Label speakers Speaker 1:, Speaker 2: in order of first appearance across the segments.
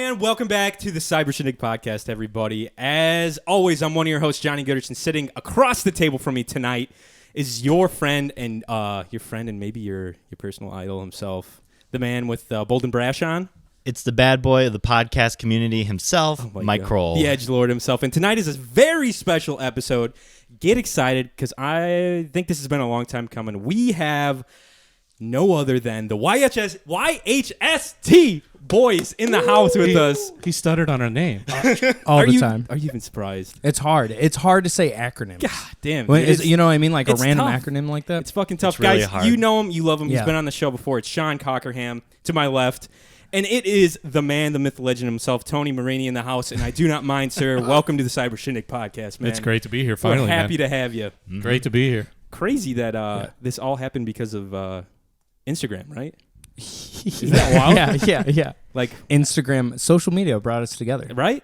Speaker 1: And welcome back to the cybershindigpodcast, everybody. As always, I'm one of your hosts, Johnny Gooderson. Sitting across the table from me tonight is your friend and maybe your personal idol himself, the man with bold and brash on.
Speaker 2: It's the bad boy of the podcast community himself, Mike Kroll.
Speaker 1: The edgelord himself. And tonight is a very special episode. Get excited because I think this has been a long time coming. We have no other than the YHST boys in the house with us.
Speaker 3: He stuttered on our name
Speaker 4: all the time.
Speaker 1: Are you even surprised?
Speaker 4: It's hard. It's hard to say acronyms.
Speaker 1: God damn.
Speaker 4: You know what I mean? Like a random
Speaker 1: tough.
Speaker 4: acronym like that?
Speaker 1: It's fucking tough.
Speaker 2: It's really
Speaker 1: Guys,
Speaker 2: hard.
Speaker 1: you know him. You love him.
Speaker 4: Yeah.
Speaker 1: He's been on the show before. It's Shawn Cockerham to my left. And it is the man, the myth, the legend himself, Tony Marini in the house. And I do not mind, sir. Welcome to the Cyber Shindig podcast, man.
Speaker 3: It's great to be here finally.
Speaker 1: We're happy to have you.
Speaker 3: Mm-hmm. Great to be here.
Speaker 1: Crazy that this all happened because of Instagram, right? Isn't that wild?
Speaker 4: Yeah.
Speaker 1: Like
Speaker 4: Instagram, social media brought us together.
Speaker 1: right?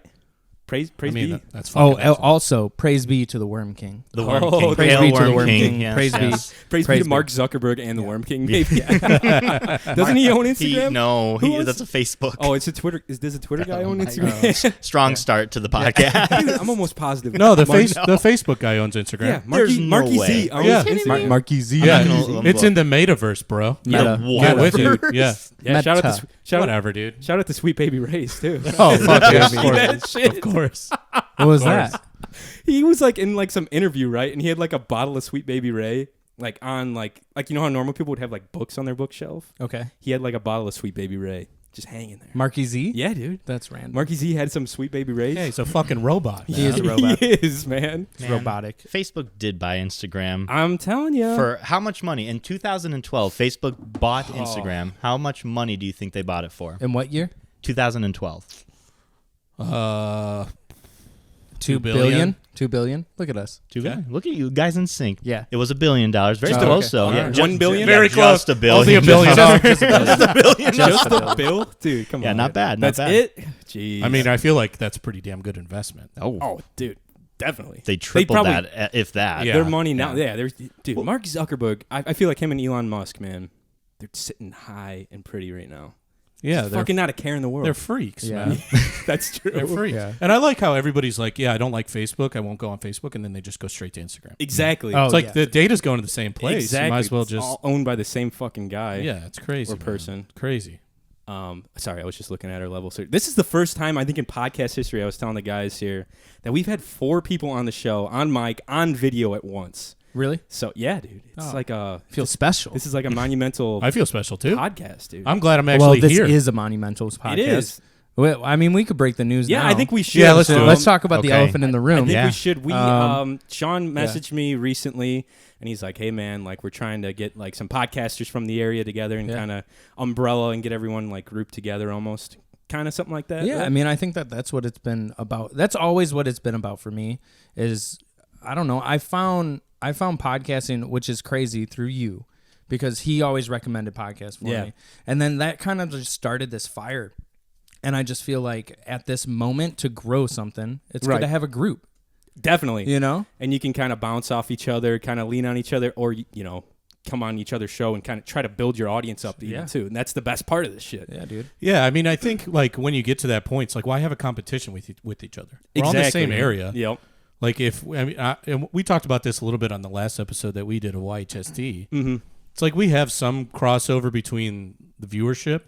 Speaker 1: Praise be.
Speaker 3: That's fucking awesome.
Speaker 4: Also, praise be to the Worm King.
Speaker 2: The Worm
Speaker 1: Oh,
Speaker 2: King.
Speaker 4: praise
Speaker 2: Pale
Speaker 4: be to the
Speaker 2: Worm
Speaker 4: Worm King.
Speaker 2: Yes,
Speaker 4: Praise be.
Speaker 2: yes.
Speaker 1: Praise be
Speaker 4: Praise
Speaker 1: to
Speaker 4: be.
Speaker 1: Mark Zuckerberg and the Worm King. Maybe. Doesn't he own Instagram?
Speaker 2: That's a Facebook.
Speaker 1: Oh, it's a Twitter. Does a Twitter guy own Instagram?
Speaker 2: Strong start to the podcast.
Speaker 1: Dude, I'm almost positive.
Speaker 3: No, the Facebook guy owns Instagram.
Speaker 1: Yeah,
Speaker 2: There's
Speaker 1: Marky
Speaker 2: no
Speaker 1: Z
Speaker 2: way.
Speaker 1: owns
Speaker 3: Yeah.
Speaker 1: Instagram.
Speaker 4: Marky Z.
Speaker 3: Yeah,
Speaker 2: gonna-
Speaker 3: it's in the metaverse, bro.
Speaker 4: Meta.
Speaker 3: Get with it. Yeah.
Speaker 1: Yeah, shout out
Speaker 3: Whatever, dude.
Speaker 1: shout out to Sweet Baby Ray's too.
Speaker 3: Oh, fuck yeah, of
Speaker 1: See
Speaker 3: course.
Speaker 1: that shit?
Speaker 3: Of course.
Speaker 4: What was
Speaker 3: Of course.
Speaker 4: that?
Speaker 1: He was like in like some interview, right? And he had like a bottle of Sweet Baby Ray, like on like you know how normal people would have like books on their bookshelf.
Speaker 4: Okay.
Speaker 1: He had like a bottle of Sweet Baby Ray just hanging there.
Speaker 4: Marky Z?
Speaker 1: Yeah, dude.
Speaker 4: That's random.
Speaker 1: Marky Z had some Sweet Baby Rays.
Speaker 3: Yeah, he's a fucking robot.
Speaker 4: He is a robot.
Speaker 1: He is, man.
Speaker 4: It's robotic.
Speaker 2: Facebook did buy Instagram.
Speaker 1: I'm telling you.
Speaker 2: For how much money? In 2012, Facebook bought Instagram. How much money do you think they bought it for?
Speaker 4: In what year?
Speaker 2: 2012.
Speaker 4: 2
Speaker 3: billion?
Speaker 4: billion? 2 billion? Look at us.
Speaker 3: Okay.
Speaker 2: Look at you guys in sync.
Speaker 4: Yeah.
Speaker 2: It was $1 billion. Very
Speaker 4: Just
Speaker 2: close,
Speaker 4: okay.
Speaker 2: though.
Speaker 4: All
Speaker 2: Yeah,
Speaker 4: right.
Speaker 1: 1 billion?
Speaker 3: Very close.
Speaker 2: Just a billion.
Speaker 3: Only a billion.
Speaker 4: Just a billion.
Speaker 1: Just a bill? Dude, come
Speaker 2: Yeah,
Speaker 1: on.
Speaker 2: not bad. Not
Speaker 1: That's
Speaker 2: bad.
Speaker 1: it? Jeez.
Speaker 3: I mean, I feel like that's a pretty damn good investment.
Speaker 1: oh, dude. Definitely.
Speaker 2: They tripled
Speaker 1: probably-
Speaker 2: that, if that.
Speaker 3: Yeah.
Speaker 1: Their money now. Yeah, there's dude. Mark Zuckerberg. I feel like him and Elon Musk, man. They're sitting high and pretty right now.
Speaker 3: Yeah,
Speaker 1: There's
Speaker 3: they're
Speaker 1: fucking not a care in the world.
Speaker 3: they're freaks,
Speaker 4: Yeah.
Speaker 3: man.
Speaker 1: That's true.
Speaker 3: They're freaks.
Speaker 4: Yeah.
Speaker 3: And I like how everybody's like, yeah, I don't like Facebook. I won't go on Facebook. And then they just go straight to Instagram.
Speaker 1: Exactly.
Speaker 4: Oh,
Speaker 3: It's like
Speaker 4: yeah.
Speaker 3: the data's going to the same place.
Speaker 1: exactly.
Speaker 3: You might as well
Speaker 1: It's
Speaker 3: just.
Speaker 1: all owned by the same fucking guy.
Speaker 3: Yeah, it's crazy.
Speaker 1: Or
Speaker 3: man.
Speaker 1: person.
Speaker 3: Crazy.
Speaker 1: Sorry, I was just looking at our level. So this is the first time I think in podcast history. I was telling the guys here that we've had 4 people on the show, on mic, on video at once.
Speaker 4: Really?
Speaker 1: So yeah, dude, it's like a
Speaker 4: Feels special.
Speaker 1: this is like a monumental
Speaker 3: I feel special too.
Speaker 1: podcast, dude.
Speaker 3: I'm glad I'm
Speaker 4: Well,
Speaker 3: actually
Speaker 4: this
Speaker 3: here.
Speaker 4: is a monumental podcast.
Speaker 1: It is.
Speaker 4: Well, I mean, we could break the news
Speaker 1: Yeah,
Speaker 4: now.
Speaker 1: I think we should.
Speaker 3: Yeah, let's do it.
Speaker 4: Let's talk about the
Speaker 2: Okay.
Speaker 4: elephant in the
Speaker 1: I
Speaker 4: room.
Speaker 1: think
Speaker 2: Yeah.
Speaker 1: we should. We
Speaker 4: Um,
Speaker 1: Shawn messaged me recently, and he's like, "Hey man, like we're trying to get like some podcasters from the area together and
Speaker 4: Yeah.
Speaker 1: kind of umbrella and get everyone like grouped together, almost kind of something like that."
Speaker 4: Yeah,
Speaker 1: right?
Speaker 4: I mean, I think that's what it's been about. That's always what it's been about for me. Is I don't know. I found podcasting, which is crazy, through you, because he always recommended podcasts for
Speaker 1: Yeah.
Speaker 4: me, and then that kind of just started this fire. And I just feel like at this moment to grow something, it's
Speaker 1: Right.
Speaker 4: good to have a group.
Speaker 1: Definitely.
Speaker 4: You know?
Speaker 1: And you can kind of bounce off each other, kind of lean on each other, or you know, come on each other's show and kind of try to build your audience up even
Speaker 4: Yeah.
Speaker 1: too. And that's the best part of this shit.
Speaker 4: Yeah, dude.
Speaker 3: Yeah, I mean, I think like when you get to that point, it's like, why have a competition with each other? We're all in the same area.
Speaker 1: Yep.
Speaker 3: Like if I mean, and we talked about this a little bit on the last episode that we did of YHST.
Speaker 1: Mm-hmm.
Speaker 3: It's like we have some crossover between the viewership,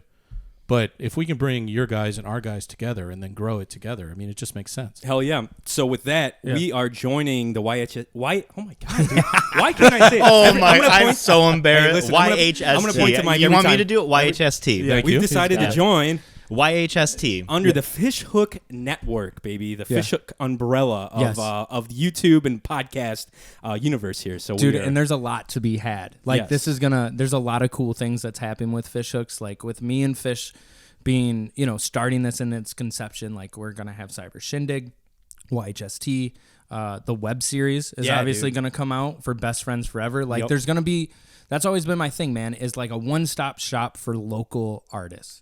Speaker 3: but if we can bring your guys and our guys together and then grow it together, I mean, it just makes sense.
Speaker 1: Hell yeah. So with that,
Speaker 4: Yeah.
Speaker 1: we are joining the YHS. Oh my god, dude. Why can't I say it?
Speaker 2: Oh my!
Speaker 1: gonna
Speaker 2: I'm
Speaker 1: point-
Speaker 2: so embarrassed.
Speaker 1: listen, I'm gonna-
Speaker 2: YHST.
Speaker 1: I'm gonna point to Mike
Speaker 2: You
Speaker 1: every
Speaker 2: want me
Speaker 1: time.
Speaker 2: to do it? YHST.
Speaker 3: Thank
Speaker 1: We've
Speaker 3: you.
Speaker 1: decided to
Speaker 2: Yeah.
Speaker 1: join
Speaker 2: YHST.
Speaker 1: under the Fishhook Network, baby, the
Speaker 4: Yeah.
Speaker 1: Fishhook umbrella of
Speaker 4: Yes.
Speaker 1: of the YouTube and podcast universe here. So
Speaker 4: Dude,
Speaker 1: we are,
Speaker 4: and there's a lot to be had. Like
Speaker 1: Yes.
Speaker 4: this is there's a lot of cool things that's happening with Fish Hooks. Like with me and Fish being, starting this in its conception, like we're gonna have Cyber Shindig, YHST, the web series is
Speaker 1: Yeah,
Speaker 4: obviously
Speaker 1: dude.
Speaker 4: gonna come out for Best Friends Forever. Like
Speaker 1: Yep.
Speaker 4: there's gonna be, that's always been my thing, man, is like a one-stop shop for local artists.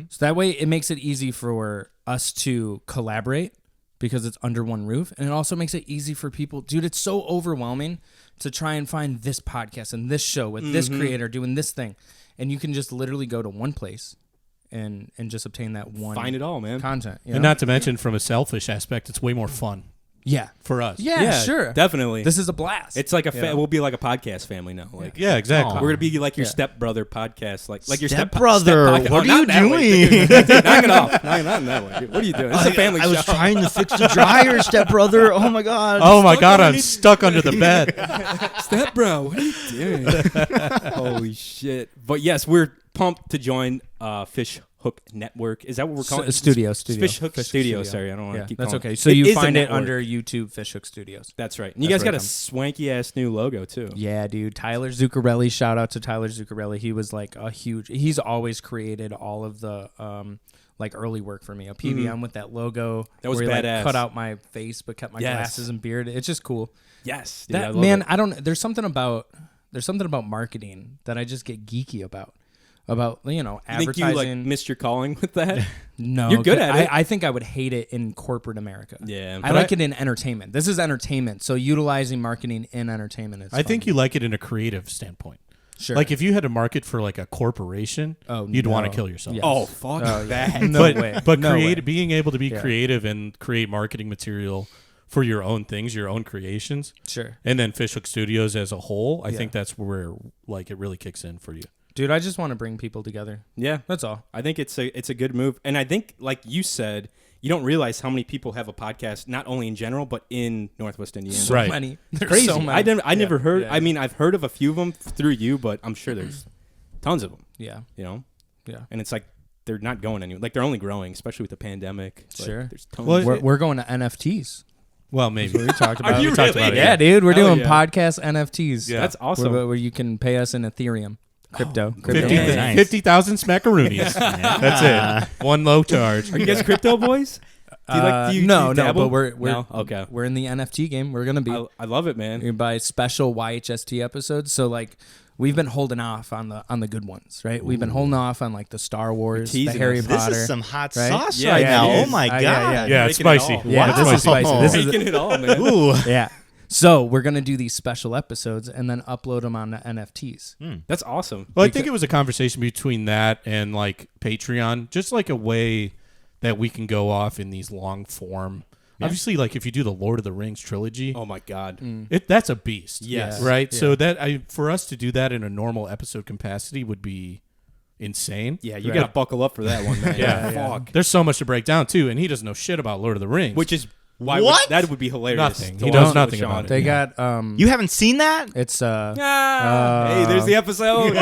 Speaker 4: So that way it makes it easy for us to collaborate because it's under one roof. And it also makes it easy for people. Dude, it's so overwhelming to try and find this podcast and this show with this creator doing this thing. And you can just literally go to one place and just obtain that one
Speaker 1: Find it all, man.
Speaker 4: content. You
Speaker 3: And
Speaker 4: know?
Speaker 3: not to mention, from a selfish aspect, it's way more fun
Speaker 4: yeah,
Speaker 3: for us.
Speaker 4: yeah, sure,
Speaker 1: Definitely.
Speaker 4: This is a blast.
Speaker 1: It's like
Speaker 4: Yeah.
Speaker 1: we'll be like a podcast family now. Like
Speaker 3: Yeah, exactly.
Speaker 1: we're gonna be like your
Speaker 4: Yeah.
Speaker 1: stepbrother podcast, like your
Speaker 2: Stepbrother,
Speaker 1: step
Speaker 2: what
Speaker 1: oh,
Speaker 2: are you
Speaker 1: not that way,
Speaker 2: doing?
Speaker 1: dude. Knock it off. Not in that way. Dude. What are you doing? It's a family
Speaker 2: I
Speaker 1: show.
Speaker 2: was trying to fix the dryer, stepbrother. Oh my god.
Speaker 3: Oh my God, I'm stuck under the bed.
Speaker 1: Step bro, what are you doing? Holy shit! But yes, we're pumped to join Fish Hook Network. Is that what we're calling it?
Speaker 4: Studio.
Speaker 1: Fish Hook Studio. Sorry, I don't want to
Speaker 4: Yeah,
Speaker 1: keep.
Speaker 4: that's
Speaker 1: calling
Speaker 4: okay.
Speaker 1: it.
Speaker 4: So
Speaker 1: It
Speaker 4: you
Speaker 1: is a
Speaker 4: find it
Speaker 1: network.
Speaker 4: under YouTube Fish Hook Studios.
Speaker 1: That's right. And you
Speaker 4: That's
Speaker 1: guys
Speaker 4: where
Speaker 1: got
Speaker 4: it
Speaker 1: a
Speaker 4: comes.
Speaker 1: swanky ass new logo too.
Speaker 4: Yeah, dude. Tyler Zuccarelli. Shout out to Tyler Zuccarelli. He was like a huge. He's always created all of the like early work for me. A PBM with that logo.
Speaker 1: That was
Speaker 4: where he,
Speaker 1: badass.
Speaker 4: Like, cut out my face but kept my
Speaker 1: Yes.
Speaker 4: glasses and beard. It's just cool.
Speaker 1: Yes, dude, I
Speaker 4: That
Speaker 1: love
Speaker 4: man,
Speaker 1: it.
Speaker 4: I don't. There's something about marketing that I just get geeky about. About
Speaker 1: You
Speaker 4: advertising.
Speaker 1: think you like missed your calling with that?
Speaker 4: No,
Speaker 1: You're good at it.
Speaker 4: I think I would hate it in corporate America.
Speaker 1: Yeah,
Speaker 4: I
Speaker 1: but
Speaker 4: like it in entertainment. This is entertainment, so utilizing marketing in entertainment is.
Speaker 3: I think you like it in a creative standpoint.
Speaker 4: sure.
Speaker 3: Like if you had to market for like a corporation,
Speaker 4: Oh,
Speaker 3: you'd want to
Speaker 4: no.
Speaker 3: kill yourself.
Speaker 4: Yeah.
Speaker 1: Oh fuck
Speaker 4: Oh, yeah.
Speaker 1: that.
Speaker 4: No
Speaker 3: but
Speaker 4: way.
Speaker 3: but
Speaker 4: No way.
Speaker 3: being able to be
Speaker 4: Yeah.
Speaker 3: creative and create marketing material for your own things, your own creations,
Speaker 4: Sure,
Speaker 3: and then Fishhook Studios as a whole, I
Speaker 4: Yeah.
Speaker 3: think that's where like it really kicks in for you.
Speaker 4: dude. I just want to bring people together.
Speaker 1: Yeah,
Speaker 4: That's all.
Speaker 1: I think it's a good move, and I think like you said, you don't realize how many people have a podcast, not only in general but in Northwest Indiana.
Speaker 4: So
Speaker 3: Right.
Speaker 4: many. There's
Speaker 1: Crazy.
Speaker 4: so many.
Speaker 1: I never heard.
Speaker 4: Yeah.
Speaker 1: I mean, I've heard of a few of them through you, but I'm sure there's tons of them.
Speaker 4: Yeah.
Speaker 1: You know,
Speaker 4: Yeah.
Speaker 1: and it's like they're not going anywhere. Like they're only growing, especially with the pandemic. Like,
Speaker 4: Sure.
Speaker 1: there's tons.
Speaker 3: Well,
Speaker 1: of
Speaker 4: We're going to NFTs.
Speaker 3: Well, maybe.
Speaker 4: We talked about.
Speaker 1: Are you
Speaker 3: we talked
Speaker 1: really?
Speaker 3: about it,
Speaker 4: Yeah, dude. We're
Speaker 1: Hell
Speaker 4: doing
Speaker 1: yeah.
Speaker 4: podcast NFTs.
Speaker 3: Yeah.
Speaker 1: That's awesome.
Speaker 4: Where you can pay us in Ethereum, crypto.
Speaker 3: 50
Speaker 1: Yeah.
Speaker 2: Nice.
Speaker 3: 50,000 smackaroonies. That's it. One low charge.
Speaker 1: Are you guys crypto boys? Do you like? Do you,
Speaker 4: no,
Speaker 1: do you
Speaker 4: no,
Speaker 1: dabble?
Speaker 4: but we're
Speaker 1: No? Okay.
Speaker 4: We're in the NFT game. We're gonna be.
Speaker 1: I love it, man.
Speaker 4: You buy special YHST episodes. So like we've been holding off on the good ones, right? We've been holding off on like the Star Wars, the
Speaker 1: teasing
Speaker 4: Harry
Speaker 1: us.
Speaker 2: This
Speaker 4: Potter.
Speaker 2: is some hot
Speaker 4: right?
Speaker 2: sauce
Speaker 1: Yeah,
Speaker 2: right
Speaker 1: yeah,
Speaker 2: now.
Speaker 1: it
Speaker 2: Oh
Speaker 1: is.
Speaker 2: my god.
Speaker 3: Yeah, it's
Speaker 1: Breaking it
Speaker 3: spicy.
Speaker 1: all.
Speaker 4: Yeah,
Speaker 3: It's
Speaker 4: this is
Speaker 3: spicy.
Speaker 4: spicy. This is
Speaker 1: Making it all, man.
Speaker 2: Ooh.
Speaker 4: yeah. So we're gonna do these special episodes and then upload them on the NFTs.
Speaker 1: That's awesome.
Speaker 3: Well, I think it was a conversation between that and like Patreon, just like a way that we can go off in these long form. Obviously, like if you do the Lord of the Rings trilogy,
Speaker 1: Oh my god.
Speaker 3: that's a beast.
Speaker 1: Yes.
Speaker 3: Right.
Speaker 4: Yeah.
Speaker 3: So that for us to do that in a normal episode capacity would be insane.
Speaker 1: Yeah, you
Speaker 4: Right.
Speaker 1: gotta buckle up for that one, man.
Speaker 3: Yeah.
Speaker 1: Fuck.
Speaker 3: There's so much to break down too, and he doesn't know shit about Lord of the Rings.
Speaker 1: Which is why
Speaker 2: What?
Speaker 1: that would be hilarious.
Speaker 3: Nothing.
Speaker 1: to
Speaker 3: He
Speaker 1: watch
Speaker 3: knows
Speaker 1: with
Speaker 3: nothing
Speaker 1: Shawn.
Speaker 3: about it.
Speaker 4: They got
Speaker 2: You haven't seen that?
Speaker 4: it's
Speaker 1: Hey, there's the episode.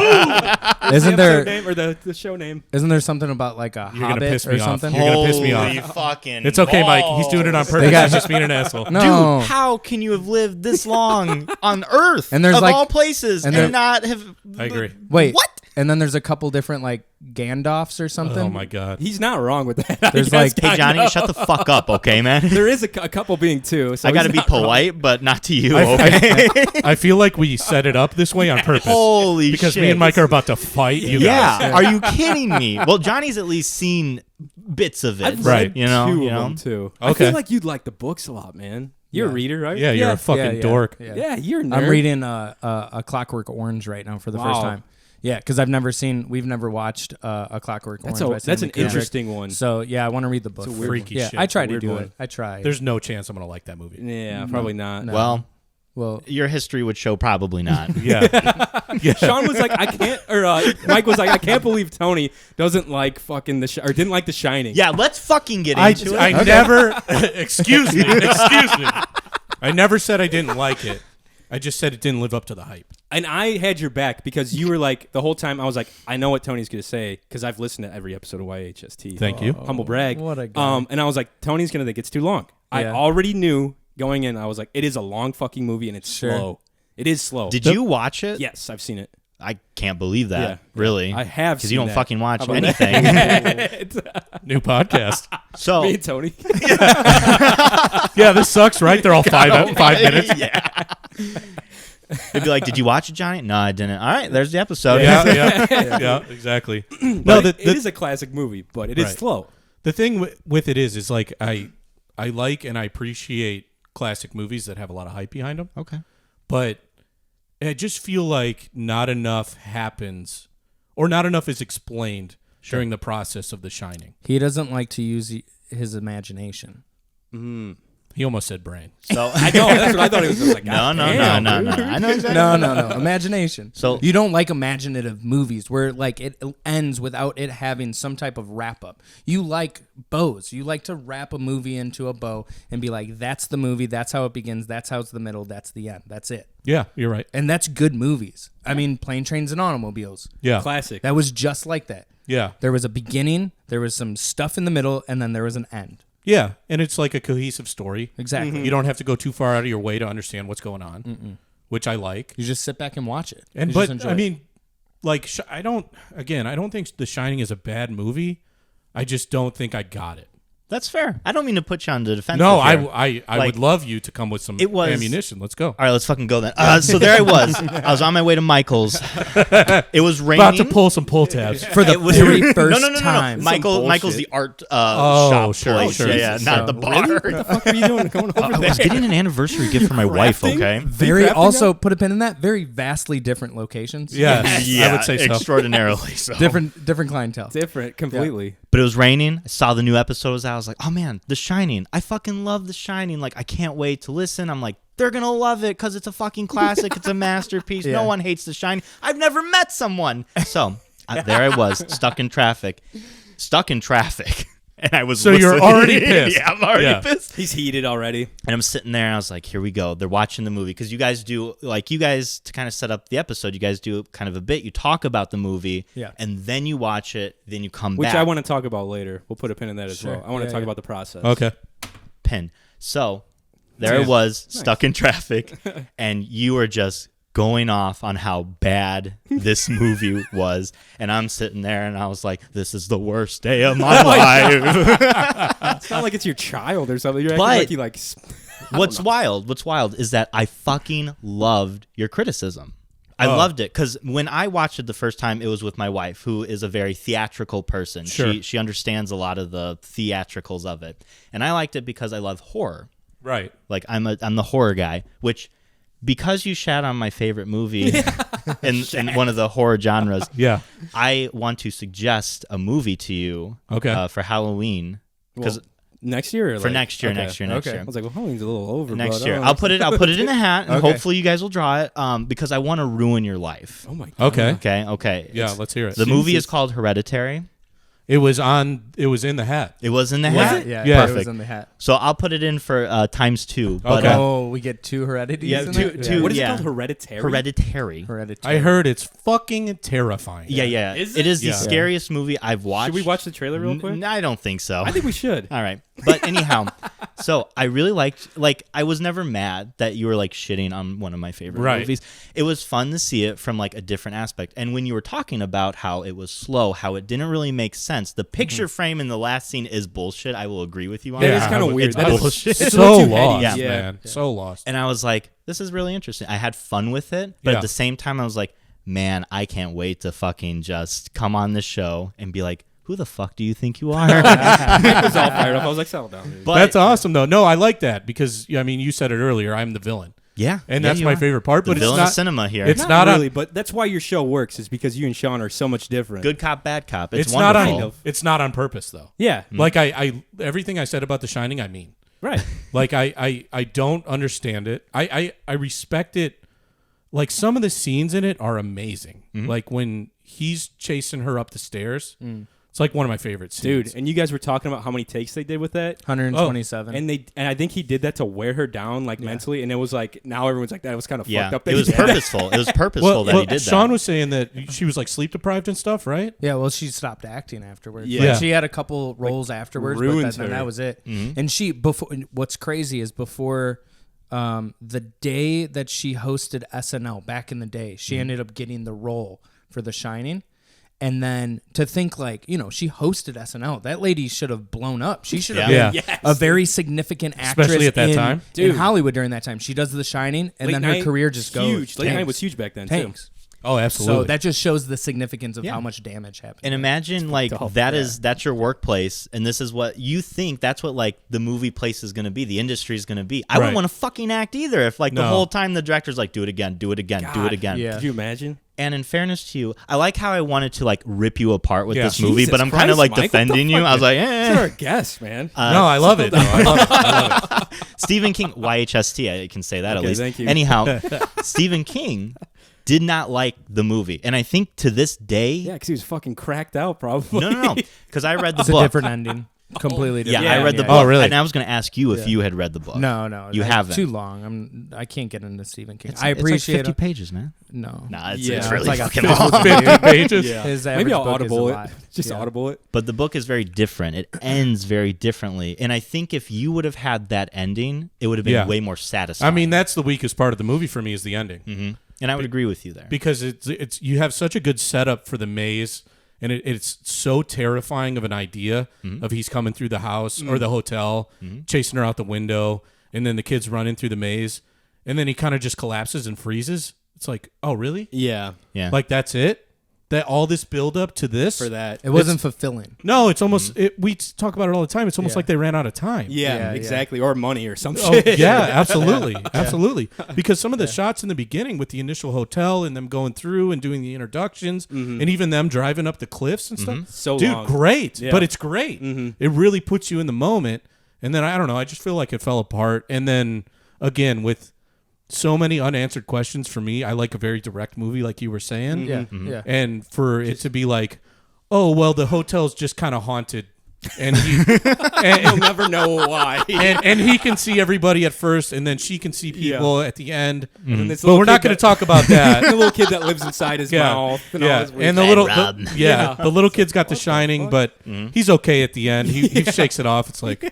Speaker 4: isn't
Speaker 1: the
Speaker 4: there
Speaker 1: episode name or the show name?
Speaker 4: isn't there something about like a
Speaker 3: You're gonna
Speaker 4: hobbit
Speaker 3: piss
Speaker 4: or
Speaker 3: me off.
Speaker 4: something?
Speaker 3: You're gonna piss me off.
Speaker 2: Holy fucking
Speaker 3: It's okay, Mike. He's doing it on
Speaker 2: balls.
Speaker 3: purpose.
Speaker 4: got-
Speaker 3: He's just being an asshole.
Speaker 4: No.
Speaker 2: Dude, how can you have lived this long on Earth
Speaker 4: And there's
Speaker 2: of
Speaker 4: like-
Speaker 2: all places
Speaker 4: and
Speaker 2: and,
Speaker 4: there-
Speaker 2: not have?
Speaker 3: I agree.
Speaker 4: Wait.
Speaker 2: What?
Speaker 4: And then there's a couple different like Gandalfs or something.
Speaker 3: Oh my god.
Speaker 1: He's not wrong with that.
Speaker 4: There's
Speaker 1: I guess.
Speaker 4: like-
Speaker 2: Hey Johnny, shut the fuck up, okay, man?
Speaker 1: There is a couple being two. So
Speaker 2: I got to
Speaker 1: he's
Speaker 2: be
Speaker 1: not wrong.
Speaker 2: polite, but not to you,
Speaker 3: I-
Speaker 2: okay?
Speaker 3: I feel like we set it up this way on purpose.
Speaker 2: Holy
Speaker 3: because
Speaker 2: shit!
Speaker 3: me and Mike are about to fight you
Speaker 2: Yeah,
Speaker 3: guys.
Speaker 2: are you kidding me? Well, Johnny's at least seen bits of it,
Speaker 1: I've
Speaker 3: Right.
Speaker 1: read
Speaker 2: You know,
Speaker 1: two
Speaker 2: you
Speaker 1: of
Speaker 2: know?
Speaker 1: them too. I
Speaker 3: Okay.
Speaker 1: feel like you'd like the books a lot, man. You're a
Speaker 4: Yeah.
Speaker 1: reader, right?
Speaker 3: Yeah, you're a fucking dork.
Speaker 4: Yeah.
Speaker 1: Yeah, you're a nerd.
Speaker 4: I'm reading a Clockwork Orange right now for the first
Speaker 1: Wow.
Speaker 4: time. Yeah, because we've never watched a Clockwork
Speaker 1: That's
Speaker 4: Orange. by
Speaker 1: that's an
Speaker 4: Stanley Kubrick.
Speaker 1: interesting one.
Speaker 4: So yeah, I want to read the book.
Speaker 1: It's a
Speaker 4: first.
Speaker 1: weird
Speaker 3: Freaky
Speaker 4: Yeah,
Speaker 3: shit.
Speaker 4: I try to
Speaker 1: Weird
Speaker 4: do
Speaker 1: one.
Speaker 4: it. I try.
Speaker 3: There's no chance I'm gonna like that movie.
Speaker 1: Yeah, probably not.
Speaker 4: No.
Speaker 2: Well,
Speaker 4: well,
Speaker 2: your history would show probably not.
Speaker 3: Yeah.
Speaker 1: Sean was like, I can't, or Mike was like, I can't believe Tony doesn't like fucking or didn't like The Shining.
Speaker 2: Yeah, let's fucking get
Speaker 3: I
Speaker 2: into it.
Speaker 3: never. Excuse me. I never said I didn't like it. I just said it didn't live up to the hype.
Speaker 1: And I had your back because you were like, the whole time I was like, I know what Tony's going to say because I've listened to every episode of YHST.
Speaker 3: Thank you.
Speaker 1: Humble brag.
Speaker 4: what a guy.
Speaker 1: And I was like, Tony's going to think it's too long. I
Speaker 4: Yeah.
Speaker 1: already knew going in, I was like, it is a long fucking movie and it's
Speaker 4: Sure.
Speaker 1: slow. It is slow.
Speaker 2: Did you watch it?
Speaker 1: Yes, I've seen it.
Speaker 2: I can't believe that.
Speaker 1: Yeah.
Speaker 2: Really?
Speaker 1: I have
Speaker 2: Because
Speaker 1: seen
Speaker 2: you don't
Speaker 1: that.
Speaker 2: fucking watch
Speaker 1: How about
Speaker 2: anything.
Speaker 3: New podcast.
Speaker 2: So
Speaker 1: Me and Tony.
Speaker 3: Yeah, this sucks, right? They're all 5 minutes.
Speaker 2: they'd be like, "Did you watch it, Johnny?" No, I didn't. All right, there's the episode.
Speaker 3: Yeah, exactly. No,
Speaker 1: But it is a classic movie, but it is
Speaker 3: Right.
Speaker 1: slow.
Speaker 3: The thing with it is like I like and I appreciate classic movies that have a lot of hype behind them,
Speaker 2: Okay.
Speaker 3: but I just feel like not enough happens or not enough is explained during the process of The Shining.
Speaker 4: He doesn't like to use his imagination.
Speaker 3: He almost said brain.
Speaker 2: So
Speaker 1: I know. That's what I thought it was. Like,
Speaker 2: no. I know exactly.
Speaker 4: No. Imagination.
Speaker 2: So-
Speaker 4: you don't like imaginative movies where like it ends without it having some type of wrap up. You like bows. You like to wrap a movie into a bow and be like, that's the movie. That's how it begins. That's how it's the middle. That's the end. That's it.
Speaker 3: Yeah, you're right.
Speaker 4: And that's good movies. I mean, Plane, Trains, and Automobiles.
Speaker 3: Yeah.
Speaker 1: classic.
Speaker 4: That was just like that.
Speaker 3: Yeah.
Speaker 4: There was a beginning, there was some stuff in the middle, and then there was an end.
Speaker 3: Yeah, and it's like a cohesive story.
Speaker 4: Exactly.
Speaker 3: You don't have to go too far out of your way to understand what's going on, which I like.
Speaker 4: You just sit back and watch it.
Speaker 3: And
Speaker 4: You just
Speaker 3: but
Speaker 4: enjoy
Speaker 3: I
Speaker 4: it.
Speaker 3: mean, like I don't think The Shining is a bad movie. I just don't think I got it.
Speaker 2: That's fair. I don't mean to put you on the defensive.
Speaker 3: No,
Speaker 2: here.
Speaker 3: I
Speaker 2: Like,
Speaker 3: would love you to come with some
Speaker 2: it was-
Speaker 3: ammunition. Let's go.
Speaker 2: All right, let's fucking go then. So there I was. I was on my way to Michael's. It was raining.
Speaker 3: About to pull some pull tabs.
Speaker 4: for the
Speaker 2: It was-
Speaker 4: very first
Speaker 2: no.
Speaker 4: time.
Speaker 2: Michael's the art
Speaker 3: Oh,
Speaker 2: shop
Speaker 3: sure,
Speaker 2: place.
Speaker 3: sure.
Speaker 2: Yeah, not the bar.
Speaker 1: What the fuck are you doing going over
Speaker 2: I
Speaker 1: there?
Speaker 2: was getting an anniversary gift for my wife.
Speaker 1: Crafting?
Speaker 2: Okay.
Speaker 4: Very
Speaker 1: crafting
Speaker 4: also put a pin in that. Very vastly different locations.
Speaker 3: Yeah,
Speaker 2: Yeah,
Speaker 3: I would say so.
Speaker 2: extraordinarily so.
Speaker 4: different clientele.
Speaker 1: Different, completely.
Speaker 2: But it was raining. I saw the new episode was out. I was like, oh man, The Shining. I fucking love The Shining. Like, I can't wait to listen. I'm like, they're going to love it because it's a fucking classic. It's a masterpiece.
Speaker 4: Yeah.
Speaker 2: No one hates The Shining. I've never met someone. So there I was, stuck in traffic. And I was
Speaker 3: So you're
Speaker 2: listening.
Speaker 3: already pissed.
Speaker 2: Yeah, I'm already pissed.
Speaker 1: He's heated already.
Speaker 2: And I'm sitting there and I was like, here we go. They're watching the movie. Because you guys to kind of set up the episode, you guys do kind of a bit. You talk about the movie.
Speaker 4: Yeah.
Speaker 2: And then you watch it. Then you come
Speaker 1: Which
Speaker 2: back.
Speaker 1: I want to talk about later. We'll put a pin in that as
Speaker 4: Sure.
Speaker 1: well. I want to
Speaker 4: Yeah,
Speaker 1: talk
Speaker 4: yeah.
Speaker 1: about the process.
Speaker 3: Okay.
Speaker 2: Pin. So there
Speaker 3: Nice.
Speaker 2: I was, stuck in traffic. And you were just going off on how bad this movie was. And I'm sitting there and I was like, this is the worst day of my life.
Speaker 1: It's not like it's your child or something. You're acting
Speaker 2: But-
Speaker 1: like you like.
Speaker 2: What's wild is that I fucking loved your criticism. I
Speaker 3: Oh.
Speaker 2: loved it because when I watched it the first time, it was with my wife, who is a very theatrical person.
Speaker 3: Sure.
Speaker 2: She understands a lot of the theatricals of it, and I liked it because I love horror.
Speaker 3: Right.
Speaker 2: Like I'm the horror guy, which because you shat on my favorite movie in one of the horror genres,
Speaker 3: Yeah.
Speaker 2: I want to suggest a movie to you.
Speaker 3: Okay.
Speaker 2: For Halloween because.
Speaker 1: Well, next year or
Speaker 2: For
Speaker 1: like-
Speaker 2: next year,
Speaker 1: okay.
Speaker 2: next year.
Speaker 1: I was like, well, Halloween's a little over.
Speaker 2: Next
Speaker 1: but I
Speaker 2: year,
Speaker 1: don't
Speaker 2: I'll
Speaker 1: know.
Speaker 2: put it in a hat, and
Speaker 4: Okay.
Speaker 2: hopefully you guys will draw it. Because I want to ruin your life.
Speaker 1: Oh my god.
Speaker 3: Okay.
Speaker 2: Okay.
Speaker 3: Yeah,
Speaker 2: It's-
Speaker 3: let's hear it.
Speaker 2: The movie is called Hereditary.
Speaker 3: It was in the hat.
Speaker 2: It was in the
Speaker 4: Yeah,
Speaker 2: hat.
Speaker 4: yeah,
Speaker 3: Yeah.
Speaker 4: it was
Speaker 2: Perfect.
Speaker 4: in the hat.
Speaker 2: So I'll put it in for ×2. But,
Speaker 3: Okay.
Speaker 4: Oh, we get two heredities.
Speaker 2: Yeah,
Speaker 4: in
Speaker 2: two-
Speaker 4: there?
Speaker 2: two-
Speaker 1: What is
Speaker 2: yeah.
Speaker 1: it called? Hereditary.
Speaker 2: Hereditary.
Speaker 4: Hereditary.
Speaker 3: I heard it's fucking terrifying.
Speaker 2: Yeah.
Speaker 1: Is
Speaker 2: It
Speaker 1: it?
Speaker 2: is the
Speaker 3: Yeah.
Speaker 2: scariest movie I've watched.
Speaker 1: Should we watch the trailer real quick?
Speaker 2: I don't think so.
Speaker 1: I think we should.
Speaker 2: All right. But anyhow, so I really liked, I was never mad that you were like shitting on one of my favorite
Speaker 3: Right.
Speaker 2: movies. It was fun to see it from like a different aspect. And when you were talking about how it was slow, how it didn't really make sense, the picture frame in the last scene is bullshit. I will agree with you on
Speaker 1: That
Speaker 2: that.
Speaker 1: is kind of
Speaker 3: It's
Speaker 1: weird. That is-
Speaker 2: bullshit.
Speaker 1: it's a
Speaker 3: So
Speaker 1: little too heady.
Speaker 3: lost,
Speaker 2: Yeah.
Speaker 3: man. So lost.
Speaker 2: And I was like, this is really interesting. I had fun with it. But
Speaker 3: Yeah.
Speaker 2: at the same time, I was like, man, I can't wait to fucking just come on this show and be like, who the fuck do you think you are?
Speaker 1: I was all fired up. I was like, settle down, dude.
Speaker 2: But
Speaker 3: That's awesome, though. No, I like that because I mean, you said it earlier. I'm the villain,
Speaker 2: yeah.
Speaker 3: and
Speaker 2: yeah,
Speaker 3: that's
Speaker 2: you
Speaker 3: my
Speaker 2: are.
Speaker 3: favorite part.
Speaker 2: The
Speaker 3: But it's
Speaker 2: villain of
Speaker 3: not.
Speaker 2: cinema here.
Speaker 3: it's
Speaker 1: Not
Speaker 3: not on-
Speaker 1: really, but that's why your show works. Is because you and Shawn are so much different.
Speaker 2: Good cop, bad cop. It's
Speaker 3: not
Speaker 2: wonderful.
Speaker 3: on. It's not on purpose, though.
Speaker 1: Yeah.
Speaker 3: Like I everything I said about The Shining, I mean.
Speaker 1: Right.
Speaker 3: Like I don't understand it. I respect it. Like some of the scenes in it are amazing. Like when he's chasing her up the stairs. It's like one of my favorite scenes.
Speaker 1: Dude, and you guys were talking about how many takes they did with that.
Speaker 4: 127.
Speaker 1: And I think he did that to wear her down like mentally, and it was like now everyone's like that was kind of
Speaker 2: Yeah.
Speaker 1: fucked up.
Speaker 2: It
Speaker 1: that
Speaker 2: was
Speaker 1: he did that.
Speaker 2: purposeful. It was purposeful that he did that.
Speaker 3: Shawn was saying that she was like sleep deprived and stuff, right?
Speaker 4: Yeah, well, she stopped acting afterwards.
Speaker 1: Yeah.
Speaker 4: Like, she had a couple roles afterwards, but
Speaker 1: ruins
Speaker 4: then
Speaker 1: her.
Speaker 4: that was it. And she before. What's crazy is before the day that she hosted SNL back in the day, she ended up getting the role for The Shining. And then to think like, she hosted SNL. That lady should have blown up. She should have
Speaker 3: Yeah.
Speaker 4: been
Speaker 1: Yes.
Speaker 4: a very significant actress
Speaker 3: Especially at that time.
Speaker 4: in
Speaker 1: Dude.
Speaker 4: Hollywood during that time. She does The Shining, and
Speaker 1: Late
Speaker 4: then her
Speaker 1: night,
Speaker 4: career just goes.
Speaker 1: huge. Late night
Speaker 4: tanks.
Speaker 1: was huge back then
Speaker 4: Tanks.
Speaker 1: too.
Speaker 3: Oh, absolutely.
Speaker 4: So that just shows the significance of how much damage happened.
Speaker 2: And imagine like that's your workplace, and this is what you think. That's what like the movie place is going to be. The industry is going to be. I wouldn't want to fucking act either if like the whole time the director's like, do it again, do it again, do it again.
Speaker 4: Yeah.
Speaker 1: Could you imagine?
Speaker 2: And in fairness to you, I like how I wanted to like rip you apart with this
Speaker 1: Jesus
Speaker 2: movie, but I'm kind of
Speaker 1: Christ,
Speaker 2: like
Speaker 1: Mike, what the
Speaker 2: defending you.
Speaker 1: fuck?
Speaker 2: I was like,
Speaker 1: You're a guest, man.
Speaker 3: no, I love it. I love it.
Speaker 2: Stephen King, YHST, I can say that at
Speaker 1: Okay,
Speaker 2: least.
Speaker 1: thank you.
Speaker 2: Anyhow, Stephen King did not like the movie, and I think to this day,
Speaker 1: Yeah, because he was fucking cracked out, probably.
Speaker 2: no, because I read the
Speaker 4: It's a
Speaker 2: book.
Speaker 4: different ending. Completely
Speaker 2: Yeah,
Speaker 4: different.
Speaker 2: I read the book.
Speaker 3: Oh, really?
Speaker 2: And I was going to ask you if you had read the book.
Speaker 4: No,
Speaker 2: You
Speaker 4: it's
Speaker 2: haven't.
Speaker 4: too long. I can't get into Stephen King.
Speaker 2: It's,
Speaker 4: I appreciate
Speaker 2: it's like 50
Speaker 4: it.
Speaker 2: pages, man.
Speaker 4: No.
Speaker 2: Nah, it's,
Speaker 1: Yeah.
Speaker 2: it's
Speaker 1: It's
Speaker 2: really
Speaker 4: like a
Speaker 2: fucking
Speaker 4: physical
Speaker 2: long.
Speaker 3: 50 pages.
Speaker 1: Yeah.
Speaker 4: His
Speaker 1: Maybe
Speaker 4: average
Speaker 1: I'll
Speaker 4: book is
Speaker 1: audible
Speaker 4: a
Speaker 1: it.
Speaker 4: lot.
Speaker 1: Just
Speaker 4: Yeah.
Speaker 1: audible it.
Speaker 2: But the book is very different. It ends very differently. And I think if you would have had that ending, it would have been way more satisfying.
Speaker 3: I mean, that's the weakest part of the movie for me is the ending.
Speaker 2: Mm-hmm. And I would agree with you there.
Speaker 3: Because it's you have such a good setup for the maze, and it's so terrifying of an idea of he's coming through the house or the hotel, chasing her out the window, and then the kids running through the maze, and then he kind of just collapses and freezes. It's like, oh, really?
Speaker 1: Yeah.
Speaker 2: Yeah.
Speaker 3: Like that's it? That all this build up to this?
Speaker 1: For that.
Speaker 4: It wasn't fulfilling.
Speaker 3: No, it's almost we talk about it all the time. It's almost like they ran out of time.
Speaker 1: Yeah, exactly. Or money or some
Speaker 3: Oh,
Speaker 1: shit.
Speaker 3: yeah, absolutely. Absolutely. Because some of the shots in the beginning with the initial hotel and them going through and doing the introductions and even them driving up the cliffs and stuff.
Speaker 1: So
Speaker 3: Dude,
Speaker 1: long.
Speaker 3: great.
Speaker 1: Yeah.
Speaker 3: But it's great. It really puts you in the moment. And then, I don't know, I just feel like it fell apart. And then, again, with so many unanswered questions for me, I like a very direct movie like you were saying.
Speaker 4: Yeah. Yeah.
Speaker 3: And for it to be like, oh, well, the hotel's just kind of haunted. And he
Speaker 1: You'll never know why.
Speaker 3: and he can see everybody at first, and then she can see people at the end.
Speaker 1: And this
Speaker 3: But
Speaker 1: little
Speaker 3: we're not
Speaker 1: kid
Speaker 3: going to
Speaker 1: that-
Speaker 3: talk about that.
Speaker 1: The little kid that lives inside his mouth. And all his weird
Speaker 3: and the
Speaker 1: shit.
Speaker 3: little
Speaker 2: Rob.
Speaker 3: the little kid's got The Shining, but he's okay at the end. He shakes it off. It's like,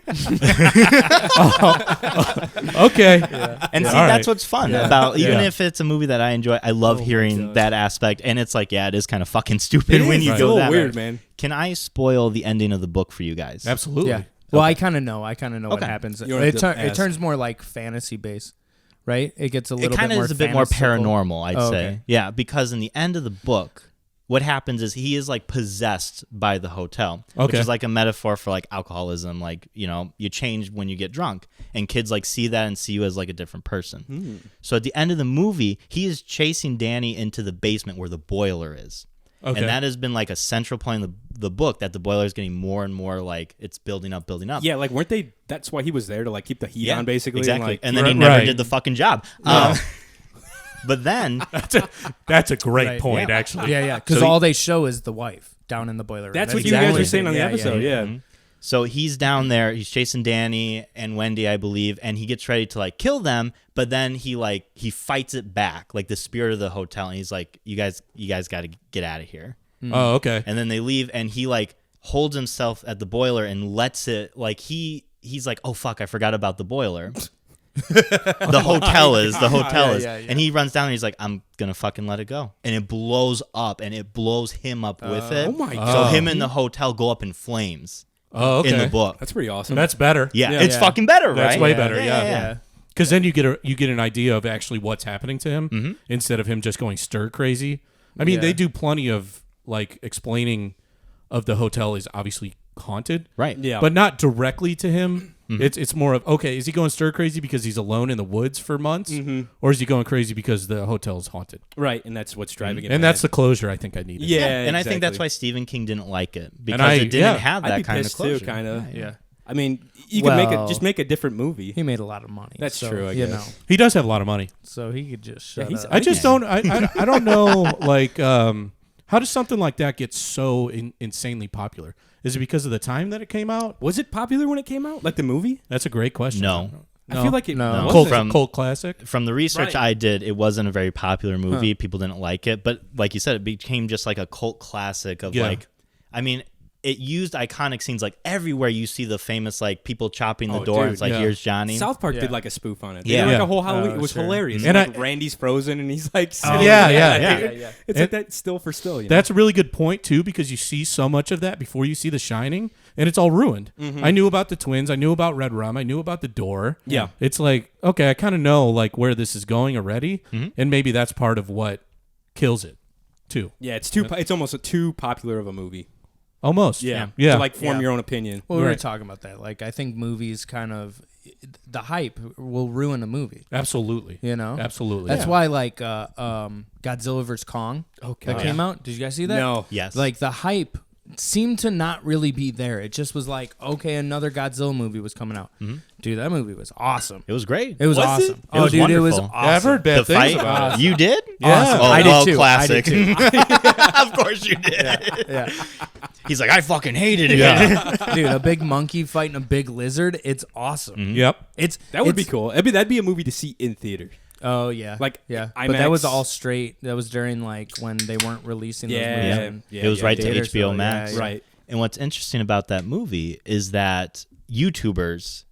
Speaker 3: okay,
Speaker 2: And see,
Speaker 3: All right.
Speaker 2: that's what's fun about, even
Speaker 3: Yeah.
Speaker 2: if it's a movie that I enjoy, I love hearing that aspect. And it's like, yeah, it is kind of fucking stupid when you
Speaker 1: It's
Speaker 2: go
Speaker 1: a little
Speaker 2: that
Speaker 1: weird,
Speaker 2: way.
Speaker 1: man.
Speaker 2: Can I spoil the ending of the book for you guys?
Speaker 3: absolutely.
Speaker 4: Yeah. Well, I kind of know. I kind of know what
Speaker 2: Okay.
Speaker 4: happens.
Speaker 1: You don't have
Speaker 4: It,
Speaker 1: to
Speaker 4: it
Speaker 1: ask.
Speaker 4: turns more like fantasy based, right? It gets a
Speaker 2: It
Speaker 4: little
Speaker 2: kind
Speaker 4: bit
Speaker 2: of
Speaker 4: more
Speaker 2: is a bit more
Speaker 4: fantastical.
Speaker 2: paranormal, I'd
Speaker 4: Oh,
Speaker 2: say.
Speaker 4: okay.
Speaker 2: Yeah, because in the end of the book, what happens is he is like possessed by the hotel, which
Speaker 3: Okay.
Speaker 2: is like a metaphor for like alcoholism. Like, you know, you change when you get drunk, and kids like see that and see you as like a different person. So at the end of the movie, he is chasing Danny into the basement where the boiler is.
Speaker 3: Okay.
Speaker 2: And that has been like a central point in the book, that the boiler is getting more and more like it's building up.
Speaker 1: Yeah, like weren't they? That's why he was there to like keep the heat on, basically.
Speaker 2: Exactly.
Speaker 1: And,
Speaker 2: And then he
Speaker 3: Right.
Speaker 2: never
Speaker 3: Right.
Speaker 2: did the fucking job. But then
Speaker 3: That's a great
Speaker 4: Right.
Speaker 3: point,
Speaker 2: Yeah.
Speaker 3: actually.
Speaker 4: Yeah, yeah. Because
Speaker 2: So
Speaker 4: all they show is the wife down in the boiler room.
Speaker 1: that's what
Speaker 4: That's
Speaker 1: you guys
Speaker 2: Exactly.
Speaker 1: were saying on the
Speaker 4: Yeah,
Speaker 1: episode.
Speaker 4: yeah,
Speaker 1: Yeah.
Speaker 2: So he's down there, he's chasing Danny and Wendy, I believe, and he gets ready to like kill them, but then he fights it back, like the spirit of the hotel, and he's like, you guys got to get out of here.
Speaker 3: Oh, okay.
Speaker 2: And then they leave, and he like holds himself at the boiler and lets it, like he's like, oh fuck, I forgot about the boiler. The hotel is. And he runs down and he's like, I'm gonna fucking let it go. And it blows up, and it blows him up with it.
Speaker 1: Oh my
Speaker 2: So
Speaker 1: God.
Speaker 2: him and the hotel go up in flames
Speaker 3: Oh, okay.
Speaker 2: in the book.
Speaker 1: That's pretty awesome.
Speaker 3: That's better.
Speaker 2: Yeah,
Speaker 1: Yeah.
Speaker 2: it's
Speaker 4: Yeah.
Speaker 2: fucking better, right?
Speaker 3: That's way better. Yeah.
Speaker 4: Yeah.
Speaker 3: Because then you get an idea of actually what's happening to him instead of him just going stir crazy. I mean,
Speaker 4: Yeah.
Speaker 3: they do plenty of like explaining of the hotel is obviously haunted,
Speaker 2: Right.
Speaker 1: Yeah.
Speaker 3: but not directly to him. It's more of, okay, is he going stir crazy because he's alone in the woods for months, or is he going crazy because the hotel is haunted?
Speaker 1: Right, and that's what's driving it.
Speaker 3: And
Speaker 1: mad.
Speaker 3: that's the closure I think I needed.
Speaker 1: Yeah,
Speaker 2: And I think that's
Speaker 1: exactly.
Speaker 2: why Stephen King didn't like it, because
Speaker 3: I-
Speaker 2: it didn't
Speaker 3: yeah.
Speaker 2: have
Speaker 1: I'd
Speaker 2: that
Speaker 1: be
Speaker 2: kind of
Speaker 1: pissed
Speaker 2: closure.
Speaker 1: too, kind of.
Speaker 4: Yeah.
Speaker 1: I mean, you can
Speaker 4: Well-
Speaker 1: just make a different movie.
Speaker 4: He made a lot of money.
Speaker 1: That's
Speaker 4: so,
Speaker 1: true, I
Speaker 4: you
Speaker 1: guess.
Speaker 4: know,
Speaker 3: He does have a lot of money.
Speaker 4: so he could just shut
Speaker 1: he's-
Speaker 4: up.
Speaker 3: I just don't. I don't know. Like, how does something like that get so insanely popular? Is it because of the time that it came out?
Speaker 1: Was it popular when it came out, like the movie?
Speaker 3: That's a great question.
Speaker 2: No.
Speaker 1: I feel like it.
Speaker 4: No.
Speaker 1: wasn't.
Speaker 3: Cult,
Speaker 2: From-
Speaker 3: cult classic.
Speaker 2: From the research
Speaker 1: Right.
Speaker 2: I did, it wasn't a very popular movie. People didn't like it. But like you said, it became just like a cult classic of like, I mean, it used iconic scenes like everywhere. You see the famous like people chopping the door.
Speaker 1: dude,
Speaker 2: And it's like,
Speaker 3: yeah.
Speaker 2: here's Johnny.
Speaker 1: South Park
Speaker 4: Yeah.
Speaker 1: did like a spoof on it.
Speaker 2: Yeah.
Speaker 1: They did like
Speaker 3: Yeah.
Speaker 1: a whole Halloween.
Speaker 4: Oh,
Speaker 1: It was
Speaker 4: sure.
Speaker 1: hilarious.
Speaker 3: And
Speaker 1: And
Speaker 3: I-
Speaker 1: Randy's frozen, and he's like,
Speaker 4: Oh,
Speaker 1: sitting
Speaker 3: yeah,
Speaker 1: there.
Speaker 3: yeah.
Speaker 1: It's like that still for still. You know?
Speaker 3: That's a really good point too, because you see so much of that before you see The Shining, and it's all ruined. I knew about the twins. I knew about Red Rum. I knew about the door.
Speaker 1: Yeah.
Speaker 3: It's like, okay, I kind of know like where this is going already, and maybe that's part of what kills it too.
Speaker 1: Yeah, it's almost too popular of a movie.
Speaker 3: Almost.
Speaker 1: Yeah.
Speaker 3: Yeah.
Speaker 1: To like form your own opinion.
Speaker 4: Well, we were
Speaker 3: Right.
Speaker 4: talking about that. Like, I think movies kind of, the hype will ruin a movie.
Speaker 3: Absolutely.
Speaker 4: You know?
Speaker 3: Absolutely.
Speaker 4: That's why, like, Godzilla vs. Kong that came out. Did you guys see that?
Speaker 1: No.
Speaker 2: Yes.
Speaker 4: Like, the hype seemed to not really be there. It just was like, okay, another Godzilla movie was coming out. Dude, that movie was awesome.
Speaker 2: It was great.
Speaker 4: It was
Speaker 1: Was it?
Speaker 4: awesome.
Speaker 2: It was
Speaker 4: dude, it was
Speaker 2: wonderful.
Speaker 4: awesome.
Speaker 3: Yeah, I've heard bad
Speaker 2: The
Speaker 3: things
Speaker 2: fight.
Speaker 3: about it.
Speaker 2: You did?
Speaker 3: Yeah.
Speaker 4: Awesome.
Speaker 2: Oh,
Speaker 4: I did
Speaker 2: well,
Speaker 4: too.
Speaker 2: classic.
Speaker 4: I did too.
Speaker 2: Of course you did.
Speaker 4: Yeah.
Speaker 2: He's like, I fucking hated it.
Speaker 3: Yeah.
Speaker 4: Dude, a big monkey fighting a big lizard. It's awesome.
Speaker 3: Yep.
Speaker 4: That
Speaker 1: would be cool. That'd be a movie to see in theater.
Speaker 4: Oh yeah,
Speaker 1: Like,
Speaker 4: yeah,
Speaker 1: IMAX.
Speaker 4: but that was all straight. That was during like when they weren't releasing those movies.
Speaker 1: Yeah.
Speaker 4: in
Speaker 2: It was right to
Speaker 4: theaters,
Speaker 2: HBO
Speaker 4: so,
Speaker 2: Max.
Speaker 4: yeah.
Speaker 1: Right.
Speaker 2: And what's interesting about that movie is that YouTubers,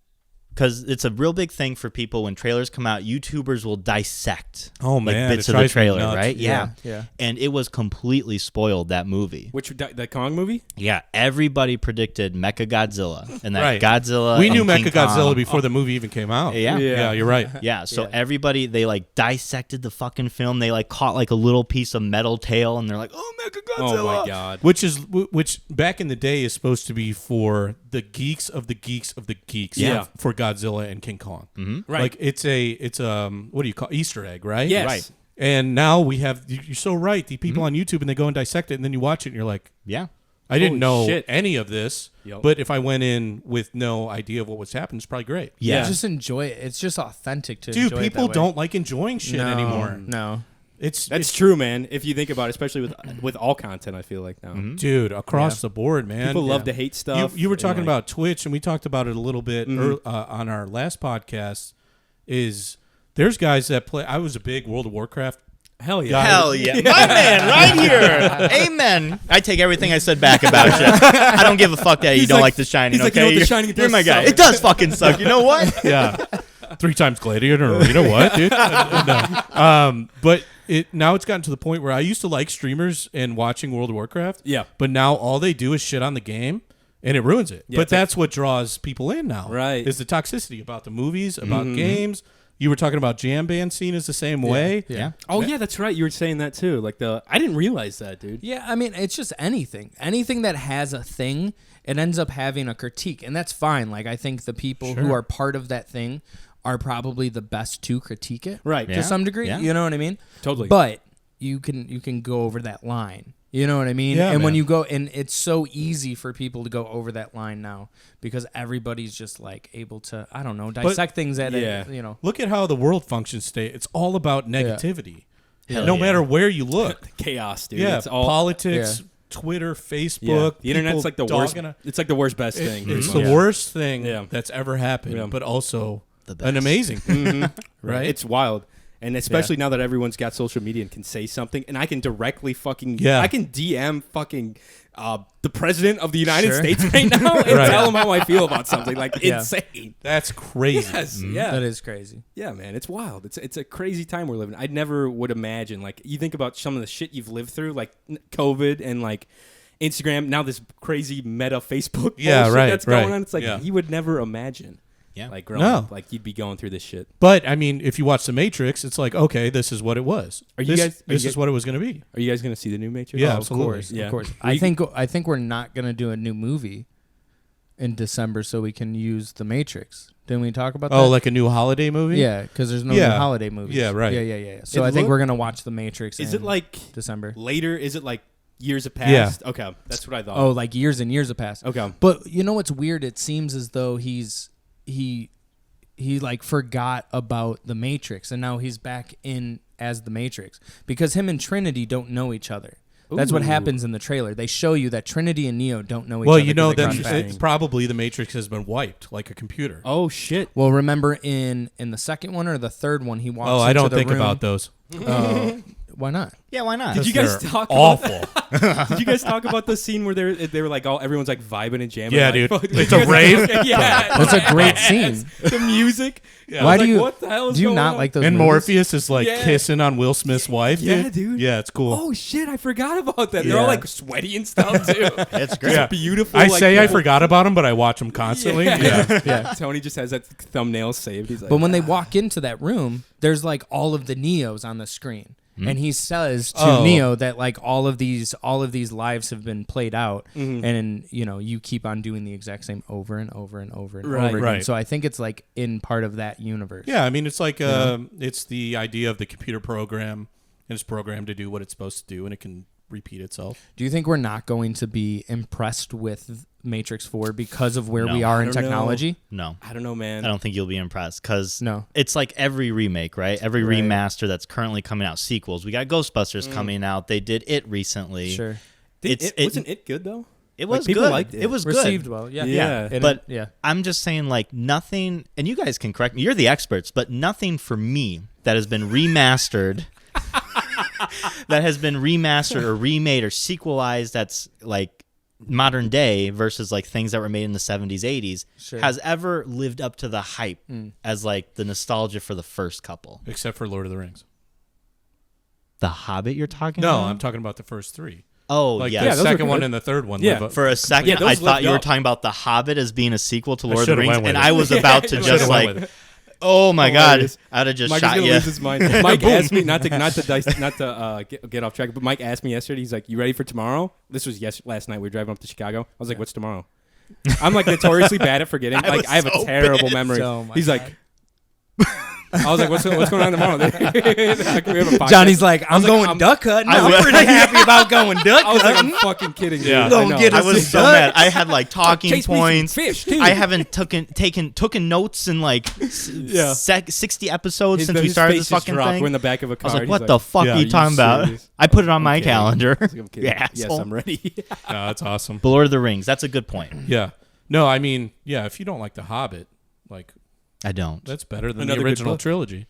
Speaker 2: because it's a real big thing for people when trailers come out, YouTubers will dissect
Speaker 3: Oh, man,
Speaker 2: bits
Speaker 3: it
Speaker 2: of the
Speaker 3: drives me
Speaker 2: trailer,
Speaker 3: nuts.
Speaker 2: right?
Speaker 4: Yeah, yeah.
Speaker 2: And it was completely spoiled, that movie.
Speaker 1: Which the Kong movie?
Speaker 2: Yeah, everybody predicted Mechagodzilla and that
Speaker 3: Right.
Speaker 2: Godzilla.
Speaker 3: We knew
Speaker 2: and King
Speaker 3: Mechagodzilla
Speaker 2: Kong-
Speaker 3: before the movie even came out.
Speaker 2: Yeah.
Speaker 3: Yeah, you're right.
Speaker 2: Yeah, so
Speaker 4: Yeah.
Speaker 2: everybody, they like dissected the fucking film. They like caught like a little piece of metal tail and they're like, oh, Mechagodzilla.
Speaker 1: Oh my god.
Speaker 3: Which back in the day is supposed to be for the geeks of the geeks of the geeks.
Speaker 1: Yeah.
Speaker 3: For Godzilla and King Kong.
Speaker 1: Right.
Speaker 3: Like it's what do you call Easter egg, right?
Speaker 1: Yes.
Speaker 2: Right.
Speaker 3: And now we have. You're so right. The people on YouTube and they go and dissect it, and then you watch it, and you're like,
Speaker 2: Yeah.
Speaker 3: I didn't
Speaker 1: Holy
Speaker 3: know
Speaker 1: shit.
Speaker 3: any of this.
Speaker 1: Yep.
Speaker 3: But if I went in with no idea of what was happening, it's probably great.
Speaker 2: Yeah.
Speaker 4: Just enjoy it. It's just authentic to
Speaker 3: Dude,
Speaker 4: enjoy
Speaker 3: people
Speaker 4: it that way.
Speaker 3: don't like enjoying shit
Speaker 4: No,
Speaker 3: anymore.
Speaker 4: No.
Speaker 1: That's true, man. If you think about it, especially with all content, I feel like now
Speaker 3: Dude, across the board, man.
Speaker 1: people love to hate stuff.
Speaker 3: You were
Speaker 1: and,
Speaker 3: talking
Speaker 1: like,
Speaker 3: about Twitch, and we talked about it a little bit on our last podcast. There's guys that play. I was a big World of Warcraft.
Speaker 1: hell yeah.
Speaker 3: guy.
Speaker 2: Hell yeah. My man, right here. Amen. I take everything I said back about you. I don't give a fuck that you
Speaker 1: He's
Speaker 2: don't
Speaker 1: like-
Speaker 2: like The Shining,
Speaker 1: he's like,
Speaker 2: okay?
Speaker 1: you know what, The Shining
Speaker 2: You're
Speaker 1: does
Speaker 2: my guy.
Speaker 1: suck.
Speaker 2: It does fucking suck. You know what?
Speaker 3: Yeah, 3 times Gladiator. You know what, dude? No. But now it's gotten to the point where I used to like streamers and watching World of Warcraft.
Speaker 1: Yeah.
Speaker 3: But now all they do is shit on the game, and it ruins it.
Speaker 1: Yeah,
Speaker 3: but
Speaker 1: it's like-
Speaker 3: that's what draws people in now.
Speaker 1: Right.
Speaker 3: Is the toxicity about the movies, about games. You were talking about jam band scene is the same way.
Speaker 2: Yeah.
Speaker 1: Oh yeah, that's right. You were saying that too. Like I didn't realize that, dude.
Speaker 4: Yeah, I mean, it's just anything. Anything that has a thing, it ends up having a critique, and that's fine. Like, I think the people who are part of that thing are probably the best to critique it,
Speaker 1: Right.
Speaker 2: Yeah.
Speaker 4: to some degree.
Speaker 2: Yeah.
Speaker 4: You know what I mean?
Speaker 1: Totally.
Speaker 4: But you can go over that line. You know what I mean?
Speaker 3: Yeah,
Speaker 4: and when
Speaker 3: man.
Speaker 4: you go, and it's so easy for people to go over that line now because everybody's just like able to, I don't know, dissect things at
Speaker 1: yeah.
Speaker 4: you know.
Speaker 3: Look at how the world functions today. It's all about negativity.
Speaker 2: Hell
Speaker 3: No
Speaker 2: yeah.
Speaker 3: matter where you look.
Speaker 1: Chaos, dude.
Speaker 3: Yeah,
Speaker 1: It's all
Speaker 3: politics,
Speaker 4: Yeah.
Speaker 3: Twitter,
Speaker 1: Yeah.
Speaker 3: Facebook.
Speaker 1: The internet's
Speaker 3: people
Speaker 1: like the worst.
Speaker 3: dogging
Speaker 1: It's like the worst best thing.
Speaker 3: It's
Speaker 1: pretty
Speaker 3: the
Speaker 1: much.
Speaker 3: worst thing
Speaker 1: Yeah.
Speaker 3: that's ever happened,
Speaker 1: Yeah.
Speaker 3: but also
Speaker 2: The best.
Speaker 3: an amazing thing, right?
Speaker 1: It's wild. And especially now that everyone's got social media and can say something, and I can directly I can DM fucking the president of the United
Speaker 4: Sure.
Speaker 1: States right now and
Speaker 3: Right.
Speaker 1: tell him how I feel about something. Like,
Speaker 4: Yeah.
Speaker 1: insane.
Speaker 3: That's crazy.
Speaker 1: Yes. Yeah.
Speaker 4: That is crazy.
Speaker 1: Yeah, man, it's wild. It's a crazy time we're living. I never would imagine. Like, you think about some of the shit you've lived through, like COVID and like Instagram. Now this crazy meta Facebook
Speaker 3: Yeah,
Speaker 1: bullshit
Speaker 3: right,
Speaker 1: that's going
Speaker 3: right.
Speaker 1: on. It's like
Speaker 3: Yeah.
Speaker 1: you would never imagine.
Speaker 2: Yeah.
Speaker 1: Like growing
Speaker 3: No.
Speaker 1: up, like you'd be going through this shit.
Speaker 3: But I mean, if you watch The Matrix, it's like, okay, this is what it was.
Speaker 1: Are you
Speaker 3: this
Speaker 1: guys-
Speaker 3: this
Speaker 1: you
Speaker 3: is what it was going to be.
Speaker 1: Are you guys gonna see the new Matrix?
Speaker 3: Yeah,
Speaker 1: Oh,
Speaker 3: absolutely.
Speaker 4: Of course,
Speaker 1: Yeah.
Speaker 4: of course.
Speaker 1: Were you-
Speaker 4: I think we're not gonna do a new movie in December so we can use The Matrix. Didn't we talk about that?
Speaker 3: Oh, like a new holiday movie?
Speaker 4: yeah, because there's no
Speaker 3: Yeah.
Speaker 4: new holiday movies.
Speaker 3: Yeah, right.
Speaker 4: Yeah. So
Speaker 1: It
Speaker 4: I think
Speaker 1: look-
Speaker 4: we're gonna watch The Matrix.
Speaker 1: Is
Speaker 4: in
Speaker 1: it like
Speaker 4: December?
Speaker 1: later? Is it like years have
Speaker 3: Yeah.
Speaker 1: passed? Okay, that's what I thought.
Speaker 4: Oh, like years and years have passed.
Speaker 1: okay.
Speaker 4: But you know what's weird? It seems as though he like forgot about the Matrix, and now he's back in as the Matrix because him and Trinity don't know each other. That's what
Speaker 1: Ooh.
Speaker 4: happens in the trailer. They show you that Trinity and Neo don't know each
Speaker 3: Well,
Speaker 4: other.
Speaker 3: you know
Speaker 4: 'cause they
Speaker 3: that
Speaker 4: cross paths.
Speaker 3: it's probably the Matrix has been wiped like a computer.
Speaker 1: Oh shit.
Speaker 4: Well, remember in the second one or the third one, he walks.
Speaker 3: Oh, I
Speaker 4: into
Speaker 3: don't
Speaker 4: the
Speaker 3: think
Speaker 4: room.
Speaker 3: about those.
Speaker 4: Why not?
Speaker 2: Yeah, why not?
Speaker 1: Did you guys
Speaker 3: They're
Speaker 1: talk
Speaker 3: awful.
Speaker 1: Did you guys talk about the scene where they were like all everyone's like vibing and jamming?
Speaker 3: Yeah,
Speaker 1: like,
Speaker 3: dude.
Speaker 1: fuck,
Speaker 3: It's a rave.
Speaker 1: Yeah,
Speaker 4: That's a great
Speaker 1: yes.
Speaker 4: scene.
Speaker 1: The music.
Speaker 3: Yeah.
Speaker 1: I
Speaker 4: Why
Speaker 1: was
Speaker 4: do
Speaker 1: like,
Speaker 4: you?
Speaker 1: What the hell is
Speaker 4: do you
Speaker 1: going
Speaker 4: not
Speaker 1: on?
Speaker 4: like those?
Speaker 3: And
Speaker 4: movies?
Speaker 3: Morpheus is like
Speaker 1: Yeah.
Speaker 3: kissing on Will Smith's wife.
Speaker 1: Yeah, dude.
Speaker 3: Yeah, it's cool.
Speaker 1: Oh shit! I forgot about that. They're all
Speaker 3: Yeah.
Speaker 1: like sweaty and stuff too.
Speaker 2: It's great.
Speaker 3: Yeah.
Speaker 1: Beautiful.
Speaker 3: I
Speaker 1: like,
Speaker 3: say I
Speaker 1: people-
Speaker 3: forgot about him, but I watch him constantly. Yeah.
Speaker 4: Yeah.
Speaker 1: Tony just has that thumbnail saved. He's like,
Speaker 4: But when they walk into that room, there's like all of the Neos on the screen. And he says to Neo that like all of these lives have been played out, and you keep on doing the exact same over and over and over and over again.
Speaker 3: Right.
Speaker 4: So I think it's like in part of that universe.
Speaker 3: Yeah, I mean it's like it's the idea of the computer program, and it's programmed to do what it's supposed to do, and it can repeat itself.
Speaker 4: Do you think we're not going to be impressed with Matrix 4 because of where we are in technology?
Speaker 2: No.
Speaker 1: I don't know, man.
Speaker 2: I don't think you'll be impressed because
Speaker 4: No.
Speaker 2: it's like every remake, right? Every remaster that's currently coming out, sequels. We got Ghostbusters coming out. They did It recently.
Speaker 4: Sure.
Speaker 1: Wasn't it good though?
Speaker 2: It was
Speaker 1: people
Speaker 2: good.
Speaker 1: liked it.
Speaker 2: It was
Speaker 4: Received
Speaker 2: good.
Speaker 4: well. Yeah.
Speaker 1: Yeah.
Speaker 4: And
Speaker 2: But
Speaker 4: yeah.
Speaker 2: I'm just saying, like, nothing, and you guys can correct me. You're the experts, but nothing for me that has been remastered, or remade or sequelized that's like modern day versus like things that were made in the 70s, 80s has ever lived up to the hype as like the nostalgia for the first couple.
Speaker 3: Except for Lord of the Rings.
Speaker 2: The Hobbit you're talking
Speaker 3: No,
Speaker 2: about?
Speaker 3: I'm talking about the first three.
Speaker 2: Oh,
Speaker 3: Like
Speaker 2: yeah.
Speaker 3: the
Speaker 1: those
Speaker 3: second
Speaker 1: are
Speaker 3: one
Speaker 1: good.
Speaker 3: and the third one.
Speaker 1: Yeah.
Speaker 3: live up.
Speaker 2: For a second,
Speaker 1: Yeah, those
Speaker 2: I thought
Speaker 1: lived
Speaker 2: you were
Speaker 1: up.
Speaker 2: talking about The Hobbit as being a sequel to Lord of the
Speaker 3: should've
Speaker 2: Rings,
Speaker 3: went with
Speaker 2: and
Speaker 3: it.
Speaker 2: I was about to just
Speaker 3: Should've went
Speaker 2: like,
Speaker 3: with it.
Speaker 2: oh my God,
Speaker 1: Hilarious.
Speaker 2: I'd have just
Speaker 1: Mike is
Speaker 2: shot
Speaker 1: gonna
Speaker 2: you.
Speaker 1: lose his mind. Mike asked me not to get off track, but Mike asked me yesterday. He's like, "You ready for tomorrow?" This was last night. We were driving up to Chicago. I was like, "What's tomorrow?" I'm like notoriously bad at forgetting.
Speaker 2: I
Speaker 1: Like I have
Speaker 2: was
Speaker 1: a
Speaker 2: so
Speaker 1: terrible
Speaker 2: pissed.
Speaker 1: memory.
Speaker 4: Oh my
Speaker 1: He's
Speaker 4: God.
Speaker 1: like, I was like, "What's going on tomorrow?" Like, we have a podcast.
Speaker 4: Johnny's like, I'm
Speaker 1: was like,
Speaker 4: going
Speaker 1: I'm-
Speaker 4: duck hunting.
Speaker 2: I
Speaker 4: I'm
Speaker 2: was-
Speaker 4: pretty happy about going duck
Speaker 1: I was like, "I'm
Speaker 4: hunting.
Speaker 1: fucking kidding."
Speaker 3: Yeah.
Speaker 1: Dude.
Speaker 4: Don't
Speaker 1: I know.
Speaker 4: get
Speaker 2: I
Speaker 4: us
Speaker 2: was so
Speaker 4: duck.
Speaker 2: mad. I had like talking
Speaker 1: Chase me some
Speaker 2: points.
Speaker 1: fish, too.
Speaker 2: I haven't taken notes in like 60 episodes since we started this fucking
Speaker 1: dropped.
Speaker 2: thing.
Speaker 1: We're in the back of a
Speaker 2: I
Speaker 1: car.
Speaker 2: was like,
Speaker 1: He's
Speaker 2: what the fuck
Speaker 3: yeah,
Speaker 2: are you
Speaker 3: are
Speaker 2: talking
Speaker 1: you
Speaker 2: about?
Speaker 1: serious?
Speaker 2: I put it on my
Speaker 1: kidding.
Speaker 2: calendar.
Speaker 1: I was like, "I'm kidding."
Speaker 2: Yeah,
Speaker 1: Yes,
Speaker 2: asshole.
Speaker 1: I'm ready.
Speaker 3: No, that's awesome.
Speaker 2: The Lord of the Rings. That's a good point.
Speaker 3: Yeah. No, I mean, yeah, if you don't like The Hobbit, like
Speaker 2: I don't.
Speaker 3: that's better than
Speaker 1: Another
Speaker 3: the
Speaker 1: good
Speaker 3: original
Speaker 1: book.
Speaker 3: trilogy.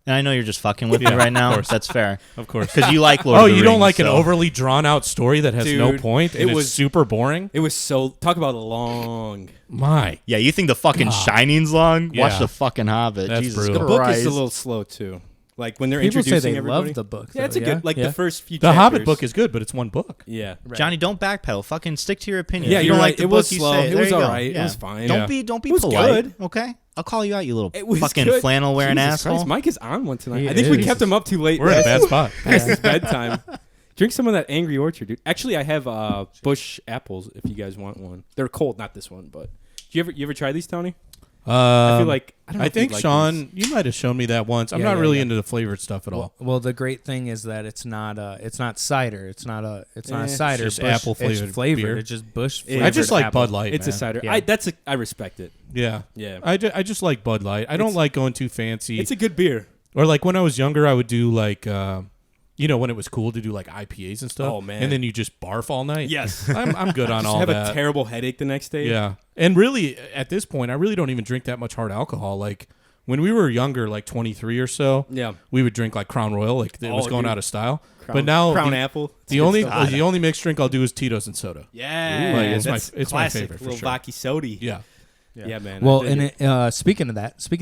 Speaker 2: And I know you're just fucking with me
Speaker 3: Yeah,
Speaker 2: right
Speaker 3: of
Speaker 2: now.
Speaker 3: course.
Speaker 2: That's fair.
Speaker 3: Of course.
Speaker 2: Because you like Lord of the Rings.
Speaker 3: You don't like an
Speaker 2: so-
Speaker 3: overly drawn out story that has no
Speaker 1: Dude,
Speaker 3: point and
Speaker 1: it
Speaker 3: it's
Speaker 1: was-
Speaker 3: super boring?
Speaker 1: It was so talk about long.
Speaker 3: My.
Speaker 2: Yeah, you think the fucking Shining's long? Watch
Speaker 3: Yeah.
Speaker 2: the fucking Hobbit.
Speaker 3: That's
Speaker 2: Jesus
Speaker 3: brutal.
Speaker 1: The book
Speaker 2: Christ.
Speaker 1: is a little slow too. Like when they're
Speaker 4: People say
Speaker 1: introducing
Speaker 4: they
Speaker 1: everybody.
Speaker 4: love the book.
Speaker 1: Yeah, it's
Speaker 4: though,
Speaker 1: a good like
Speaker 4: yeah?
Speaker 1: the first few.
Speaker 3: The Hobbit
Speaker 1: chapters.
Speaker 3: book is good, but it's one book.
Speaker 1: Yeah.
Speaker 2: Johnny, don't backpedal. Fucking stick to your opinion.
Speaker 1: Yeah,
Speaker 2: If you
Speaker 1: you're
Speaker 2: don't
Speaker 1: right.
Speaker 2: like the
Speaker 1: It
Speaker 2: book,
Speaker 1: was
Speaker 2: you
Speaker 1: slow.
Speaker 2: say
Speaker 1: It
Speaker 2: There
Speaker 1: was
Speaker 2: you go.
Speaker 1: alright. It
Speaker 2: Yeah.
Speaker 1: was fine.
Speaker 2: Don't
Speaker 1: Yeah.
Speaker 2: be
Speaker 1: It was
Speaker 2: polite.
Speaker 1: good.
Speaker 2: Okay, I'll call you out, you little
Speaker 1: It was
Speaker 2: fucking
Speaker 1: good.
Speaker 2: flannel wearing
Speaker 1: Jesus
Speaker 2: asshole.
Speaker 1: Christ, Mike is on one tonight.
Speaker 4: He
Speaker 1: I think we
Speaker 4: is.
Speaker 1: kept him up too late.
Speaker 3: We're in a bad spot.
Speaker 1: Past his bedtime. Drink some of that Angry Orchard, dude. Actually, I have Bush apples. If you guys want one, they're cold. Not this one, but do you ever try these, Tony? I feel like I don't know
Speaker 3: I
Speaker 1: if you'd
Speaker 3: think
Speaker 1: like
Speaker 3: Shawn, you might have shown me that once. I'm
Speaker 4: Yeah,
Speaker 3: not
Speaker 4: yeah,
Speaker 3: really
Speaker 4: yeah.
Speaker 3: into the flavored stuff at all.
Speaker 4: Well, the great thing is that it's not cider. It's not a cider.
Speaker 3: just
Speaker 4: Bush.
Speaker 3: apple
Speaker 4: It's
Speaker 3: flavored
Speaker 4: flavored.
Speaker 3: beer.
Speaker 4: It's just Bush.
Speaker 1: I
Speaker 3: I just
Speaker 4: flavored
Speaker 3: like
Speaker 4: apple.
Speaker 3: Bud Light.
Speaker 1: it's a
Speaker 3: man.
Speaker 1: cider.
Speaker 4: Yeah.
Speaker 1: I respect it.
Speaker 3: Yeah.
Speaker 1: Yeah,
Speaker 3: I just like Bud Light. I don't
Speaker 1: It's-
Speaker 3: like going too fancy.
Speaker 1: it's a good beer.
Speaker 3: Or like when I was younger, I would do like, when it was cool to do like IPAs and stuff.
Speaker 1: Oh, man.
Speaker 3: And then you just barf all night.
Speaker 1: Yes.
Speaker 3: I'm good on
Speaker 1: Just
Speaker 3: all
Speaker 1: have
Speaker 3: that.
Speaker 1: a terrible headache the next day.
Speaker 3: Yeah. And really, at this point, I really don't even drink that much hard alcohol. Like when we were younger, like 23 or so,
Speaker 1: Yeah.
Speaker 3: we would drink like Crown Royal, like it was
Speaker 1: Oh,
Speaker 3: going
Speaker 1: dude.
Speaker 3: out of style.
Speaker 1: Crown,
Speaker 3: but now
Speaker 1: Crown
Speaker 3: the,
Speaker 1: Apple. It's
Speaker 3: the
Speaker 1: good
Speaker 3: only
Speaker 1: stuff.
Speaker 3: the only mixed drink I'll do is Tito's and soda.
Speaker 1: Yeah,
Speaker 3: Like, it's
Speaker 1: that's
Speaker 3: my
Speaker 1: classic.
Speaker 3: favorite for
Speaker 1: Little
Speaker 3: sure.
Speaker 1: Vaki Sodi.
Speaker 3: Yeah.
Speaker 1: Yeah, man.
Speaker 4: Well,
Speaker 1: I dig
Speaker 4: and
Speaker 1: it.
Speaker 4: speaking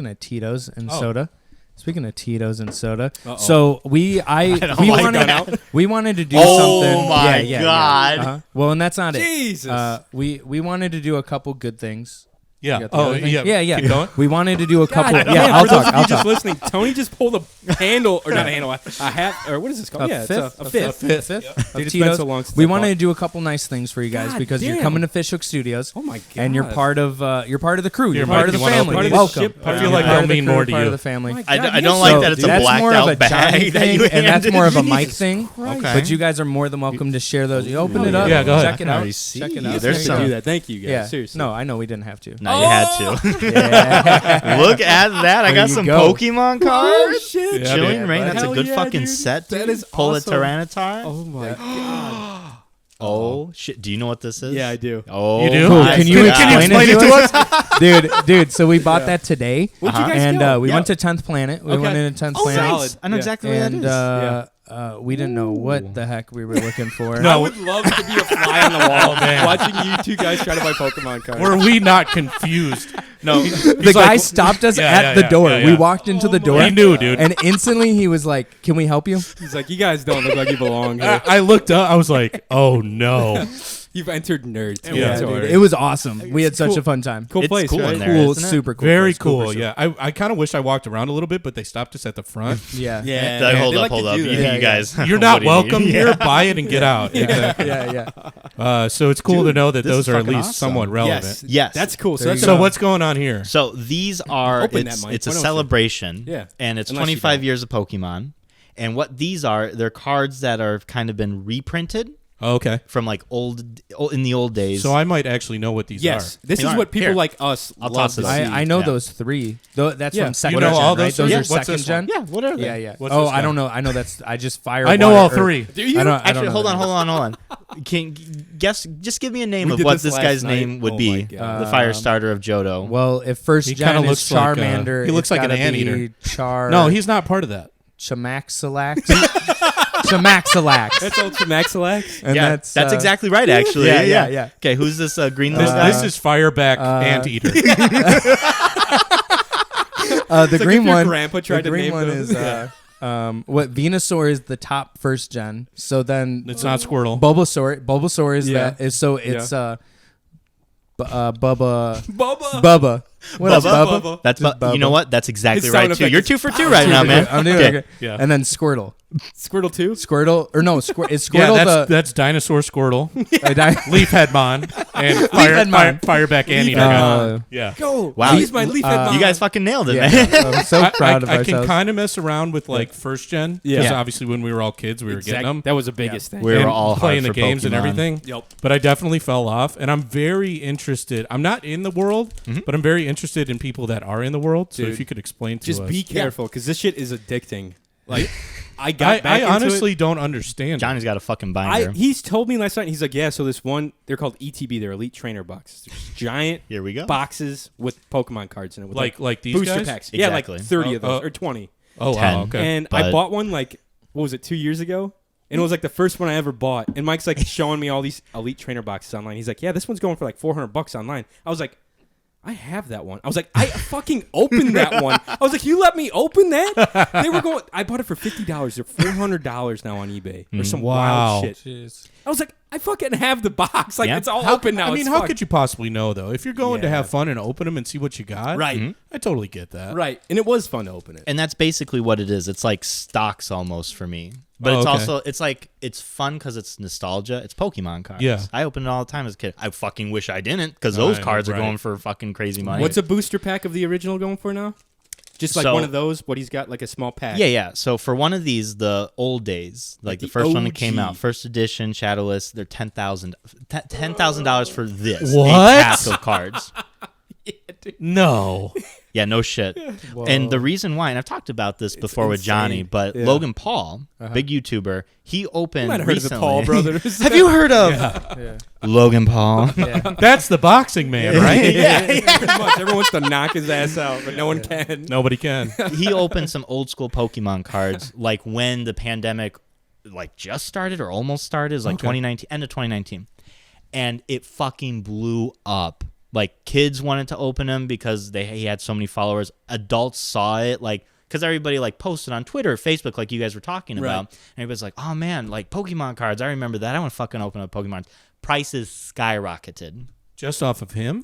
Speaker 4: of Tito's and
Speaker 3: Oh.
Speaker 4: soda. Speaking of Tito's and soda,
Speaker 1: Uh-oh.
Speaker 4: so we
Speaker 2: don't like that.
Speaker 4: wanted to do
Speaker 2: Oh
Speaker 4: something.
Speaker 2: my
Speaker 4: yeah,
Speaker 2: God.
Speaker 4: Uh-huh. Well, and that's not
Speaker 1: Jesus.
Speaker 4: it. We wanted to do a couple good things.
Speaker 3: Yeah.
Speaker 4: got the
Speaker 3: Oh,
Speaker 4: other thing?
Speaker 3: yeah.
Speaker 4: Yeah.
Speaker 3: Keep going.
Speaker 4: We wanted to do a couple.
Speaker 1: God,
Speaker 4: yeah,
Speaker 1: man,
Speaker 4: I'll
Speaker 1: for those
Speaker 4: talk.
Speaker 1: of you
Speaker 4: I'll
Speaker 1: just
Speaker 4: talk.
Speaker 1: listening, Tony just pulled a handle, or not a handle, a half, or what is this called?
Speaker 4: A
Speaker 1: Yeah,
Speaker 4: fifth,
Speaker 1: it's a fifth.
Speaker 3: fifth.
Speaker 1: Dude,
Speaker 4: of
Speaker 1: it's been
Speaker 4: Tito's.
Speaker 1: so long since
Speaker 4: We
Speaker 1: I
Speaker 4: wanted
Speaker 1: bought-
Speaker 4: to do a couple nice things for you guys
Speaker 1: God
Speaker 4: because you're
Speaker 1: damn.
Speaker 4: coming to Fish Hook Studios.
Speaker 1: Oh my god!
Speaker 4: And you're part of the crew. You're
Speaker 3: Mike,
Speaker 4: part of the
Speaker 3: you wanna
Speaker 4: family.
Speaker 3: open these?
Speaker 4: Welcome.
Speaker 1: Ship?
Speaker 3: I feel like
Speaker 4: Part
Speaker 3: they'll
Speaker 4: of the
Speaker 3: mean
Speaker 4: crew,
Speaker 3: more to
Speaker 4: part
Speaker 3: you.
Speaker 4: of the family.
Speaker 1: My
Speaker 2: I
Speaker 1: God,
Speaker 2: don't
Speaker 1: you
Speaker 2: like
Speaker 1: so-
Speaker 2: that it's a
Speaker 4: That's
Speaker 2: blacked
Speaker 4: more of a
Speaker 2: out bag
Speaker 4: Johnny
Speaker 2: that
Speaker 4: thing,
Speaker 2: you
Speaker 4: and that's
Speaker 2: handed.
Speaker 4: more of a Mike
Speaker 1: Jesus
Speaker 4: thing.
Speaker 2: Okay.
Speaker 4: But you guys are more than welcome to share those. You open it up.
Speaker 3: Yeah, go ahead.
Speaker 4: Check it
Speaker 2: I
Speaker 4: out.
Speaker 2: already see.
Speaker 4: Check it
Speaker 2: Yeah,
Speaker 4: out.
Speaker 2: there's
Speaker 1: Thanks
Speaker 2: some-
Speaker 1: to do that. Thank you guys.
Speaker 4: Yeah.
Speaker 1: Seriously.
Speaker 4: No, I know we didn't have to.
Speaker 2: No, you had to.
Speaker 4: Yeah.
Speaker 2: Look at that. I
Speaker 4: There
Speaker 2: got
Speaker 4: you
Speaker 2: some
Speaker 4: go.
Speaker 2: Pokemon
Speaker 1: Oh
Speaker 2: cards.
Speaker 1: shit!
Speaker 3: Yeah,
Speaker 2: Chilling
Speaker 3: dude.
Speaker 2: Rain. That's a
Speaker 1: Hell
Speaker 2: good
Speaker 1: yeah,
Speaker 2: fucking
Speaker 1: dude.
Speaker 2: set.
Speaker 1: That
Speaker 2: dude.
Speaker 1: is
Speaker 2: Pull
Speaker 1: awesome.
Speaker 2: a Tyranitar.
Speaker 1: Oh my god!
Speaker 2: Oh shit! Do you know what this is?
Speaker 1: Yeah, I do.
Speaker 2: Oh,
Speaker 3: You do?
Speaker 4: Cool.
Speaker 2: my
Speaker 4: Can you
Speaker 2: God.
Speaker 4: explain it to us? Dude, so we bought that today.
Speaker 1: Where'd you guys
Speaker 4: And
Speaker 1: go?
Speaker 4: we
Speaker 1: Yeah.
Speaker 4: went to 10th Planet. We
Speaker 1: Okay.
Speaker 4: went into 10th
Speaker 2: Oh,
Speaker 4: Planet.
Speaker 2: nice. I know
Speaker 1: Yeah.
Speaker 2: exactly what that
Speaker 4: And
Speaker 2: is.
Speaker 4: we didn't know what the heck we were looking for.
Speaker 1: I would love to be a fly on the wall, watching you two guys try to buy Pokemon cards.
Speaker 3: Were we not confused?
Speaker 2: No,
Speaker 4: The guy stopped us
Speaker 3: Yeah,
Speaker 4: at
Speaker 3: yeah,
Speaker 4: the
Speaker 3: yeah,
Speaker 4: door.
Speaker 3: yeah,
Speaker 4: We
Speaker 3: yeah.
Speaker 4: walked into the door.
Speaker 3: He knew, dude.
Speaker 4: And instantly he was like, "Can we help you?"
Speaker 1: He's like, you guys don't look like you belong here.
Speaker 3: I looked up. I was like, oh no.
Speaker 1: You've entered nerd
Speaker 4: Yeah,
Speaker 1: territory.
Speaker 4: dude, it was awesome. We had such
Speaker 1: cool.
Speaker 4: a fun time.
Speaker 1: Cool
Speaker 2: It's
Speaker 1: place,
Speaker 2: cool
Speaker 1: right?
Speaker 2: in there,
Speaker 4: Cool,
Speaker 2: isn't it?
Speaker 4: super cool.
Speaker 3: Very
Speaker 4: place,
Speaker 3: cool.
Speaker 4: super
Speaker 3: Yeah, I kind of wish I walked around a little bit, but they stopped us at the front.
Speaker 4: Yeah.
Speaker 1: Yeah.
Speaker 2: Like, hold
Speaker 1: they
Speaker 2: up,
Speaker 1: like to do that.
Speaker 2: You guys.
Speaker 3: You're
Speaker 2: what
Speaker 3: not
Speaker 2: do you need?
Speaker 3: welcome here. Buy it and get out. Exactly.
Speaker 4: Yeah.
Speaker 3: So it's cool to know that
Speaker 2: this
Speaker 3: those
Speaker 2: is
Speaker 3: are at
Speaker 2: fucking
Speaker 3: least
Speaker 2: awesome.
Speaker 3: somewhat relevant.
Speaker 1: Yes.
Speaker 2: Yes.
Speaker 1: That's cool. So
Speaker 4: There
Speaker 1: that's
Speaker 4: you
Speaker 3: So
Speaker 4: go.
Speaker 3: what's going on here?
Speaker 2: So these are
Speaker 1: Open
Speaker 2: it's
Speaker 1: that, Mike.
Speaker 2: it's a
Speaker 1: Why don't you?
Speaker 2: celebration.
Speaker 1: Yeah.
Speaker 2: And it's
Speaker 1: Unless you
Speaker 2: 25
Speaker 1: don't.
Speaker 2: years of Pokemon. And what these are, they're cards that are kind of been reprinted
Speaker 3: Oh, okay.
Speaker 2: from like in the old days.
Speaker 3: So I might actually know what these
Speaker 1: Yes.
Speaker 3: are.
Speaker 1: This
Speaker 2: They
Speaker 1: is
Speaker 2: are.
Speaker 1: what people
Speaker 2: Here.
Speaker 1: like us
Speaker 2: I'll
Speaker 1: love
Speaker 2: toss
Speaker 1: to
Speaker 2: it
Speaker 1: see.
Speaker 2: up.
Speaker 4: I know
Speaker 2: Yeah.
Speaker 4: those three. That's
Speaker 1: Yeah.
Speaker 4: from second
Speaker 3: You know
Speaker 4: gen,
Speaker 3: all
Speaker 4: right?
Speaker 3: those
Speaker 4: Those
Speaker 3: three?
Speaker 4: are
Speaker 3: What's
Speaker 4: second
Speaker 3: this
Speaker 4: gen.
Speaker 3: one?
Speaker 2: yeah, whatever.
Speaker 4: Yeah, yeah.
Speaker 3: What's
Speaker 4: Oh,
Speaker 3: this
Speaker 4: I
Speaker 3: guy?
Speaker 4: don't know. I know that's. I just fire.
Speaker 3: I know
Speaker 4: water
Speaker 3: all
Speaker 4: or-
Speaker 3: three.
Speaker 1: Do you?
Speaker 4: I don't
Speaker 2: Actually,
Speaker 4: know
Speaker 2: hold
Speaker 4: the
Speaker 2: on,
Speaker 4: names.
Speaker 2: hold on. Can just give me a name
Speaker 1: We
Speaker 2: of
Speaker 1: did
Speaker 2: what
Speaker 1: this
Speaker 2: this
Speaker 1: last
Speaker 2: guy's
Speaker 1: night.
Speaker 2: name would
Speaker 1: Oh
Speaker 2: be.
Speaker 1: my God.
Speaker 2: The fire starter of Johto.
Speaker 4: Well, if first
Speaker 3: He
Speaker 4: gen
Speaker 3: kinda
Speaker 4: is
Speaker 3: looks like,
Speaker 4: Charmander,
Speaker 3: he looks
Speaker 4: it's
Speaker 3: like an
Speaker 4: gotta be
Speaker 3: anteater.
Speaker 4: Char.
Speaker 3: No, he's not part of that.
Speaker 4: Chamaxalax. Chamaxalax.
Speaker 1: That's Ultra Maxilax.
Speaker 4: And
Speaker 2: yeah, that's exactly right. Actually,
Speaker 4: yeah.
Speaker 2: Okay, who's this green
Speaker 3: This,
Speaker 2: little guy?
Speaker 3: this is Fireback Anteater.
Speaker 4: The
Speaker 1: like
Speaker 4: green
Speaker 1: if your
Speaker 4: one.
Speaker 1: grandpa tried
Speaker 4: the
Speaker 1: to
Speaker 4: green
Speaker 1: name
Speaker 4: one
Speaker 1: them.
Speaker 4: is what Venusaur is the top first gen. So then
Speaker 3: It's not Squirtle.
Speaker 4: Bulbasaur is
Speaker 1: Yeah.
Speaker 4: that is so it's Bubba
Speaker 1: Bubba.
Speaker 4: Bubba. What up,
Speaker 2: Bubba.
Speaker 4: Bubba?
Speaker 2: That's
Speaker 4: Just
Speaker 2: you know what? That's exactly
Speaker 1: His
Speaker 2: right
Speaker 1: sound
Speaker 2: too.
Speaker 1: effect
Speaker 2: You're
Speaker 1: is
Speaker 2: 2 for 2 right now, man.
Speaker 4: I'm doing
Speaker 2: Okay.
Speaker 4: okay.
Speaker 3: Yeah.
Speaker 4: And then Squirtle.
Speaker 1: Squirtle 2.
Speaker 4: Squirtle or no, is Squirtle
Speaker 3: Yeah, that's Dinosaur Squirtle,
Speaker 4: the
Speaker 3: Leaf Headmon, and Fireback Anteater.
Speaker 1: Headmon.
Speaker 3: Yeah.
Speaker 1: Go.
Speaker 2: Wow.
Speaker 1: Use my leaf head.
Speaker 2: You guys fucking nailed it,
Speaker 4: yeah,
Speaker 2: man.
Speaker 4: I'm so proud of
Speaker 3: I
Speaker 4: ourselves.
Speaker 3: can kind of mess around with like first gen because
Speaker 2: Yeah.
Speaker 3: obviously when we were all kids we were getting them.
Speaker 1: That was the biggest thing.
Speaker 2: We were
Speaker 3: and
Speaker 2: all
Speaker 3: playing
Speaker 2: hard
Speaker 3: the
Speaker 2: for
Speaker 3: games and
Speaker 2: Pokemon.
Speaker 3: everything.
Speaker 1: Yep.
Speaker 3: But I definitely fell off, and I'm very interested. I'm not in the world, but I'm very interested in people that are in the world. So
Speaker 1: Dude,
Speaker 3: if you could explain to
Speaker 1: Just
Speaker 3: us.
Speaker 1: be careful because this shit is addicting. Like, I got back
Speaker 3: I
Speaker 1: into
Speaker 3: honestly
Speaker 1: it.
Speaker 3: don't understand.
Speaker 2: Johnny's got a fucking binder.
Speaker 1: He's told me last night. He's like, yeah. So this one, they're called ETB. They're Elite Trainer boxes. There's giant
Speaker 2: Here we go.
Speaker 1: boxes with Pokemon cards in it. With
Speaker 3: like these
Speaker 1: booster
Speaker 3: guys?
Speaker 1: packs. Yeah,
Speaker 2: Exactly.
Speaker 1: like 30 of those
Speaker 3: Oh,
Speaker 1: or 20.
Speaker 3: Oh
Speaker 2: 10.
Speaker 3: wow, okay.
Speaker 1: And I
Speaker 2: But-
Speaker 1: bought one like, what was it, 2 years ago? And it was like the first one I ever bought. And Mike's like showing me all these Elite Trainer boxes online. He's like, yeah, this one's going for like $400 online. I was like, I have that one. I was like, I fucking opened that one. I was like, you let me open that? They were going. I bought it for $50. They're $400 now on eBay or some
Speaker 3: Wow.
Speaker 1: wild shit. I was like, I fucking have the box. Like
Speaker 2: Yeah.
Speaker 1: it's all open now.
Speaker 3: I mean,
Speaker 1: It's
Speaker 3: how
Speaker 1: fucked.
Speaker 3: could you possibly know though? If you're going to
Speaker 1: Yeah.
Speaker 3: have fun and open them and see what you got,
Speaker 1: Right.
Speaker 3: I totally get that.
Speaker 1: Right. And it was fun to open it.
Speaker 2: And that's basically what it is. It's like stocks almost for me. But
Speaker 3: Oh,
Speaker 2: it's
Speaker 3: okay.
Speaker 2: also it's fun because it's nostalgia. It's Pokemon cards.
Speaker 3: Yeah.
Speaker 2: I open it all the time as a kid. I fucking wish I didn't because those
Speaker 3: Right,
Speaker 2: cards are
Speaker 3: right.
Speaker 2: going for fucking crazy money.
Speaker 1: What's a booster pack of the original going for now? Just like
Speaker 2: So-
Speaker 1: one of those. What he's got, like a small pack.
Speaker 2: Yeah. So for one of these, the old days, like the
Speaker 1: the
Speaker 2: first one that came
Speaker 1: OG.
Speaker 2: out, first edition, Shadowless, they're $10,000 for this.
Speaker 3: What?
Speaker 2: A pack of cards.
Speaker 3: No.
Speaker 2: Yeah, no shit. And the reason why, and I've talked about this before with Johnny,
Speaker 1: insane.
Speaker 2: but
Speaker 1: Yeah.
Speaker 2: Logan Paul, big YouTuber, he opened
Speaker 1: You might have heard of the
Speaker 2: recently.
Speaker 1: Paul brothers.
Speaker 2: Have you heard of
Speaker 4: Yeah.
Speaker 2: Logan Paul?
Speaker 3: That's the boxing man, right?
Speaker 1: yeah, pretty much. Everyone wants to knock his ass out, but no one can.
Speaker 3: Nobody can.
Speaker 2: He opened some old school Pokemon cards, like when the pandemic, like just started or almost started, it was like 2019, end of 2019, and it fucking blew up. Like kids wanted to open them because he had so many followers. Adults saw it, like because everybody like posted on Twitter, Facebook, like you guys were talking about. And everybody's like, "Oh man, like Pokemon cards! I remember that. I want to fucking open up Pokemon." Prices skyrocketed.
Speaker 3: Just off of him?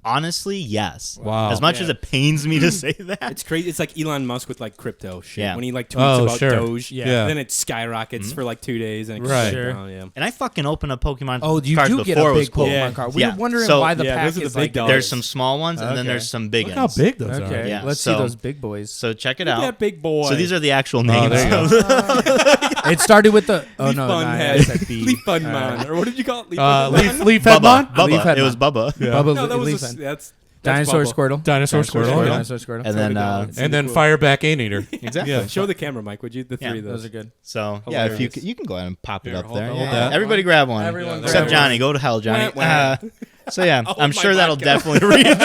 Speaker 2: Honestly, yes.
Speaker 3: Wow.
Speaker 2: As much
Speaker 1: Yeah.
Speaker 2: as it pains me to say that,
Speaker 1: It's crazy. It's like Elon Musk with like crypto shit.
Speaker 2: Yeah.
Speaker 1: When he like tweets
Speaker 3: Oh,
Speaker 1: about
Speaker 3: sure.
Speaker 1: Doge,
Speaker 3: Yeah.
Speaker 1: then it skyrockets for like 2 days and it goes
Speaker 3: Right.
Speaker 1: straight down, yeah.
Speaker 2: and I fucking opened up Pokemon
Speaker 4: Oh, you
Speaker 2: cards
Speaker 4: do get
Speaker 2: before
Speaker 4: a
Speaker 2: it was
Speaker 4: big
Speaker 2: cool.
Speaker 4: Pokemon
Speaker 1: Yeah.
Speaker 4: card. We
Speaker 2: Yeah.
Speaker 4: were wondering
Speaker 2: So-
Speaker 4: why the
Speaker 1: Yeah,
Speaker 4: pack
Speaker 1: those are the
Speaker 4: is
Speaker 1: big
Speaker 4: like
Speaker 1: dogs.
Speaker 2: There's some small ones and then
Speaker 4: Okay.
Speaker 2: there's some big
Speaker 3: Look how
Speaker 2: ones.
Speaker 3: big those are.
Speaker 4: Okay,
Speaker 2: Yeah,
Speaker 4: let's
Speaker 2: so-
Speaker 4: see those big boys.
Speaker 2: So check it
Speaker 1: Look at
Speaker 2: out.
Speaker 1: that big boy.
Speaker 2: So these are the actual
Speaker 3: Oh,
Speaker 2: names.
Speaker 3: there you go.
Speaker 4: It started with the
Speaker 1: Leaf
Speaker 4: no,
Speaker 1: Bun
Speaker 4: I
Speaker 1: Head.
Speaker 4: said B.
Speaker 1: Leaf Bun Man. Or what did you call it? Leaf Bun Man?
Speaker 3: Leaf
Speaker 2: Bubba.
Speaker 3: Headmon?
Speaker 4: Leaf
Speaker 2: Bubba. It
Speaker 4: Headmon.
Speaker 2: was Bubba.
Speaker 4: Bubba
Speaker 1: No, that was
Speaker 4: Leaf
Speaker 1: a,
Speaker 4: Head.
Speaker 1: that's
Speaker 4: Dinosaur
Speaker 1: Bubba.
Speaker 4: Squirtle.
Speaker 3: Dinosaur Squirtle.
Speaker 1: yeah.
Speaker 4: Dinosaur Squirtle.
Speaker 2: And then
Speaker 3: And then Fireback Anteater.
Speaker 2: exactly.
Speaker 3: Yeah.
Speaker 1: Show the camera, Mike, would you? The three of
Speaker 4: Those
Speaker 1: those.
Speaker 4: are good.
Speaker 2: So yeah, if
Speaker 1: Hilarious.
Speaker 2: you can go ahead and pop it
Speaker 3: Here,
Speaker 2: up
Speaker 3: hold
Speaker 2: there.
Speaker 3: that,
Speaker 2: Yeah.
Speaker 3: hold that.
Speaker 2: Everybody grab one.
Speaker 4: Everyone
Speaker 2: Except
Speaker 1: grab
Speaker 2: Johnny. Go to hell, Johnny.
Speaker 1: Wah, wah.
Speaker 2: So yeah,
Speaker 1: I'll
Speaker 2: I'm
Speaker 1: hold
Speaker 2: sure
Speaker 1: my
Speaker 2: that'll
Speaker 1: vodka.
Speaker 2: definitely read.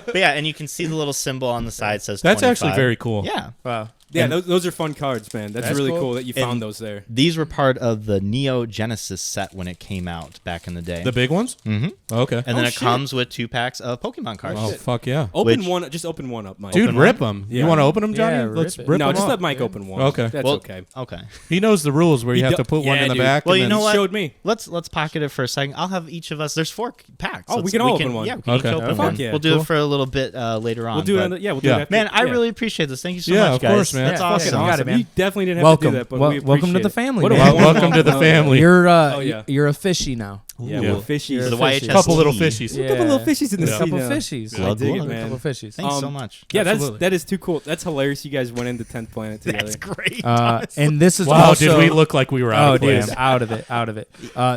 Speaker 2: But yeah, and you can see the little symbol on the side says
Speaker 3: That's
Speaker 2: 25.
Speaker 3: actually very cool.
Speaker 2: Yeah.
Speaker 4: Wow.
Speaker 1: Yeah,
Speaker 2: And
Speaker 1: those are fun cards, man. That's really cool that you found those there.
Speaker 2: these were part of the Neo Genesis set when it came out back in the day.
Speaker 3: The big ones?
Speaker 2: Mm-hmm.
Speaker 3: Okay.
Speaker 2: And then it comes with 2 packs of Pokemon cards.
Speaker 3: Oh, fuck yeah.
Speaker 1: Open
Speaker 2: Which-
Speaker 1: one. Just open one up, Mike.
Speaker 3: Dude,
Speaker 2: Open
Speaker 3: rip
Speaker 2: one?
Speaker 3: them.
Speaker 1: Yeah.
Speaker 3: You want to open them, Johnny?
Speaker 4: Yeah,
Speaker 3: Let's
Speaker 4: rip
Speaker 3: rip
Speaker 4: it.
Speaker 1: No,
Speaker 3: them
Speaker 1: just
Speaker 3: up.
Speaker 1: let Mike open one.
Speaker 3: Okay.
Speaker 1: That's
Speaker 2: Well,
Speaker 1: okay.
Speaker 2: Okay.
Speaker 3: He knows the rules where you have to put one
Speaker 1: yeah,
Speaker 3: in the
Speaker 1: dude.
Speaker 3: back.
Speaker 2: Well,
Speaker 3: and
Speaker 2: you
Speaker 3: then-
Speaker 2: know what?
Speaker 1: Showed me.
Speaker 2: Let's pocket it for a second. I'll have each of us. There's 4 packs.
Speaker 1: Oh, we can all open one.
Speaker 2: Yeah, we can
Speaker 3: Okay.
Speaker 2: each open
Speaker 3: Fuck
Speaker 2: one.
Speaker 1: yeah.
Speaker 2: We'll do
Speaker 1: Cool.
Speaker 2: it for a little bit later on.
Speaker 1: We'll do
Speaker 2: but-
Speaker 1: it. Yeah, we'll do
Speaker 3: Yeah.
Speaker 1: it after.
Speaker 2: Man, I
Speaker 1: yeah.
Speaker 2: really appreciate this. Thank you so
Speaker 3: Yeah,
Speaker 2: much,
Speaker 3: of
Speaker 2: guys.
Speaker 3: course, man.
Speaker 2: That's
Speaker 1: Yeah,
Speaker 2: awesome.
Speaker 1: fucking
Speaker 4: You got
Speaker 1: awesome.
Speaker 4: it, man.
Speaker 1: You definitely didn't have
Speaker 4: Welcome.
Speaker 1: to do that, but we
Speaker 4: Welcome to
Speaker 1: appreciate
Speaker 4: the
Speaker 1: it.
Speaker 4: family.
Speaker 1: What a
Speaker 4: man.
Speaker 3: Welcome to the family.
Speaker 4: You're you're a fishy now.
Speaker 1: Yeah,
Speaker 2: Ooh.
Speaker 1: we're fishies.
Speaker 2: The
Speaker 4: You're a fishy.
Speaker 2: YHST.
Speaker 3: Couple little fishies.
Speaker 4: Yeah.
Speaker 1: A couple little fishies in the
Speaker 3: Yeah.
Speaker 1: sea
Speaker 4: Couple
Speaker 1: now.
Speaker 4: fishies.
Speaker 1: I dig it,
Speaker 2: Glug,
Speaker 1: man.
Speaker 4: Couple fishies.
Speaker 2: Thanks so much.
Speaker 1: Yeah,
Speaker 4: Absolutely.
Speaker 1: that is too cool. That's hilarious. You guys went into 10th Planet together.
Speaker 2: That's great.
Speaker 4: And this is
Speaker 3: Wow,
Speaker 4: also,
Speaker 3: did we look like we were out
Speaker 4: Oh,
Speaker 3: of place?
Speaker 4: dude, out of it.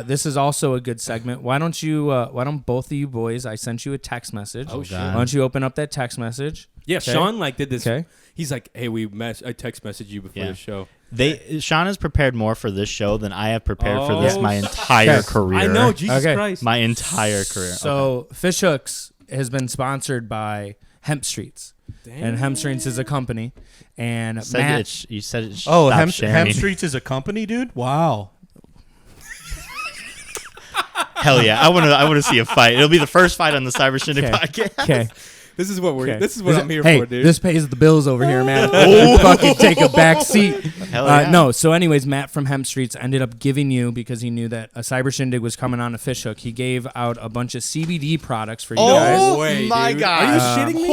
Speaker 4: This is also a good segment. Why don't both of you boys? I sent you a text message.
Speaker 1: Oh, shit.
Speaker 4: Why don't you open up that text message?
Speaker 1: Yeah,
Speaker 4: Okay.
Speaker 1: Shawn did this.
Speaker 4: Okay.
Speaker 1: He's like, hey, I text messaged you before
Speaker 2: Yeah.
Speaker 1: the show.
Speaker 2: Shawn has prepared more for this show than I have prepared for this
Speaker 1: Oh,
Speaker 2: my entire
Speaker 4: okay.
Speaker 2: career.
Speaker 1: I know, Jesus
Speaker 4: Okay.
Speaker 1: Christ.
Speaker 2: My entire career.
Speaker 4: So Fish Hooks has been sponsored by Hemp Streets, and Hemp Streets is a company. And Matt,
Speaker 2: You said it.
Speaker 3: Oh,
Speaker 2: stop
Speaker 3: Hemp
Speaker 2: sharing.
Speaker 3: Streets is a company, dude? Wow.
Speaker 2: Hell yeah! I want to see a fight. It'll be the first fight on the Cyber Shindig
Speaker 4: Okay.
Speaker 2: podcast.
Speaker 4: okay.
Speaker 1: This is what
Speaker 4: Okay.
Speaker 1: I'm here
Speaker 4: hey,
Speaker 1: for, dude.
Speaker 4: this pays the bills over here, man. Fucking take a back seat.
Speaker 2: Hell yeah.
Speaker 4: No, so anyways, Matt from Hemp Streets ended up giving you, because he knew that a Cyber Shindig was coming on a Fish Hook, he gave out a bunch of CBD products for you guys.
Speaker 2: Oh
Speaker 1: way,
Speaker 2: my
Speaker 1: dude.
Speaker 2: god!
Speaker 1: Are you shitting me?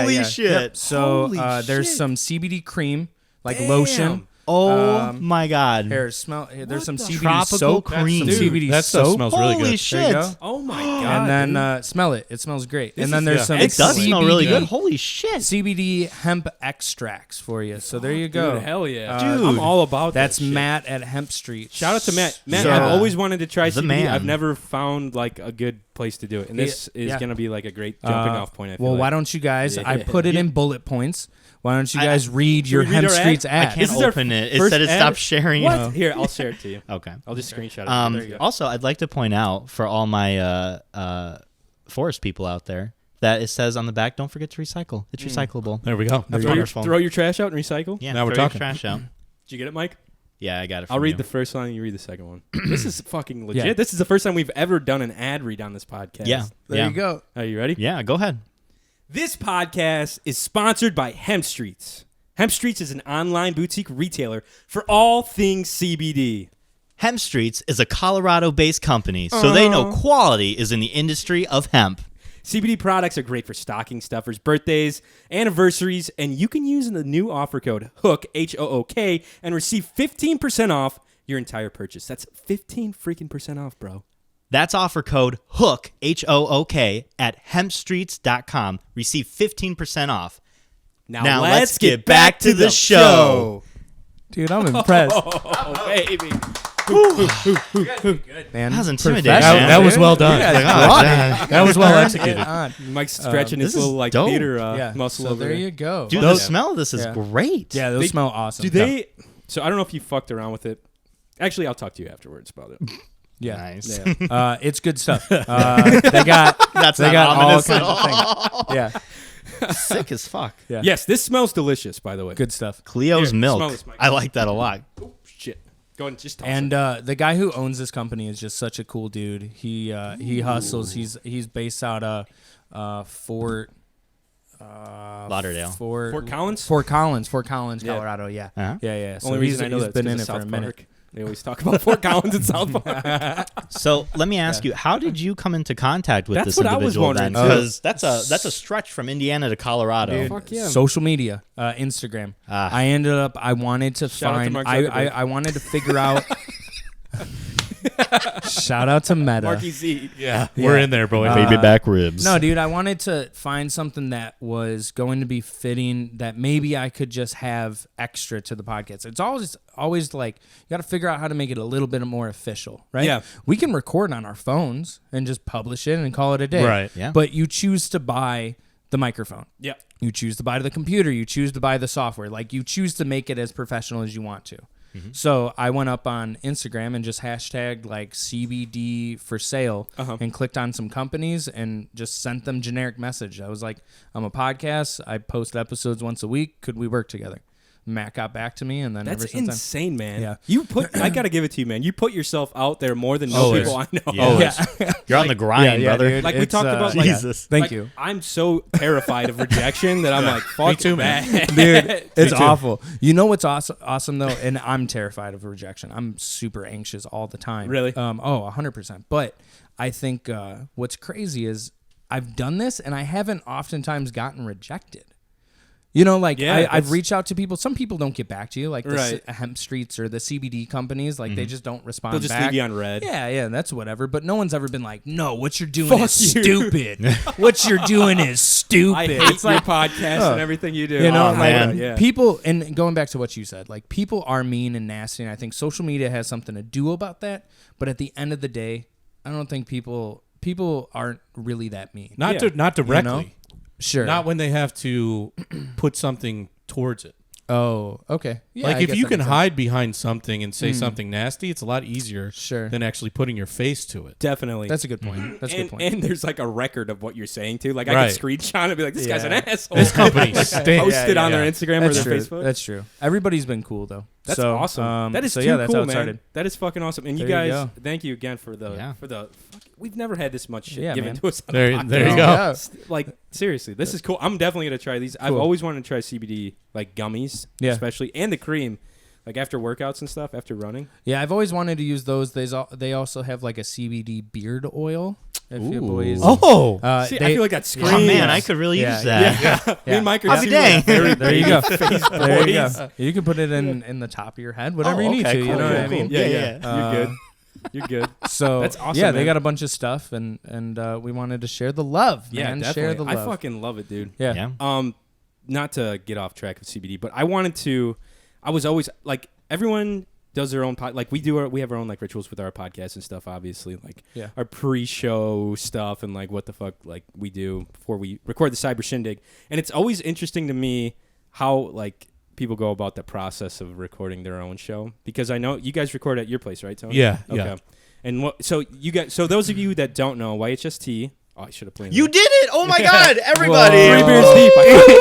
Speaker 2: Holy shit!
Speaker 4: Yep. So
Speaker 2: Holy
Speaker 4: there's
Speaker 2: shit.
Speaker 4: some CBD cream, like
Speaker 1: Damn.
Speaker 4: lotion.
Speaker 2: Oh my god!
Speaker 4: Here, smell. Here, there's some
Speaker 1: the-
Speaker 4: CBD
Speaker 2: Tropical
Speaker 4: soap.
Speaker 2: cream.
Speaker 4: Some
Speaker 1: Dude,
Speaker 4: CBD
Speaker 3: that stuff
Speaker 4: soap.
Speaker 3: smells really
Speaker 2: Holy
Speaker 3: good.
Speaker 2: shit!
Speaker 4: There you go.
Speaker 1: Oh my god.
Speaker 4: And then smell it. It smells great.
Speaker 1: This
Speaker 4: And then
Speaker 1: is-
Speaker 4: there's
Speaker 3: yeah.
Speaker 4: some
Speaker 2: It does
Speaker 4: CBD,
Speaker 2: smell really good. Holy shit!
Speaker 4: CBD hemp extracts for you. So there you go.
Speaker 1: Dude, hell yeah.
Speaker 4: Dude.
Speaker 1: I'm all about
Speaker 4: That's
Speaker 1: that shit.
Speaker 4: Matt at Hemp Street.
Speaker 1: Shout out to Matt. Matt,
Speaker 4: So-
Speaker 1: I've always wanted to try
Speaker 2: The
Speaker 1: CBD.
Speaker 2: man.
Speaker 1: I've never found like a good place to do it, and this is
Speaker 4: Yeah.
Speaker 1: gonna be like a great jumping off point. I feel
Speaker 4: Well,
Speaker 1: like.
Speaker 4: why don't you guys?
Speaker 1: Yeah.
Speaker 4: I put it in bullet points. Why don't you guys read
Speaker 1: Should
Speaker 4: your
Speaker 1: we read
Speaker 4: Hemp
Speaker 1: our ad?
Speaker 4: Streets
Speaker 2: I
Speaker 4: ad?
Speaker 2: can't
Speaker 1: This is our
Speaker 2: open it. It
Speaker 1: first
Speaker 2: said it
Speaker 1: ad?
Speaker 2: stopped sharing.
Speaker 1: What? Here, I'll share it to you.
Speaker 2: Okay.
Speaker 1: I'll just screenshot it. There you go.
Speaker 2: Also, I'd like to point out for all my forest people out there that it says on the back, "Don't forget to recycle. It's recyclable."
Speaker 3: There we go. That's
Speaker 1: Throw your,
Speaker 3: wonderful.
Speaker 1: throw your trash out and recycle.
Speaker 2: Yeah,
Speaker 3: Now we're
Speaker 2: throw your
Speaker 3: talking.
Speaker 2: trash out.
Speaker 1: Did you get it, Mike?
Speaker 2: Yeah, I got it.
Speaker 1: I'll
Speaker 2: from
Speaker 1: read
Speaker 2: you.
Speaker 1: the first one and you read the second one. This is fucking legit.
Speaker 4: Yeah.
Speaker 1: This is the first time we've ever done an ad read on this podcast.
Speaker 2: Yeah.
Speaker 4: There
Speaker 2: yeah.
Speaker 4: you go.
Speaker 1: Are you ready?
Speaker 2: Yeah, go ahead.
Speaker 1: This podcast is sponsored by Hemp Streets. Hemp Streets is an online boutique retailer for all things CBD.
Speaker 2: Hemp Streets is a Colorado-based company, so they know quality is in the industry of hemp.
Speaker 1: CBD products are great for stocking stuffers, birthdays, anniversaries, and you can use the new offer code HOOK, H-O-O-K, and receive 15% off your entire purchase. That's 15 freaking percent off, bro.
Speaker 2: That's offer code HOOK, H-O-O-K, at hempstreets.com. Receive 15% off. Now let's get back to the show.
Speaker 4: Dude, I'm impressed.
Speaker 1: Oh, baby.
Speaker 4: Man,
Speaker 2: That was intimidating,
Speaker 4: professional,
Speaker 2: man.
Speaker 3: That was
Speaker 4: dude.
Speaker 3: well done.
Speaker 2: Like, oh, man.
Speaker 3: That was well executed.
Speaker 1: Mike's stretching his
Speaker 2: this is
Speaker 1: little like
Speaker 2: dope.
Speaker 1: theater
Speaker 4: Yeah.
Speaker 1: muscle
Speaker 4: So
Speaker 1: over
Speaker 4: there you go.
Speaker 2: Dude,
Speaker 1: Well,
Speaker 2: the
Speaker 1: yeah.
Speaker 2: smell of this is
Speaker 4: Yeah.
Speaker 2: great.
Speaker 4: Yeah, those
Speaker 1: They-
Speaker 4: smell awesome.
Speaker 1: Do they? So I don't know if you fucked around with it. Actually, I'll talk to you afterwards about it.
Speaker 4: Yeah.
Speaker 2: Nice.
Speaker 1: Yeah.
Speaker 4: It's good stuff. They got
Speaker 2: That's
Speaker 4: they
Speaker 2: not
Speaker 4: got all
Speaker 2: ominous
Speaker 4: kinds
Speaker 2: at
Speaker 4: of things. Yeah.
Speaker 2: Sick as fuck.
Speaker 4: Yeah.
Speaker 1: Yes, this smells delicious. By the way,
Speaker 4: Good stuff.
Speaker 2: Cleo's
Speaker 1: Here,
Speaker 2: milk.
Speaker 1: smell this, Mike.
Speaker 2: I like that a lot.
Speaker 1: Oh, shit. Go ahead and just toss
Speaker 4: And
Speaker 1: it.
Speaker 4: the guy who owns this company is just such a cool dude. He hustles. He's based out of Fort
Speaker 2: Lauderdale.
Speaker 1: Fort Collins?
Speaker 4: Fort Collins,
Speaker 1: Yeah.
Speaker 4: Colorado. Yeah.
Speaker 2: Uh-huh.
Speaker 4: Yeah. So
Speaker 1: Only reason I know
Speaker 4: he's
Speaker 1: that's
Speaker 4: been
Speaker 1: 'cause
Speaker 4: in
Speaker 1: of
Speaker 4: it for
Speaker 1: South
Speaker 4: a minute.
Speaker 1: Park. They always talk about Fort Collins and South Park.
Speaker 2: So let me ask you, how did you come into contact with
Speaker 1: That's
Speaker 2: this
Speaker 1: what I was
Speaker 2: individual
Speaker 1: wondering,
Speaker 2: then?
Speaker 1: too.
Speaker 2: Because that's a stretch from Indiana to Colorado.
Speaker 1: Fuck yeah.
Speaker 4: Social media, Instagram.
Speaker 2: Ah.
Speaker 4: I wanted to
Speaker 1: Shout out to
Speaker 4: find.
Speaker 1: Mark
Speaker 4: I
Speaker 1: Zuckerberg.
Speaker 4: wanted to figure out. Shout out to Meta.
Speaker 1: Marky Z.
Speaker 3: Yeah,
Speaker 4: Yeah.
Speaker 3: we're in there, boy.
Speaker 2: Baby back ribs.
Speaker 4: No, dude, I wanted to find something that was going to be fitting that maybe I could just have extra to the podcast. It's always like you got to figure out how to make it a little bit more official, right?
Speaker 1: Yeah.
Speaker 4: We can record on our phones and just publish it and call it a day.
Speaker 3: Right.
Speaker 2: Yeah.
Speaker 4: But you choose to buy the microphone.
Speaker 1: Yeah.
Speaker 4: You choose to buy the computer. You choose to buy the software. Like you choose to make it as professional as you want to. So I went up on Instagram and just hashtagged like CBD for sale and clicked on some companies and just sent them generic message. I was like, I'm a podcast. I post episodes once a week. Could we work together? Matt got back to me, and then
Speaker 1: That's
Speaker 4: ever since
Speaker 1: insane, man.
Speaker 4: Yeah.
Speaker 1: You put. I gotta give it to you, man. You put yourself out there more than most
Speaker 3: Always.
Speaker 1: people I know.
Speaker 2: Yeah. You're on the grind, brother.
Speaker 4: dude,
Speaker 1: Like we
Speaker 4: it's,
Speaker 1: talked about, like,
Speaker 2: Jesus.
Speaker 4: Thank
Speaker 1: like,
Speaker 4: you.
Speaker 1: I'm so terrified of rejection that I'm like, fuck
Speaker 3: Me too, man.
Speaker 1: that.
Speaker 4: Dude, it's
Speaker 3: too.
Speaker 4: awful. You know what's awesome though, and I'm terrified of rejection. I'm super anxious all the time.
Speaker 1: Really?
Speaker 4: 100%. But I think what's crazy is I've done this and I haven't oftentimes gotten rejected. You know, like
Speaker 1: Yeah,
Speaker 4: I've reached out to people. Some people don't get back to you, like the
Speaker 1: Right.
Speaker 4: hemp streets or the CBD companies. Like they just don't respond.
Speaker 1: They'll just
Speaker 4: back.
Speaker 1: leave you on red.
Speaker 4: Yeah, that's whatever. But no one's ever been like, "No, what you're doing is
Speaker 1: you."
Speaker 4: stupid. What you're doing is stupid."
Speaker 1: I hate
Speaker 4: It's
Speaker 1: your
Speaker 4: like
Speaker 1: podcast and everything you do.
Speaker 4: you know,
Speaker 2: Oh,
Speaker 4: like
Speaker 2: man.
Speaker 1: Yeah.
Speaker 4: people, and going back to what you said, like people are mean and nasty, and I think social media has something to do about that. But at the end of the day, I don't think people aren't really that mean.
Speaker 3: Not
Speaker 1: Yeah.
Speaker 3: not directly.
Speaker 4: You know? Sure.
Speaker 3: Not when they have to put something towards it.
Speaker 4: Oh, okay. Yeah,
Speaker 3: like
Speaker 4: I
Speaker 3: if
Speaker 4: guess
Speaker 3: you
Speaker 4: that
Speaker 3: can
Speaker 4: makes
Speaker 3: hide behind something and say something nasty, it's a lot easier
Speaker 4: Sure.
Speaker 3: than actually putting your face to it.
Speaker 1: Definitely.
Speaker 4: sense. That's a good point. That's a good point.
Speaker 1: And there's like a record of what you're saying too. Like I
Speaker 3: Right.
Speaker 1: could screenshot and be like, "This guy's an
Speaker 4: Yeah.
Speaker 1: asshole."
Speaker 3: This company
Speaker 1: Post
Speaker 3: stinks.
Speaker 1: it on their Instagram
Speaker 4: That's
Speaker 1: or their
Speaker 4: true.
Speaker 1: Facebook.
Speaker 4: That's true. Everybody's been cool though.
Speaker 1: That's
Speaker 4: So,
Speaker 1: awesome. That is
Speaker 4: so
Speaker 1: too
Speaker 4: yeah, that's
Speaker 1: cool,
Speaker 4: how it
Speaker 1: man.
Speaker 4: started.
Speaker 1: That is fucking awesome. And you
Speaker 4: There you
Speaker 1: guys,
Speaker 4: go.
Speaker 1: thank you again for the
Speaker 3: Yeah.
Speaker 1: We've never had this much shit
Speaker 4: Yeah,
Speaker 1: given
Speaker 4: man.
Speaker 1: to us. On
Speaker 3: There-
Speaker 1: the podcast.
Speaker 3: there you go.
Speaker 4: Yeah.
Speaker 1: Like seriously, this is cool. I'm definitely gonna try these. I've
Speaker 4: Cool.
Speaker 1: always wanted to try CBD like gummies,
Speaker 4: Yeah.
Speaker 1: especially, and the cream, like after workouts and stuff, after running.
Speaker 4: Yeah, I've always wanted to use those. They also have like a CBD beard oil. If you
Speaker 2: Ooh.
Speaker 4: boys,
Speaker 3: Oh,
Speaker 1: See, I feel like that screams.
Speaker 2: Oh, man, I could really
Speaker 4: Yeah,
Speaker 2: use that.
Speaker 1: Yeah. Me and Mike are
Speaker 2: I'll be
Speaker 1: two,
Speaker 2: dang.
Speaker 1: like, very
Speaker 4: there you go.
Speaker 1: baby-faced
Speaker 4: There you
Speaker 1: boys.
Speaker 4: go. You can put it in the top of your head, whatever
Speaker 2: Oh,
Speaker 4: you need
Speaker 2: okay,
Speaker 4: to. You
Speaker 2: cool,
Speaker 4: know what I
Speaker 2: cool,
Speaker 4: mean?
Speaker 2: cool.
Speaker 1: Yeah,
Speaker 2: Yeah,
Speaker 1: yeah. You're good. You're good.
Speaker 4: So
Speaker 1: That's awesome,
Speaker 4: Yeah, they
Speaker 1: man.
Speaker 4: got a bunch of stuff, and we wanted to share the love.
Speaker 1: Yeah,
Speaker 4: man.
Speaker 1: definitely.
Speaker 4: Share the love.
Speaker 1: I fucking love it, dude.
Speaker 4: yeah.
Speaker 2: Yeah.
Speaker 1: Not to get off track of CBD, but I wanted to. I was always like, everyone does their own like we have our own like rituals with our podcast and stuff, obviously, like
Speaker 4: Yeah.
Speaker 1: our pre-show stuff and like what the fuck like we do before we record the Cyber Shindig. And it's always interesting to me how like people go about the process of recording their own show, because I know you guys record at your place, right, Tony?
Speaker 3: Yeah,
Speaker 1: Okay.
Speaker 3: yeah.
Speaker 1: And so those of you that don't know, YHST. Oh, I should have played.
Speaker 2: You did it! Oh my God, everybody!
Speaker 1: Three beers deep.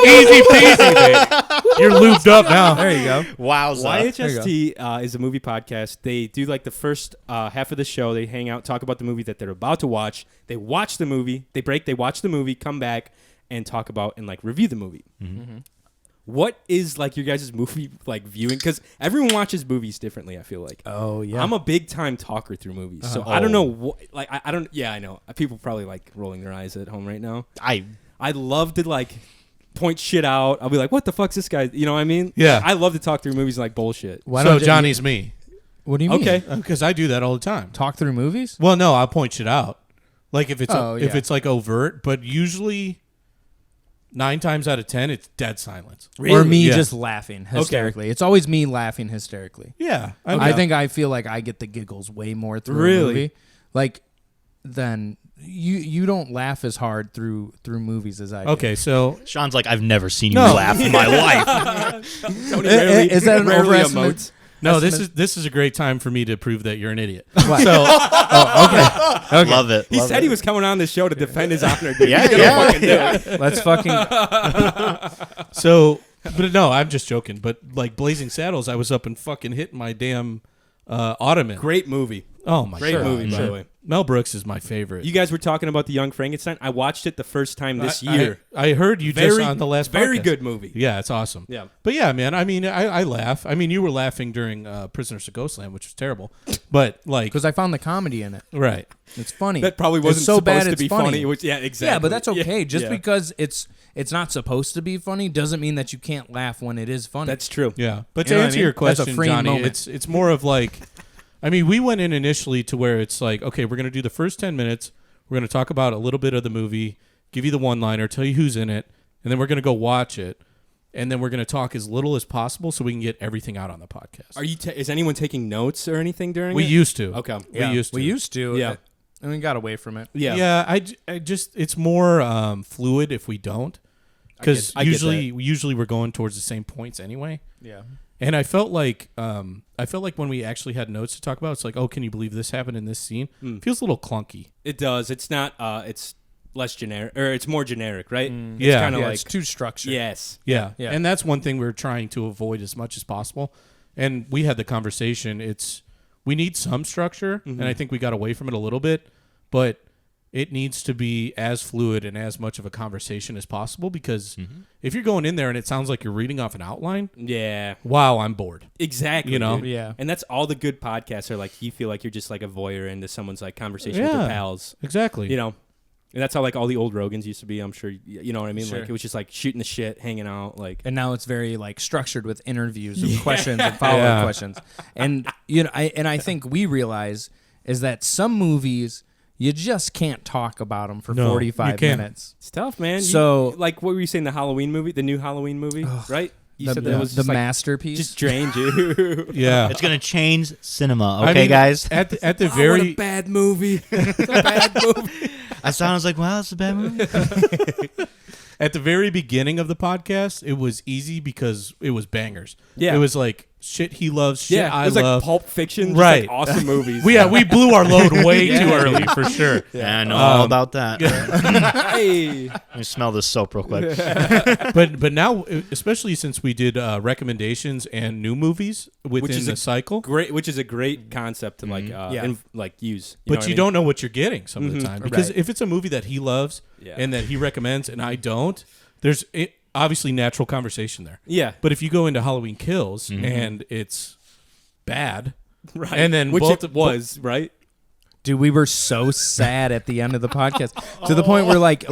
Speaker 3: easy peasy, babe. You're lubed up now.
Speaker 4: There you go.
Speaker 2: Wowza.
Speaker 1: YHST is a movie podcast. They do like the first half of the show. They hang out, talk about the movie that they're about to watch. They watch the movie. They watch the movie, come back, and talk about and like review the movie.
Speaker 4: Mm-hmm.
Speaker 1: What is like your guys' movie like viewing? Because everyone watches movies differently. I feel like.
Speaker 4: Oh yeah.
Speaker 1: I'm a big time talker through movies, so I don't know what. Like I don't. Yeah, I know. People probably like rolling their eyes at home right now. I love to like point shit out. I'll be like, "What the fuck's this guy?" You know what I mean?
Speaker 3: Yeah.
Speaker 1: I love to talk through movies and like bullshit.
Speaker 4: Why
Speaker 3: So
Speaker 4: don't you-
Speaker 3: Johnny's me.
Speaker 4: What do you mean?
Speaker 1: Okay.
Speaker 3: Because I do that all the time.
Speaker 4: Talk through movies.
Speaker 3: Well, no, I'll point shit out. Like if it's
Speaker 4: Oh,
Speaker 3: if
Speaker 4: yeah.
Speaker 3: it's like overt, but usually 9 times out of 10 it's dead silence.
Speaker 4: Or me
Speaker 3: Yeah.
Speaker 4: just laughing hysterically. It's always me laughing hysterically.
Speaker 3: Yeah,
Speaker 4: I feel like I get the giggles way more through a
Speaker 1: Really?
Speaker 4: movie. Like, then you don't laugh as hard through movies as I do.
Speaker 3: Okay, so
Speaker 2: Sean's like, I've never seen you
Speaker 3: No.
Speaker 2: laugh in my life.
Speaker 1: Tony
Speaker 4: Is that an
Speaker 1: rarely
Speaker 4: overestimate?
Speaker 1: emotes.
Speaker 3: no, this is a great time for me to prove that you're an idiot.
Speaker 4: What?
Speaker 3: So
Speaker 4: Okay.
Speaker 2: Love it.
Speaker 1: He
Speaker 2: love
Speaker 1: said
Speaker 2: it.
Speaker 1: he was coming on this show to defend his honor. Dude.
Speaker 2: Yeah,
Speaker 1: He's gonna
Speaker 2: yeah.
Speaker 1: fucking do it.
Speaker 4: Let's fucking.
Speaker 3: but no, I'm just joking. But like Blazing Saddles, I was up and fucking hitting my damn ottoman.
Speaker 1: Great movie.
Speaker 3: Oh my
Speaker 1: Great
Speaker 3: god,
Speaker 1: movie, by the way.
Speaker 3: Mel Brooks is my favorite.
Speaker 1: You guys were talking about the Young Frankenstein. I watched it the first time this year.
Speaker 3: I heard you just on the last
Speaker 1: very
Speaker 3: podcast.
Speaker 1: good movie.
Speaker 3: Yeah, it's awesome.
Speaker 1: Yeah.
Speaker 3: But yeah, man, I mean, I laugh. I mean, you were laughing during Prisoners of Ghostland, which was terrible. But like,
Speaker 4: Because I found the comedy in it.
Speaker 3: right.
Speaker 4: It's funny.
Speaker 1: That probably wasn't
Speaker 4: It's so
Speaker 1: supposed
Speaker 4: bad
Speaker 1: to
Speaker 4: it's
Speaker 1: be
Speaker 4: funny.
Speaker 1: funny. Which, yeah, exactly.
Speaker 4: Yeah, but that's okay.
Speaker 1: Yeah,
Speaker 4: Just
Speaker 1: yeah.
Speaker 4: because it's not supposed to be funny doesn't mean that you can't laugh when it is funny.
Speaker 1: That's true.
Speaker 3: Yeah. But
Speaker 4: You know
Speaker 3: to
Speaker 4: what I
Speaker 3: answer
Speaker 4: mean?
Speaker 3: your
Speaker 4: That's a
Speaker 3: question,
Speaker 4: freeing
Speaker 3: Johnny,
Speaker 4: moment.
Speaker 3: it's more of like, I mean, we went in initially to where it's like, okay, we're going to do the first 10 minutes. We're going to talk about a little bit of the movie, give you the one-liner, tell you who's in it, and then we're going to go watch it. And then we're going to talk as little as possible so we can get everything out on the podcast.
Speaker 1: Are you? Is anyone taking notes or anything during
Speaker 3: We
Speaker 1: it?
Speaker 3: used to.
Speaker 1: Okay.
Speaker 4: Yeah,
Speaker 3: We used to.
Speaker 4: We used to.
Speaker 1: Yeah.
Speaker 4: And we got away from it.
Speaker 1: Yeah.
Speaker 3: Yeah, I just it's more fluid if we don't, because
Speaker 1: I get
Speaker 3: usually we're going towards the same points anyway.
Speaker 4: Yeah.
Speaker 3: And I felt like when we actually had notes to talk about, it's like, oh, can you believe this happened in this scene? Feels a little clunky.
Speaker 1: It does. It's not. It's less generic, or it's more generic, right? It's
Speaker 3: Yeah.
Speaker 1: kind of
Speaker 4: Yeah,
Speaker 1: like
Speaker 4: it's too structured.
Speaker 1: yes,
Speaker 3: Yeah.
Speaker 4: Yeah.
Speaker 3: And that's one thing we're trying to avoid as much as possible. And we had the conversation. We need some structure, and I think we got away from it a little bit, but it needs to be as fluid and as much of a conversation as possible, because if you're going in there and it sounds like you're reading off an outline,
Speaker 1: yeah,
Speaker 3: wow, I'm bored.
Speaker 1: exactly.
Speaker 3: You know?
Speaker 1: dude.
Speaker 4: Yeah.
Speaker 1: and that's all the good podcasts are like. You feel like you're just like a voyeur into someone's like conversation with their pals,
Speaker 3: Exactly.
Speaker 1: you know. And that's how like all the old Rogans used to be. I'm sure you know what I mean.
Speaker 4: Sure.
Speaker 1: Like it was just like shooting the shit, hanging out, like.
Speaker 4: And now it's very like structured with interviews and questions and follow-up questions. And I think we realize is that some movies you just can't talk about them for
Speaker 3: No, you
Speaker 4: 45
Speaker 3: can't.
Speaker 4: minutes.
Speaker 1: It's tough, man.
Speaker 4: So-
Speaker 1: like, what were you saying? The Halloween movie, the new Halloween movie, right? You said that it was
Speaker 4: the
Speaker 1: just, like,
Speaker 4: masterpiece.
Speaker 1: just drained you.
Speaker 3: Yeah.
Speaker 2: It's gonna change cinema,
Speaker 3: I
Speaker 2: okay,
Speaker 3: mean,
Speaker 2: guys.
Speaker 3: At the
Speaker 1: Oh, what a
Speaker 3: very
Speaker 1: bad movie. It's a bad movie.
Speaker 2: I was like, wow, it's a bad movie.
Speaker 3: at the very beginning of the podcast, it was easy because it was bangers.
Speaker 1: Yeah.
Speaker 3: It was like shit he loves, shit
Speaker 1: Yeah,
Speaker 3: I
Speaker 1: it was
Speaker 3: love.
Speaker 1: like Pulp Fiction, just,
Speaker 3: Right.
Speaker 1: like, awesome movies.
Speaker 3: we blew our load way
Speaker 1: Yeah.
Speaker 3: too early for sure.
Speaker 2: Yeah, I know all about that.
Speaker 1: Hey.
Speaker 2: Let me smell this soap real quick.
Speaker 3: But now, especially since we did recommendations and new movies within
Speaker 1: is
Speaker 3: the
Speaker 1: a
Speaker 3: cycle,
Speaker 1: Great, which is a great concept to like,
Speaker 4: Yeah.
Speaker 1: like use.
Speaker 3: but you don't know what you're getting some of the
Speaker 1: Mhm.
Speaker 3: time, because
Speaker 4: Right.
Speaker 3: if it's a movie that he loves
Speaker 1: Yeah.
Speaker 3: and that he recommends and I don't, there's obviously natural conversation there.
Speaker 1: Yeah.
Speaker 3: But if you go into Halloween Kills and it's bad,
Speaker 1: Right.
Speaker 3: and then
Speaker 1: which
Speaker 3: both-
Speaker 1: it was, right?
Speaker 4: Dude, we were so sad at the end of the podcast to the point where, like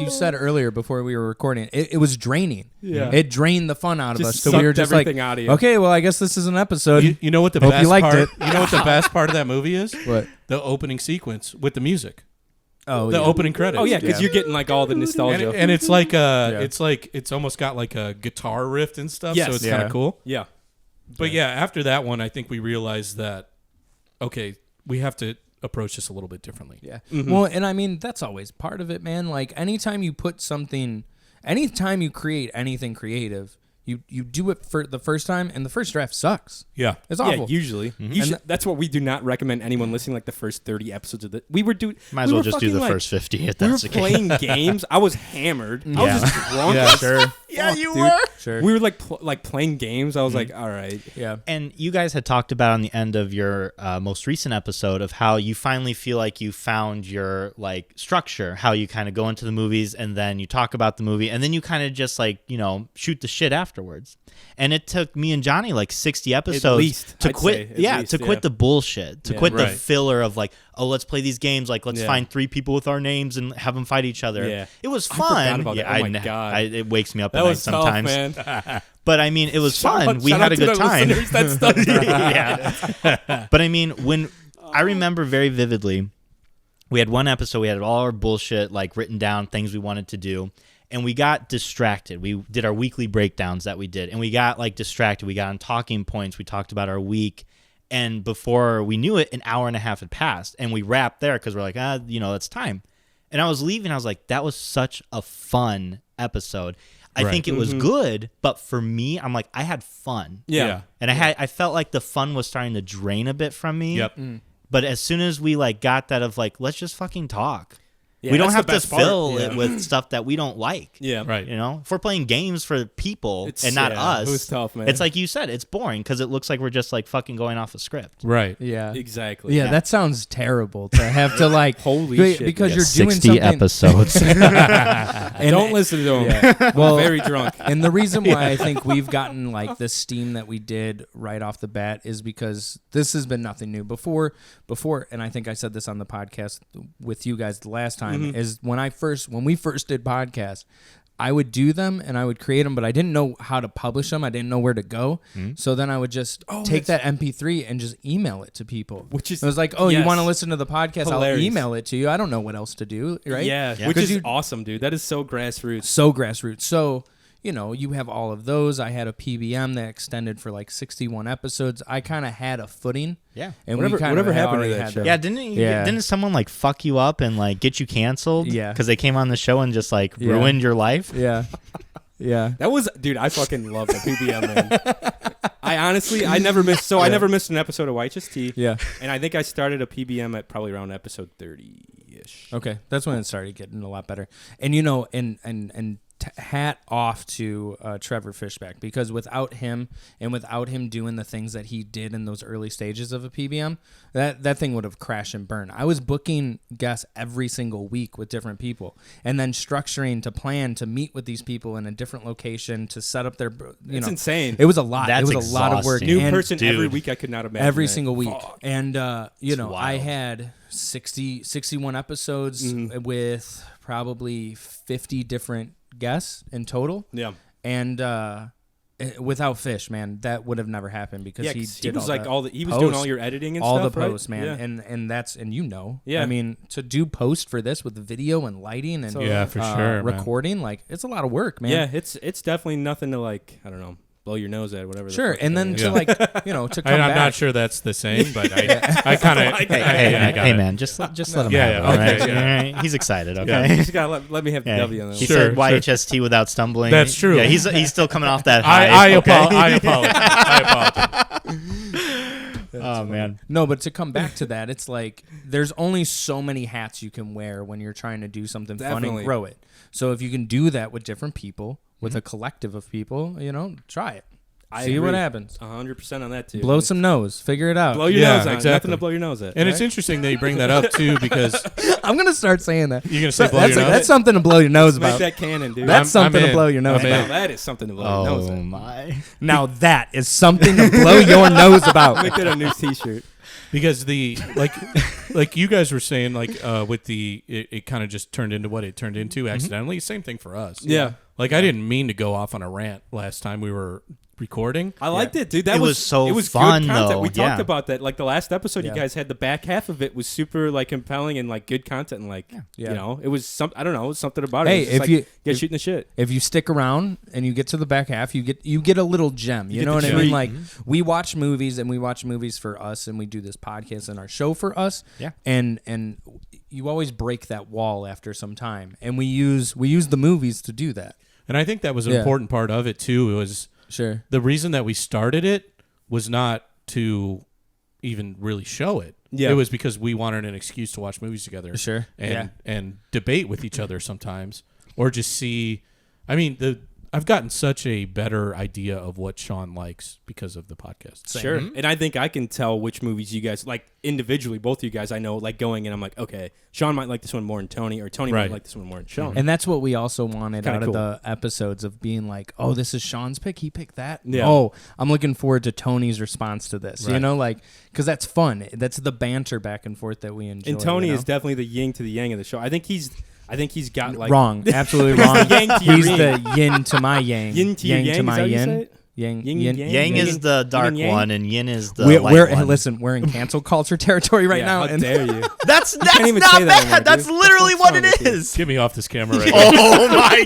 Speaker 4: you said earlier before we were recording, it was draining.
Speaker 1: Yeah.
Speaker 4: It drained the fun out of
Speaker 1: Just
Speaker 4: us. So we were
Speaker 1: sucked
Speaker 4: just like,
Speaker 1: everything out of you.
Speaker 4: okay, well, I guess this is an episode.
Speaker 3: you know what the
Speaker 4: Hope you
Speaker 3: best
Speaker 4: liked
Speaker 3: part?
Speaker 4: it.
Speaker 3: You know what the best part of that movie is?
Speaker 4: What?
Speaker 3: The opening sequence with the music,
Speaker 4: Oh,
Speaker 3: the
Speaker 4: yeah.
Speaker 3: opening credits.
Speaker 1: Oh yeah, because
Speaker 4: Yeah.
Speaker 1: you're getting like all the nostalgia.
Speaker 3: and it's like it's almost got like a guitar riff and stuff.
Speaker 1: Yes.
Speaker 3: So it's
Speaker 4: Yeah.
Speaker 3: kind of cool.
Speaker 1: yeah.
Speaker 3: But yeah, after that one, I think we realized that okay, we have to approach this a little bit differently.
Speaker 4: Yeah. Well, and I mean, that's always part of it, man. Like, anytime you create anything creative, you do it for the first time, and the first draft sucks.
Speaker 3: Yeah.
Speaker 4: It's awful.
Speaker 1: Yeah, usually. That's what we do not recommend anyone listening like the first 30 episodes of the.
Speaker 2: Might as well just do the first 50 if
Speaker 1: We were
Speaker 2: that's the case.
Speaker 1: playing games. I was hammered. I was just drunk.
Speaker 4: Yeah, sure.
Speaker 2: Yeah, you
Speaker 1: dude.
Speaker 2: were.
Speaker 4: Sure.
Speaker 1: We were like playing games. I was like, all right.
Speaker 4: Yeah.
Speaker 2: And you guys had talked about on the end of your most recent episode of how you finally feel like you found your like structure, how you kind of go into the movies and then you talk about the movie and then you kind of just like, shoot the shit afterwards. And it took me and Johnny like 60 episodes
Speaker 1: least,
Speaker 2: to
Speaker 1: I'd
Speaker 2: quit.
Speaker 1: say, at
Speaker 2: Yeah,
Speaker 1: least,
Speaker 2: to quit
Speaker 1: yeah.
Speaker 2: the bullshit, to quit the
Speaker 3: Right.
Speaker 2: filler of like, oh, let's play these games. Like, let's
Speaker 1: Yeah.
Speaker 2: find 3 people with our names and have them fight each other.
Speaker 1: Yeah.
Speaker 2: It was
Speaker 1: I
Speaker 2: fun.
Speaker 1: forgot about
Speaker 2: yeah,
Speaker 1: that. Oh my God.
Speaker 2: it wakes me up
Speaker 1: That
Speaker 2: at night
Speaker 1: was tough,
Speaker 2: sometimes.
Speaker 1: man.
Speaker 2: But I mean, it was fun. We
Speaker 1: Shout
Speaker 2: had
Speaker 1: out
Speaker 2: a
Speaker 1: to
Speaker 2: good
Speaker 1: the
Speaker 2: time.
Speaker 1: listeners that stuck.
Speaker 2: Yeah. But I mean, when I remember very vividly, we had one episode, we had all our bullshit like written down, things we wanted to do, and we got distracted. We did our weekly breakdowns that we did, and we got like distracted. We got on talking points. We talked about our week, and before we knew it, an hour and a half had passed, and we wrapped there because we're like, it's time. And I was leaving. I was like, that was such a fun episode. I
Speaker 3: Right.
Speaker 2: think it was good, but for me, I'm like, I had fun.
Speaker 1: Yeah.
Speaker 2: And I felt like the fun was starting to drain a bit from me.
Speaker 3: Yep.
Speaker 2: But as soon as we like got that of like, let's just fucking talk.
Speaker 1: Yeah,
Speaker 2: we don't
Speaker 1: that's
Speaker 2: have
Speaker 1: the
Speaker 2: to
Speaker 1: best part.
Speaker 2: fill
Speaker 1: Yeah.
Speaker 2: it with stuff that we don't like.
Speaker 1: Yeah.
Speaker 3: Right.
Speaker 2: If we're playing games for people
Speaker 1: It's-
Speaker 2: and not
Speaker 1: yeah,
Speaker 2: us,
Speaker 1: it was tough, man.
Speaker 2: It's like you said, it's boring because it looks like we're just like fucking going off a script.
Speaker 3: Right.
Speaker 4: Yeah.
Speaker 1: Exactly.
Speaker 4: Yeah, that sounds terrible to have to like
Speaker 1: Holy
Speaker 4: wait,
Speaker 1: shit,
Speaker 4: because
Speaker 1: yeah.
Speaker 4: you're doing something.
Speaker 2: episodes.
Speaker 1: And don't listen to him.
Speaker 4: Yeah. Well,
Speaker 1: Very drunk.
Speaker 4: and the reason why I think we've gotten like the steam that we did right off the bat is because this has been nothing new before, and I think I said this on the podcast with you guys the last time is when we first did podcasts, I would do them and I would create them, but I didn't know how to publish them. I didn't know where to go. So then I would just take that MP3 and just email it to people.
Speaker 1: Which is-
Speaker 4: it was like, oh, you
Speaker 1: yes.
Speaker 4: want to listen to the podcast?
Speaker 1: Hilarious.
Speaker 4: I'll email it to you. I don't know what else to do, right?
Speaker 1: Yeah.
Speaker 2: Yeah.
Speaker 1: Which
Speaker 4: 'Cause
Speaker 1: is
Speaker 4: you-
Speaker 1: awesome, dude. That is so grassroots.
Speaker 4: So grassroots. So, you have all of those. I had a PBM that extended for like 61 episodes. I kind of had a footing.
Speaker 2: Yeah.
Speaker 4: And
Speaker 1: Whatever-
Speaker 4: we kind
Speaker 1: whatever
Speaker 4: of
Speaker 1: happened to
Speaker 4: already
Speaker 1: that
Speaker 4: had
Speaker 1: show?
Speaker 2: Yeah, didn't someone like fuck you up and like get you canceled?
Speaker 4: Yeah.
Speaker 2: Because they came on the show and just like
Speaker 4: Yeah.
Speaker 2: ruined your life.
Speaker 4: Yeah. Yeah.
Speaker 1: That was, dude, I fucking love the PBM, man. I never missed an episode of YHST.
Speaker 4: Yeah.
Speaker 1: And I think I started a PBM at probably around episode 30. 3-ish.
Speaker 4: Okay, that's when it started getting a lot better. And you know, hat off to Trevor Fishback, because without him and without him doing the things that he did in those early stages of a PBM, that thing would have crashed and burned. I was booking guests every single week with different people, and then structuring to plan to meet with these people in a different location to set up their.
Speaker 1: It's insane.
Speaker 4: It was a lot.
Speaker 2: That's
Speaker 4: it was a lot of work.
Speaker 2: exhausting.
Speaker 1: New
Speaker 4: And
Speaker 1: person every
Speaker 2: dude.
Speaker 1: week. I could not imagine
Speaker 4: every
Speaker 1: that.
Speaker 4: single week.
Speaker 1: Fuck.
Speaker 4: And you know, I
Speaker 2: wild.
Speaker 4: had 61 episodes with probably 50 different guests in total.
Speaker 1: Yeah.
Speaker 4: And without Fish, man, that would have never happened, because
Speaker 1: Yeah,
Speaker 4: he
Speaker 1: 'cause
Speaker 4: did
Speaker 1: was
Speaker 4: all
Speaker 1: like
Speaker 4: the
Speaker 1: he was
Speaker 4: posts,
Speaker 1: doing all your editing and
Speaker 4: all
Speaker 1: stuff,
Speaker 4: the
Speaker 1: right?
Speaker 4: posts, man.
Speaker 1: Yeah.
Speaker 4: And that's, and you know,
Speaker 1: Yeah.
Speaker 4: I mean, to do post for this with the video and lighting and
Speaker 3: Yeah, for sure, man.
Speaker 4: recording, like, it's a lot of work, man.
Speaker 1: Yeah, it's definitely nothing to, like, I don't know, blow your nose at, whatever.
Speaker 4: Sure, and then to
Speaker 3: Yeah.
Speaker 4: like, you know, to come
Speaker 3: I'm
Speaker 4: back.
Speaker 3: not sure that's the same, but I kind of.
Speaker 2: Hey, man, just let him
Speaker 3: Yeah,
Speaker 2: have
Speaker 3: yeah,
Speaker 2: it. All
Speaker 3: okay,
Speaker 2: right?
Speaker 3: yeah.
Speaker 2: All right? He's excited.
Speaker 1: you
Speaker 2: Okay.
Speaker 1: just gotta let me have the
Speaker 2: Yeah.
Speaker 1: W on that.
Speaker 2: He
Speaker 3: Sure,
Speaker 2: said
Speaker 3: sure.
Speaker 2: YHST without stumbling.
Speaker 3: That's true.
Speaker 2: Yeah, he's still coming off that high.
Speaker 3: I
Speaker 2: okay?
Speaker 3: apologize.
Speaker 2: Oh man.
Speaker 4: No, but to come back to that, it's like there's only so many hats you can wear when you're trying to do something fun
Speaker 1: Definitely.
Speaker 4: and grow it. So if you can do that with different people, with a collective of people, you know, try it.
Speaker 1: I
Speaker 4: See
Speaker 1: agree.
Speaker 4: what happens.
Speaker 1: 100% on that too.
Speaker 4: Blow some nose. Figure it out.
Speaker 1: blow your
Speaker 3: Yeah,
Speaker 1: nose on.
Speaker 3: exactly.
Speaker 1: Nothing to blow your nose at.
Speaker 3: And it's
Speaker 1: right?
Speaker 3: interesting that you bring that up too, because
Speaker 4: I'm gonna start saying that.
Speaker 3: you're gonna say blow
Speaker 4: That's,
Speaker 3: your nose.
Speaker 4: that's something to blow your nose
Speaker 1: Make
Speaker 4: about.
Speaker 1: that canon, dude.
Speaker 4: That's
Speaker 3: I'm
Speaker 4: something to
Speaker 3: in.
Speaker 4: blow your nose
Speaker 3: I'm in.
Speaker 1: Now
Speaker 4: about.
Speaker 1: that is something to blow your nose
Speaker 2: Oh
Speaker 1: at.
Speaker 2: my.
Speaker 4: Now that is something to blow your nose about.
Speaker 1: Make that a new T-shirt.
Speaker 3: Because the like you guys were saying, like with the it kind of just turned into what it turned into accidentally. Same thing for us.
Speaker 1: Yeah.
Speaker 3: Like I didn't mean to go off on a rant last time we were recording.
Speaker 1: I liked it, dude. That
Speaker 2: It was so
Speaker 1: it was
Speaker 2: fun,
Speaker 1: good content.
Speaker 2: though.
Speaker 1: We talked
Speaker 2: Yeah.
Speaker 1: about that. Like the last episode,
Speaker 4: Yeah.
Speaker 1: you guys had the back half of it was super like compelling and like good content and like
Speaker 4: Yeah.
Speaker 1: you know it was some I don't know it was something about it.
Speaker 4: Hey,
Speaker 1: It was just
Speaker 4: if
Speaker 1: like,
Speaker 4: you-
Speaker 1: get shooting the shit.
Speaker 4: If you stick around and you get to the back half, you get a little gem. You
Speaker 1: get
Speaker 4: know
Speaker 1: the
Speaker 4: what I
Speaker 1: treat.
Speaker 4: mean? Like we watch movies and we watch movies for us, and we do this podcast and our show for us.
Speaker 2: Yeah.
Speaker 4: And you always break that wall after some time, and we use the movies to do that.
Speaker 3: And I think that was an
Speaker 4: Yeah.
Speaker 3: important part of it too. It was
Speaker 4: Sure.
Speaker 3: the reason that we started it was not to even really show it.
Speaker 1: Yeah.
Speaker 3: It was because we wanted an excuse to watch movies together.
Speaker 4: Sure.
Speaker 3: And debate with each other sometimes, or just see. I mean, I've gotten such a better idea of what Shawn likes because of the podcast.
Speaker 1: Sure. And I think I can tell which movies you guys like individually. Both of you guys, I know, like going in, I'm like, okay, Shawn might like this one more than Tony, or Tony might
Speaker 3: Right.
Speaker 1: like this one more than Shawn.
Speaker 4: And that's what we also wanted
Speaker 1: Kinda
Speaker 4: out
Speaker 1: cool.
Speaker 4: of the episodes, of being like, oh, this is Shawn's pick. He picked that.
Speaker 1: Yeah.
Speaker 4: Oh, I'm looking forward to Tony's response to this. You
Speaker 3: Right.
Speaker 4: know, like, because that's fun. That's the banter back and forth that we enjoy.
Speaker 1: And Tony
Speaker 4: you know?
Speaker 1: is definitely the yin to the yang of the show. I think he's got like
Speaker 4: wrong. Absolutely wrong.
Speaker 1: Yang to your
Speaker 4: He's
Speaker 1: yin.
Speaker 4: the yin to my yang.
Speaker 1: Yin to your yang,
Speaker 4: to
Speaker 1: is
Speaker 4: my
Speaker 1: that how you
Speaker 4: yin.
Speaker 1: say it?
Speaker 4: Yang.
Speaker 1: Yin
Speaker 4: Yin.
Speaker 1: yang?
Speaker 2: Yang is the dark
Speaker 1: and yang?
Speaker 2: one, and yin is the
Speaker 4: We're,
Speaker 2: light
Speaker 4: we're
Speaker 2: one.
Speaker 4: listen. We're in cancel culture territory right
Speaker 1: Yeah,
Speaker 4: now.
Speaker 1: how
Speaker 4: And
Speaker 1: dare you?
Speaker 2: That's
Speaker 1: can't even
Speaker 2: not
Speaker 1: say that
Speaker 2: bad.
Speaker 1: anymore,
Speaker 2: That's
Speaker 1: dude.
Speaker 2: literally
Speaker 1: What's
Speaker 2: what
Speaker 1: wrong
Speaker 2: it
Speaker 1: with you?
Speaker 2: is.
Speaker 3: Get me off this camera right now.
Speaker 2: Oh my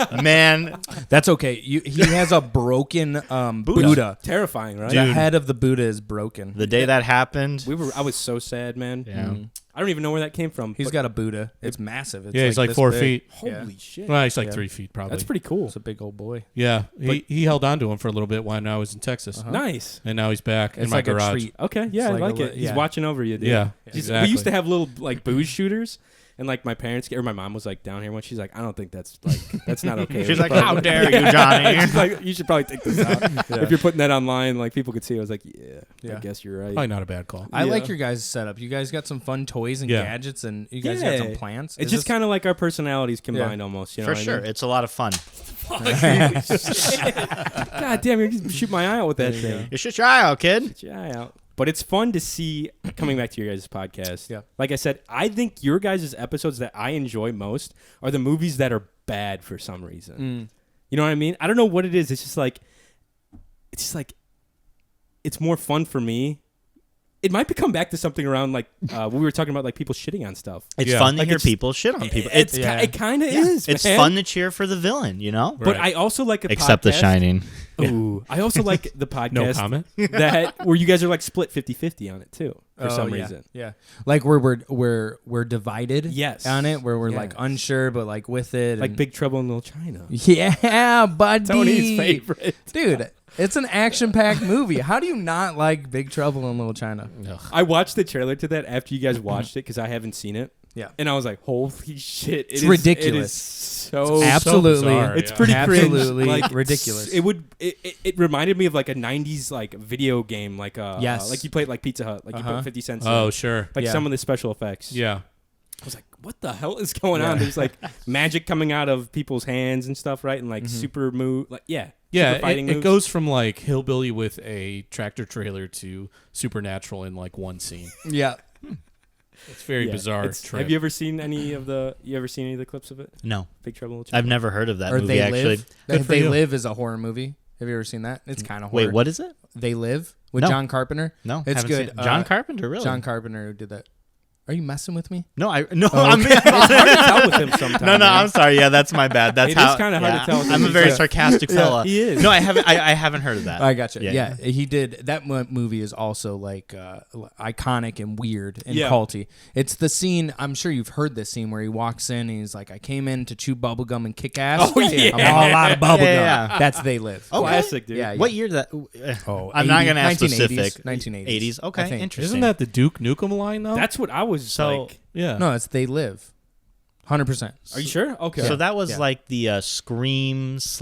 Speaker 2: god, man!
Speaker 4: that's okay. He has a broken Buddha.
Speaker 1: Terrifying, right?
Speaker 4: The head of the Buddha is broken.
Speaker 2: The day that happened,
Speaker 1: I was so sad, man.
Speaker 2: yeah.
Speaker 1: I don't even know where that came from.
Speaker 4: He's
Speaker 1: but
Speaker 4: got a Buddha. It's massive. It's
Speaker 3: Yeah, he's like
Speaker 4: this
Speaker 3: 4
Speaker 4: big.
Speaker 3: feet.
Speaker 1: holy shit.
Speaker 3: Well, he's like
Speaker 4: Yeah.
Speaker 3: 3 feet probably.
Speaker 1: That's pretty cool.
Speaker 4: It's a big old boy.
Speaker 3: Yeah, he held on to him for a little bit when I was in Texas,
Speaker 1: Nice.
Speaker 3: and now he's back in
Speaker 4: It's
Speaker 3: my
Speaker 4: like a
Speaker 3: garage.
Speaker 4: treat.
Speaker 1: Okay, yeah,
Speaker 4: It's
Speaker 1: I
Speaker 4: like
Speaker 1: like
Speaker 4: a
Speaker 1: it. He's
Speaker 4: yeah.
Speaker 1: watching over you, dude.
Speaker 3: Yeah,
Speaker 1: We
Speaker 3: exactly.
Speaker 1: used to have little like booze shooters, and like my parents or my mom was like down here once. She's like, I don't think that's not okay.
Speaker 2: She's like, "How dare you, Johnny?"
Speaker 1: She's like, you should probably take this out. If you're putting that online, like people could see. I was like, I guess you're right.
Speaker 3: Probably not a bad call.
Speaker 4: I
Speaker 1: Yeah.
Speaker 4: like your guys' setup. You guys got some fun toys and
Speaker 3: Yeah.
Speaker 4: gadgets, and you guys got some plants.
Speaker 1: It's just kind of like our personalities combined, almost. You know
Speaker 2: For
Speaker 1: what I
Speaker 2: sure,
Speaker 1: mean?
Speaker 2: it's a lot of fun.
Speaker 1: God damn, you're gonna shoot my eye out with that thing.
Speaker 2: You should try out, kid.
Speaker 1: Shoot your eye out. But it's fun to see, coming back to your guys' podcast.
Speaker 4: Yeah.
Speaker 1: Like I said, I think your guys' episodes that I enjoy most are the movies that are bad for some reason. You know what I mean? I don't know what it is. It's just like it's more fun for me. It might become back to something around like we were talking about, like people shitting on stuff.
Speaker 2: It's
Speaker 3: Yeah.
Speaker 2: fun to
Speaker 1: Like,
Speaker 2: hear
Speaker 1: it's-
Speaker 2: people shit on people.
Speaker 1: It kind of is.
Speaker 2: It's
Speaker 1: man.
Speaker 2: fun to cheer for the villain, you know.
Speaker 1: But I also like a
Speaker 2: Except The
Speaker 1: podcast-
Speaker 2: Shining.
Speaker 1: Ooh, I also like the podcast
Speaker 3: No comment.
Speaker 1: that where you guys are like split 50-50 on it too for some
Speaker 4: yeah.
Speaker 1: reason.
Speaker 4: Yeah, like we're divided.
Speaker 1: Yes.
Speaker 4: on it, where we're like
Speaker 1: Yes.
Speaker 4: unsure, but like with it.
Speaker 1: Like
Speaker 4: and-
Speaker 1: Big Trouble in Little China.
Speaker 4: Yeah, buddy.
Speaker 1: Tony's favorite.
Speaker 4: Dude. It's an action-packed movie. How do you not like Big Trouble in Little China?
Speaker 1: I watched the trailer to that after you guys watched it because I haven't seen it.
Speaker 4: Yeah.
Speaker 1: And I was like, holy shit.
Speaker 4: It's ridiculous.
Speaker 1: It is so...
Speaker 4: Absolutely.
Speaker 3: bizarre,
Speaker 1: It's pretty cringe.
Speaker 4: Absolutely
Speaker 1: Like,
Speaker 4: ridiculous.
Speaker 1: It reminded me of like a 90s like video game. Like
Speaker 4: Yes.
Speaker 1: like you played like Pizza Hut. Like you put 50 cents in.
Speaker 3: Oh, sure.
Speaker 1: Like
Speaker 4: Yeah.
Speaker 1: some of the special effects.
Speaker 3: Yeah.
Speaker 1: I was like, what the hell is going on? There's like magic coming out of people's hands and stuff, right? And like super move, like super fighting
Speaker 3: it
Speaker 1: moves.
Speaker 3: goes from like hillbilly with a tractor trailer to supernatural in like one scene.
Speaker 4: Yeah.
Speaker 3: It's very bizarre. trip.
Speaker 1: Have you ever seen any of the clips of it?
Speaker 2: No,
Speaker 1: Big Trouble in Little China?
Speaker 2: I've never heard of that
Speaker 4: Or
Speaker 2: movie.
Speaker 4: They
Speaker 2: Actually,
Speaker 4: Live.
Speaker 3: Good for
Speaker 4: They
Speaker 3: you.
Speaker 4: Live is a horror movie. Have you ever seen that? It's kind of horror.
Speaker 2: wait, what is it?
Speaker 4: They Live with
Speaker 2: No.
Speaker 4: John Carpenter.
Speaker 2: No,
Speaker 4: It's
Speaker 2: haven't
Speaker 4: good.
Speaker 2: seen it. John Carpenter, really?
Speaker 4: John Carpenter who did that. Are you messing with me?
Speaker 2: No, I'm
Speaker 1: It's hard to tell with him sometimes.
Speaker 2: no,
Speaker 1: man.
Speaker 2: I'm sorry. Yeah, that's my bad. That's
Speaker 1: It
Speaker 2: how.
Speaker 1: is kinda hard to tell with
Speaker 2: I'm
Speaker 1: him.
Speaker 2: a very
Speaker 1: He's
Speaker 2: sarcastic fella.
Speaker 1: he is.
Speaker 2: No, I haven't. I haven't heard of that.
Speaker 4: I gotcha.
Speaker 2: Yeah.
Speaker 4: Yeah, he did. That movie is also like iconic and weird and
Speaker 1: Yeah.
Speaker 4: culty. It's the scene. I'm sure you've heard this scene where he walks in and he's like, "I came in to chew bubblegum and kick ass.
Speaker 1: Oh, yeah.
Speaker 4: I'm all out of bubblegum."
Speaker 2: Yeah.
Speaker 4: That's They Live.
Speaker 2: Okay.
Speaker 1: Classic, dude.
Speaker 4: Yeah,
Speaker 2: What year did that?
Speaker 4: Oh,
Speaker 2: I'm not gonna ask
Speaker 4: 1980s,
Speaker 2: specific.
Speaker 4: 1980s.
Speaker 2: 80s.
Speaker 4: I
Speaker 2: Okay,
Speaker 4: think.
Speaker 2: interesting.
Speaker 3: Isn't that the Duke Nukem line though?
Speaker 1: That's what I was
Speaker 2: So-
Speaker 1: like.
Speaker 3: yeah.
Speaker 4: No, it's They Live. 100%.
Speaker 1: Are you sure? Okay.
Speaker 2: So that was
Speaker 4: Yeah.
Speaker 2: like the Scream /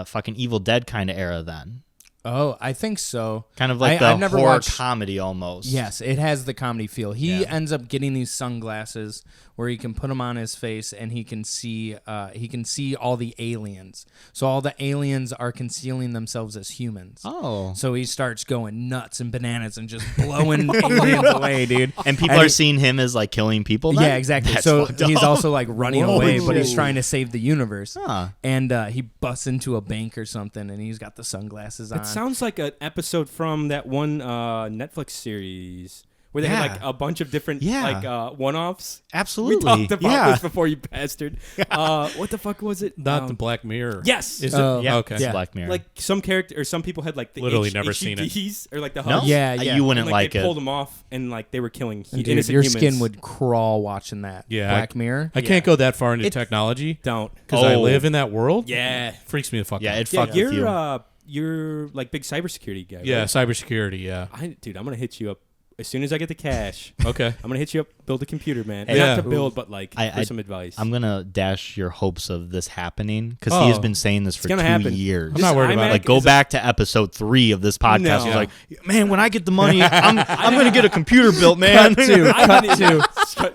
Speaker 2: fucking Evil Dead kind of era then.
Speaker 4: Oh, I think so.
Speaker 2: Kind of like
Speaker 4: I've
Speaker 2: the
Speaker 4: never
Speaker 2: horror
Speaker 4: watched-
Speaker 2: comedy almost.
Speaker 4: Yes, it has the comedy feel. He
Speaker 2: Yeah.
Speaker 4: ends up getting these sunglasses where he can put them on his face and he can see all the aliens. So all the aliens are concealing themselves as humans.
Speaker 2: Oh.
Speaker 4: So he starts going nuts and bananas and just blowing aliens away, dude.
Speaker 2: And people
Speaker 4: And
Speaker 2: are
Speaker 4: he-
Speaker 2: seeing him as like killing people then?
Speaker 4: Yeah, exactly.
Speaker 2: That's
Speaker 4: So
Speaker 2: fucked
Speaker 4: he's
Speaker 2: up.
Speaker 4: also like running
Speaker 2: Whoa.
Speaker 4: away, but he's trying to save the universe.
Speaker 2: Huh.
Speaker 4: And he busts into a bank or something, and he's got the sunglasses on.
Speaker 1: It sounds like an episode from that one Netflix series where they had like
Speaker 2: Yeah.
Speaker 1: a bunch of different
Speaker 2: Yeah.
Speaker 1: like one-offs.
Speaker 2: Absolutely.
Speaker 1: We talked about
Speaker 2: yeah.
Speaker 1: this before, you bastard. What the fuck was it?
Speaker 3: Not the Black Mirror.
Speaker 1: Yes.
Speaker 3: Is
Speaker 4: Oh,
Speaker 3: it?
Speaker 2: Yeah.
Speaker 3: Okay.
Speaker 2: It's
Speaker 4: Yeah.
Speaker 2: Black Mirror.
Speaker 1: Like some character or some people had like the
Speaker 3: Literally never seen it.
Speaker 1: HUDs or like the
Speaker 2: no?
Speaker 1: hubs.
Speaker 4: Yeah, yeah.
Speaker 2: You wouldn't
Speaker 1: And,
Speaker 2: like
Speaker 1: they
Speaker 2: it.
Speaker 1: pulled them off and like they were killing
Speaker 4: Dude,
Speaker 1: innocent
Speaker 4: your
Speaker 1: humans.
Speaker 4: skin would crawl watching that.
Speaker 3: Yeah,
Speaker 4: Black Mirror.
Speaker 3: I can't go that far into
Speaker 2: It-
Speaker 3: technology
Speaker 1: Don't.
Speaker 3: because I
Speaker 2: Oh.
Speaker 3: live in that world.
Speaker 1: Yeah.
Speaker 3: Freaks me the fuck
Speaker 2: Yeah,
Speaker 3: out.
Speaker 2: it
Speaker 1: Yeah,
Speaker 2: fucked with you.
Speaker 1: you're like big cybersecurity guy.
Speaker 3: Yeah,
Speaker 1: right?
Speaker 3: cybersecurity. Yeah.
Speaker 1: Dude, I'm gonna hit you up as soon as I get the cash.
Speaker 3: Okay.
Speaker 1: I'm gonna hit you up, build a computer, man.
Speaker 2: Hey,
Speaker 1: Not
Speaker 3: yeah.
Speaker 1: to build, but like
Speaker 2: I-
Speaker 1: for some advice.
Speaker 2: I'm gonna dash your hopes of this happening because he has
Speaker 3: Oh.
Speaker 2: been saying this for
Speaker 1: gonna
Speaker 2: 2
Speaker 1: happen.
Speaker 2: years.
Speaker 3: I'm not worried about
Speaker 1: iMac
Speaker 3: it.
Speaker 2: Like go
Speaker 1: is a-
Speaker 2: back to episode 3 of this podcast.
Speaker 1: No.
Speaker 2: I was like, man, when I get the money, I'm gonna get a computer built, man.
Speaker 1: I didn't even-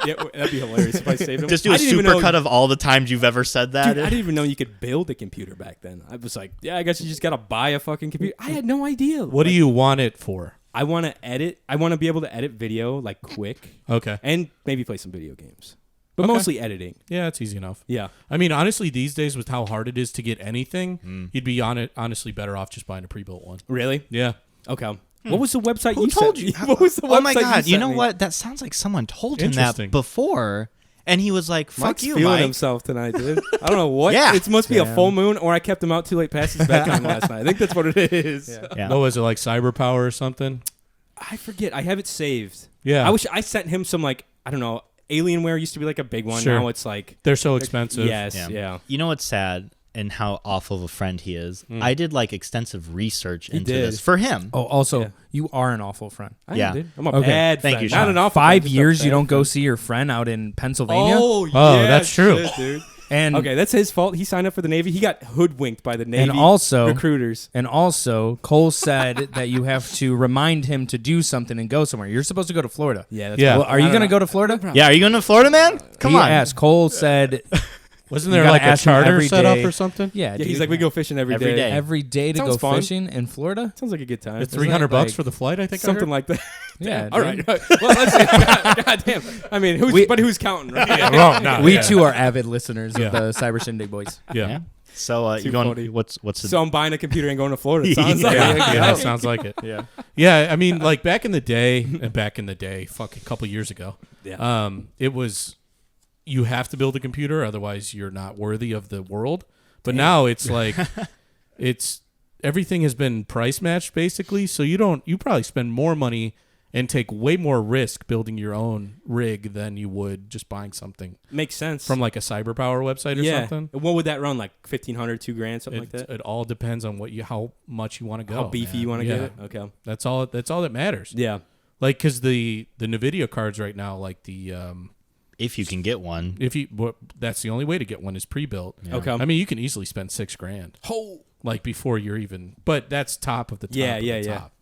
Speaker 1: yeah, that'd be hilarious if I saved him.
Speaker 2: Just do
Speaker 1: I
Speaker 2: a
Speaker 1: didn't even
Speaker 2: super
Speaker 1: know-
Speaker 2: cut of all the times you've ever said that.
Speaker 1: Dude, I didn't even know you could build a computer back then. I was like, yeah, I guess you just gotta buy a fucking computer. I had no idea.
Speaker 3: What do you want it for?
Speaker 1: I want to edit. I want to be able to edit video like quick
Speaker 3: Okay.
Speaker 1: and maybe play some video games, but
Speaker 3: Okay.
Speaker 1: mostly editing.
Speaker 3: Yeah, it's easy enough.
Speaker 1: Yeah.
Speaker 3: I mean, honestly, these days with how hard it is to get anything, you'd be honestly better off just buying a pre-built one.
Speaker 1: Really?
Speaker 3: Yeah.
Speaker 1: Okay. What was the website
Speaker 2: Who
Speaker 1: you
Speaker 2: told
Speaker 1: sent
Speaker 2: you?
Speaker 1: me? What was the website
Speaker 2: Oh my god! You
Speaker 1: sent
Speaker 2: know
Speaker 1: me?
Speaker 2: what? That sounds like someone told him that
Speaker 3: Interesting.
Speaker 2: before, and he was like, "Fuck
Speaker 1: Mike's
Speaker 2: you,
Speaker 1: feeling
Speaker 2: Mike."
Speaker 1: himself tonight, dude. I don't know what.
Speaker 2: Yeah.
Speaker 1: It must be a
Speaker 4: Damn.
Speaker 1: full moon, or I kept him out too late past his bedtime last night. I think that's what it is.
Speaker 2: Yeah.
Speaker 3: What was it, like cyber power or something?
Speaker 1: I forget. I have it saved.
Speaker 3: Yeah.
Speaker 1: I wish I sent him some like I don't know. Alienware used to be like a big one.
Speaker 3: Sure.
Speaker 1: Now it's like
Speaker 3: They're so expensive.
Speaker 1: yes, yeah.
Speaker 2: You know what's sad and how awful of a friend he is. I did like extensive research into
Speaker 1: did.
Speaker 2: this for him.
Speaker 4: Oh, also,
Speaker 1: Yeah.
Speaker 4: you are an awful friend.
Speaker 1: I
Speaker 2: Yeah.
Speaker 1: am, dude. I'm a
Speaker 4: Okay.
Speaker 1: bad
Speaker 2: Thank
Speaker 1: friend.
Speaker 2: you,
Speaker 1: Not
Speaker 2: Shawn.
Speaker 1: an awful
Speaker 4: 5
Speaker 1: friend, just a
Speaker 4: years you
Speaker 1: bad
Speaker 4: don't go
Speaker 1: friend.
Speaker 4: see your friend out in Pennsylvania.
Speaker 1: Oh,
Speaker 3: Oh,
Speaker 1: yeah,
Speaker 3: that's true.
Speaker 1: shit, dude.
Speaker 4: And
Speaker 1: Okay, that's his fault. He signed up for the Navy. He got hoodwinked by the Navy
Speaker 4: also-
Speaker 1: recruiters.
Speaker 4: And also, Cole said that you have to remind him to do something and go somewhere. You're supposed to go to Florida.
Speaker 1: Yeah, that's
Speaker 3: Yeah.
Speaker 4: Well, are you going to go to Florida?
Speaker 2: Yeah, are you going to Florida, man? Come
Speaker 4: He
Speaker 2: on.
Speaker 4: asked. Cole said,
Speaker 3: Wasn't
Speaker 4: You
Speaker 3: there
Speaker 4: gotta
Speaker 3: like a
Speaker 4: ask him
Speaker 3: charter
Speaker 4: every
Speaker 3: set up
Speaker 4: day.
Speaker 3: or something?
Speaker 4: yeah,
Speaker 1: Yeah,
Speaker 4: dude,
Speaker 1: he's like, we go fishing every
Speaker 2: Every day.
Speaker 4: every day to
Speaker 1: Sounds
Speaker 4: go
Speaker 1: fun.
Speaker 4: fishing in Florida.
Speaker 1: Sounds like a good time.
Speaker 3: It's
Speaker 4: Isn't it
Speaker 3: $300
Speaker 4: like-
Speaker 3: for the flight, I think.
Speaker 1: Something like that.
Speaker 4: Yeah,
Speaker 1: All
Speaker 4: dude.
Speaker 1: right. Well, let's see. God damn. I mean, who's counting, right?
Speaker 3: Well, no,
Speaker 4: We
Speaker 3: yeah.
Speaker 4: too are avid listeners
Speaker 3: Yeah.
Speaker 4: of the Cyber Shindig boys.
Speaker 3: Yeah.
Speaker 2: Yeah. So
Speaker 1: Too
Speaker 2: you going?
Speaker 1: funny.
Speaker 2: What's the?
Speaker 1: So I'm buying a computer and going to Florida. It sounds like
Speaker 3: Yeah,
Speaker 1: it.
Speaker 3: yeah, sounds like it.
Speaker 1: Yeah.
Speaker 3: Yeah, I mean, like back in the day, fuck, a couple years ago,
Speaker 1: Yeah.
Speaker 3: it was you have to build a computer, otherwise you're not worthy of the world. But now it's like it's everything has been price matched basically, so you probably spend more money and take way more risk building your own rig than you would just buying something
Speaker 1: Makes sense.
Speaker 3: from like a CyberPower website or something.
Speaker 1: What would that run? Like $1,500, $2,000, something like that?
Speaker 3: It all depends on how much you want to go.
Speaker 1: How beefy
Speaker 3: man.
Speaker 1: you want to
Speaker 3: Yeah.
Speaker 1: get it? Okay.
Speaker 3: That's all that matters.
Speaker 1: Yeah.
Speaker 3: Like, because the NVIDIA cards right now, like the
Speaker 2: If you can get one.
Speaker 3: that's the only way to get one is pre-built.
Speaker 2: Yeah.
Speaker 1: Okay.
Speaker 3: I mean, you can easily spend $6,000
Speaker 1: Oh.
Speaker 3: like before you're even, but that's top of the top.
Speaker 1: Yeah,
Speaker 3: of
Speaker 1: yeah,
Speaker 3: the
Speaker 1: yeah.
Speaker 3: top.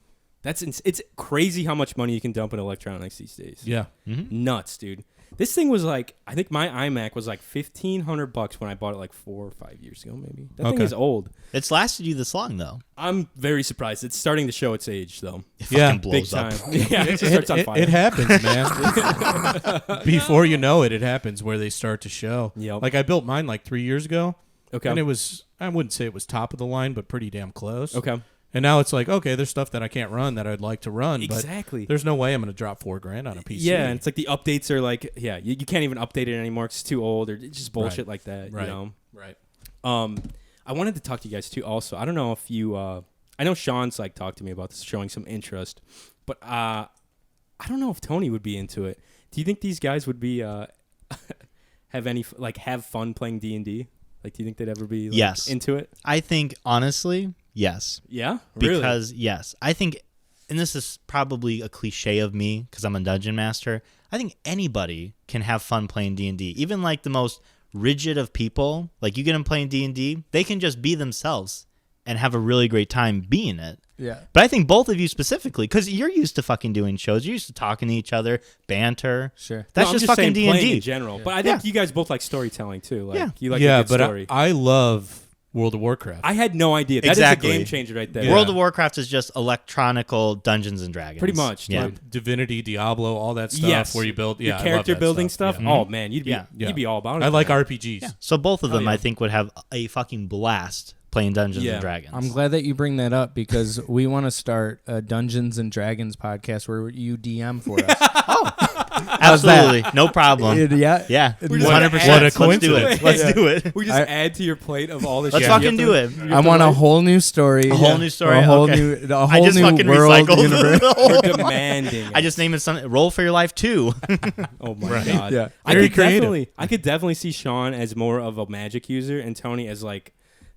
Speaker 1: It's crazy how much money you can dump in electronics these days.
Speaker 3: Yeah.
Speaker 1: Nuts, dude. This thing was like, I think my iMac was like $1,500 when I bought it like 4 or 5 years ago, maybe. That thing
Speaker 3: Okay.
Speaker 1: is old.
Speaker 2: It's lasted you this long, though.
Speaker 1: I'm very surprised. It's starting to show its age, though.
Speaker 2: It
Speaker 3: Yeah.
Speaker 2: fucking
Speaker 1: Big
Speaker 2: blows up.
Speaker 1: time. Yeah, it just starts on fire.
Speaker 3: It happens, man. Before you know it, it happens where they start to show.
Speaker 1: Yep.
Speaker 3: Like I built mine like 3 years ago,
Speaker 1: Okay.
Speaker 3: and it was, I wouldn't say it was top of the line, but pretty damn close.
Speaker 1: Okay.
Speaker 3: And now it's like, okay, there's stuff that I can't run that I'd like to run,
Speaker 1: Exactly.
Speaker 3: but there's no way I'm going to drop $4,000 on a PC.
Speaker 1: Yeah, and it's like the updates are like, you can't even update it anymore 'cause it's too old or it's just bullshit like that,
Speaker 3: Right.
Speaker 1: you know?
Speaker 3: Right.
Speaker 1: I wanted to talk to you guys too also. I don't know if you, I know Shawn's like talked to me about this, showing some interest, but I don't know if Tony would be into it. Do you think these guys would be, have fun playing D&D? Like, do you think they'd ever be
Speaker 2: Yes.
Speaker 1: into it?
Speaker 2: I think, honestly, yes.
Speaker 1: Yeah? Really?
Speaker 2: Because, yes, I think, and this is probably a cliche of me because I'm a dungeon master, I think anybody can have fun playing D&D. Even like the most rigid of people, like you get them playing D&D, they can just be themselves and have a really great time being it.
Speaker 4: Yeah.
Speaker 2: But I think both of you specifically, because you're used to fucking doing shows, you're used to talking to each other, banter.
Speaker 4: Sure.
Speaker 2: That's
Speaker 1: No, I'm
Speaker 2: just
Speaker 1: saying
Speaker 2: fucking
Speaker 1: playing in
Speaker 2: D&D.
Speaker 1: general. But I think you guys both like storytelling too. Like,
Speaker 2: Yeah.
Speaker 1: you like
Speaker 3: Yeah,
Speaker 1: a good
Speaker 3: but
Speaker 1: story.
Speaker 3: I love World of Warcraft.
Speaker 1: I had no idea. That
Speaker 2: Exactly.
Speaker 1: is a game changer right there.
Speaker 3: Yeah.
Speaker 2: World of Warcraft is just electronical Dungeons and Dragons.
Speaker 1: Pretty much,
Speaker 2: Yeah.
Speaker 1: dude.
Speaker 3: Divinity, Diablo, all that stuff
Speaker 1: Yes.
Speaker 3: where you build
Speaker 1: The
Speaker 3: I love
Speaker 1: character
Speaker 3: that
Speaker 1: building stuff.
Speaker 3: Yeah.
Speaker 1: Oh man, you'd be
Speaker 2: Yeah.
Speaker 3: Yeah.
Speaker 1: you'd be all about it.
Speaker 3: I like
Speaker 1: man.
Speaker 3: RPGs.
Speaker 2: Yeah. So both of them,
Speaker 1: yeah.
Speaker 2: I think, would have a fucking blast playing Dungeons
Speaker 1: Yeah.
Speaker 2: and Dragons.
Speaker 4: I'm glad that you bring that up because we want to start a Dungeons and Dragons podcast where you DM for us.
Speaker 2: Absolutely. No problem.
Speaker 4: Yeah.
Speaker 2: Yeah.
Speaker 1: We're just
Speaker 2: 100%.
Speaker 1: gonna add-
Speaker 2: Let's do
Speaker 3: coincidence.
Speaker 2: it. Let's do it.
Speaker 1: We just add to your plate of all the
Speaker 2: Let's
Speaker 1: shit.
Speaker 2: fucking do it.
Speaker 4: I want a whole new story.
Speaker 2: A whole new story?
Speaker 4: A whole
Speaker 2: Okay.
Speaker 4: new, a
Speaker 2: I
Speaker 4: whole
Speaker 2: just
Speaker 4: new
Speaker 2: fucking
Speaker 4: world
Speaker 2: recycled
Speaker 4: universe.
Speaker 2: the
Speaker 1: You're
Speaker 2: whole.
Speaker 1: demanding.
Speaker 2: I just named it something. Roll for Your Life 2.
Speaker 1: Oh my
Speaker 3: Right.
Speaker 1: god.
Speaker 4: Yeah.
Speaker 3: Very creative.
Speaker 1: I could definitely see Shawn as more of a magic user and Tony as like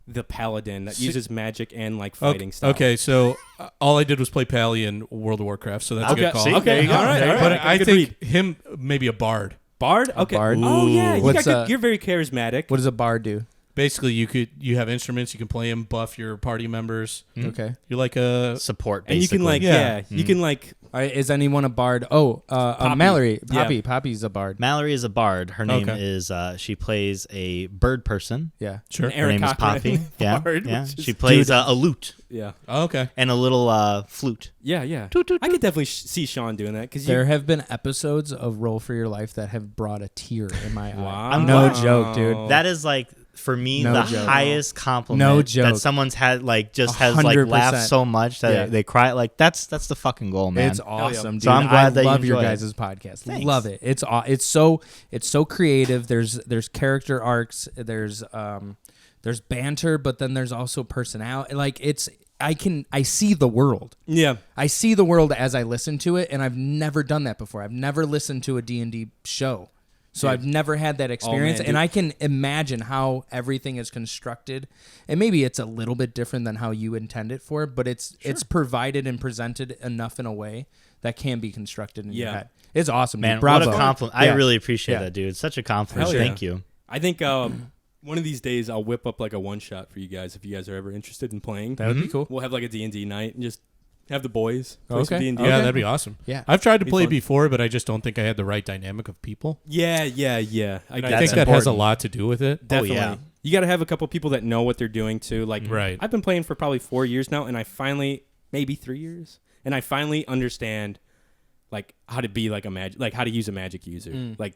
Speaker 1: the paladin that uses magic and like fighting stuff.
Speaker 3: Okay, so all I did was play Pally in World of Warcraft, so that's a
Speaker 1: Okay.
Speaker 3: good call.
Speaker 2: See?
Speaker 1: Okay.
Speaker 2: There you go.
Speaker 1: All right.
Speaker 2: There you
Speaker 1: All
Speaker 2: go.
Speaker 1: right.
Speaker 3: But I
Speaker 1: Good
Speaker 3: think
Speaker 1: read.
Speaker 3: him maybe a bard.
Speaker 1: Bard. Okay.
Speaker 4: bard?
Speaker 1: Oh yeah. You
Speaker 4: What's,
Speaker 1: got good, you're very charismatic.
Speaker 4: What does a bard do?
Speaker 3: Basically, you have instruments, you can play them, buff your party members.
Speaker 4: Okay.
Speaker 3: You're like a
Speaker 2: Support,
Speaker 1: And
Speaker 2: basically.
Speaker 1: you can like
Speaker 3: Yeah.
Speaker 1: you can like
Speaker 4: All right, is anyone a bard? Oh,
Speaker 1: Poppy.
Speaker 4: Mallory.
Speaker 1: Yeah.
Speaker 4: Poppy. Poppy's a bard.
Speaker 2: Mallory is a bard. Her name
Speaker 3: Okay.
Speaker 2: is, she plays a bird person.
Speaker 4: Yeah.
Speaker 3: sure.
Speaker 1: An
Speaker 2: Her name is
Speaker 1: Cockerham
Speaker 2: Poppy. Yeah.
Speaker 1: bard,
Speaker 2: Yeah.
Speaker 1: which is-
Speaker 2: She plays a lute
Speaker 1: yeah.
Speaker 3: Oh, okay.
Speaker 2: and a little flute.
Speaker 1: Yeah, yeah.
Speaker 2: Toot, toot,
Speaker 1: I could definitely see Shawn doing that because
Speaker 4: There have been episodes of Roll for Your Life that have brought a tear in my eye.
Speaker 2: I'm
Speaker 4: No
Speaker 2: glad-
Speaker 4: joke, dude.
Speaker 2: That is like, for me,
Speaker 4: No
Speaker 2: the
Speaker 4: joke.
Speaker 2: highest compliment
Speaker 4: No joke.
Speaker 2: that someone's had, like, just has like
Speaker 4: 100%.
Speaker 2: laughed so much that
Speaker 4: Yeah.
Speaker 2: they cry. Like, that's the fucking goal, man.
Speaker 4: It's awesome, dude.
Speaker 2: So I'm glad
Speaker 4: I
Speaker 2: that you
Speaker 4: love your
Speaker 2: enjoy it.
Speaker 4: guys' podcast.
Speaker 2: Thanks.
Speaker 4: Love it. It's so creative. There's character arcs. There's banter, but then there's also personality. Like I see the world.
Speaker 1: Yeah.
Speaker 4: I see the world as I listen to it, and I've never done that before. I've never listened to a D&D show. So
Speaker 1: Dude.
Speaker 4: I've never had that experience,
Speaker 1: man,
Speaker 4: and
Speaker 1: dude.
Speaker 4: I can imagine how everything is constructed. And maybe it's a little bit different than how you intend it for, but it's provided and presented enough in a way that can be constructed in your
Speaker 1: Yeah.
Speaker 4: head. It's awesome,
Speaker 2: Man,
Speaker 4: dude. Bravo.
Speaker 2: what a compliment.
Speaker 4: Yeah.
Speaker 2: I really appreciate
Speaker 4: Yeah.
Speaker 2: that, dude. It's such a compliment.
Speaker 1: Hell yeah.
Speaker 2: Thank you.
Speaker 1: I think one of these days I'll whip up like a one shot for you guys if you guys are ever interested in playing.
Speaker 4: That would be cool.
Speaker 1: We'll have like a D&D night and just have the boys play some
Speaker 4: Okay.
Speaker 1: D&D.
Speaker 3: Yeah,
Speaker 4: Okay.
Speaker 3: that'd be awesome.
Speaker 4: Yeah.
Speaker 3: I've tried to
Speaker 1: Be
Speaker 3: play
Speaker 1: fun.
Speaker 3: before, but I just don't think I had the right dynamic of people.
Speaker 1: Yeah.
Speaker 3: And I
Speaker 1: guess.
Speaker 3: think
Speaker 2: That's
Speaker 3: that has a
Speaker 2: important.
Speaker 3: lot to do with it.
Speaker 1: Definitely.
Speaker 2: yeah.
Speaker 1: You got to have a couple people that know what they're doing too. Like,
Speaker 3: Right.
Speaker 1: I've been playing for probably 4 years now, and I finally, maybe 3 years, and I finally understand like how to be like how to use a magic user. Like,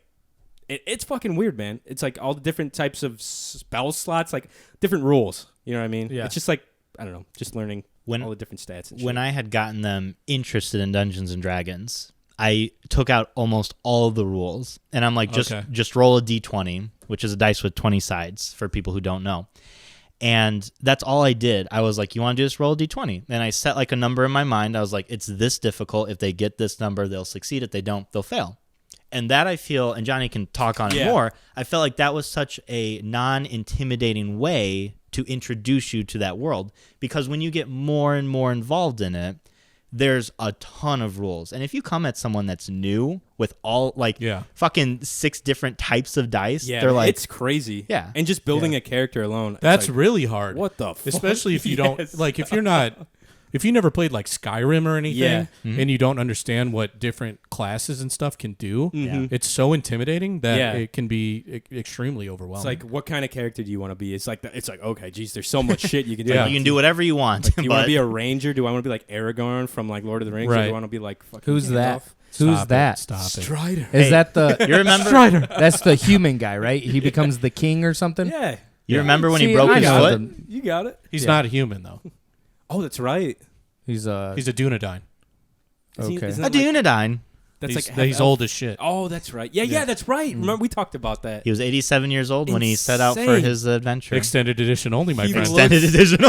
Speaker 1: it's fucking weird, man. It's like all the different types of spell slots, like different rules. You know what I mean?
Speaker 4: Yeah.
Speaker 1: It's just like, I don't know, just learning
Speaker 2: When-
Speaker 1: all the different stats and shit.
Speaker 2: When I had gotten them interested in Dungeons and Dragons, I took out almost all of the rules, and I'm like, just roll a d20, which is a dice with 20 sides for people who don't know. And that's all I did. I was like, you want to do this? Roll a d20. And I set like a number in my mind. I was like, it's this difficult. If they get this number, they'll succeed. If they don't, they'll fail. And that I feel, and Johnny can talk on it more, I felt like that was such a non-intimidating way to introduce you to that world. Because when you get more and more involved in it, there's a ton of rules. And if you come at someone that's new with all like fucking 6 different types of dice, they're like,
Speaker 1: it's crazy.
Speaker 2: Yeah.
Speaker 1: And just building a character alone.
Speaker 3: That's
Speaker 1: like,
Speaker 3: really hard.
Speaker 1: what the fuck?
Speaker 3: Especially if you don't like if you never played like Skyrim or anything and you don't understand what different classes and stuff can do, it's so intimidating that it can be extremely overwhelming.
Speaker 1: It's like, what kind of character do you want to be? It's like, okay, geez, there's so much shit you can do.
Speaker 2: you can do whatever you want.
Speaker 1: Like, do you want to be a ranger? Do I want to be like Aragorn from like Lord of the Rings? Or do I want to be like fucking
Speaker 4: Who's that?
Speaker 1: Gandalf?
Speaker 4: Who's that?
Speaker 3: Stop it.
Speaker 1: Strider.
Speaker 4: Is that the
Speaker 2: You remember?
Speaker 3: Strider.
Speaker 4: That's the human guy, right? He becomes the king or something.
Speaker 1: Yeah.
Speaker 2: You remember when he
Speaker 4: See,
Speaker 2: broke
Speaker 4: I
Speaker 2: his
Speaker 4: know
Speaker 2: foot?
Speaker 4: them.
Speaker 1: You got it.
Speaker 3: He's not a human though.
Speaker 1: Oh, that's right.
Speaker 3: He's
Speaker 4: He's
Speaker 3: a Dunedain.
Speaker 4: okay.
Speaker 2: A Dunedain.
Speaker 1: That's
Speaker 3: He's,
Speaker 1: like
Speaker 3: he's old as shit.
Speaker 1: Oh, that's right. Yeah, that's right. Remember we talked about that.
Speaker 2: He was 87 years old when he set out for
Speaker 1: Insane.
Speaker 2: his adventure.
Speaker 3: Extended edition only, my
Speaker 1: He
Speaker 3: friend.
Speaker 1: looks-
Speaker 2: Extended edition.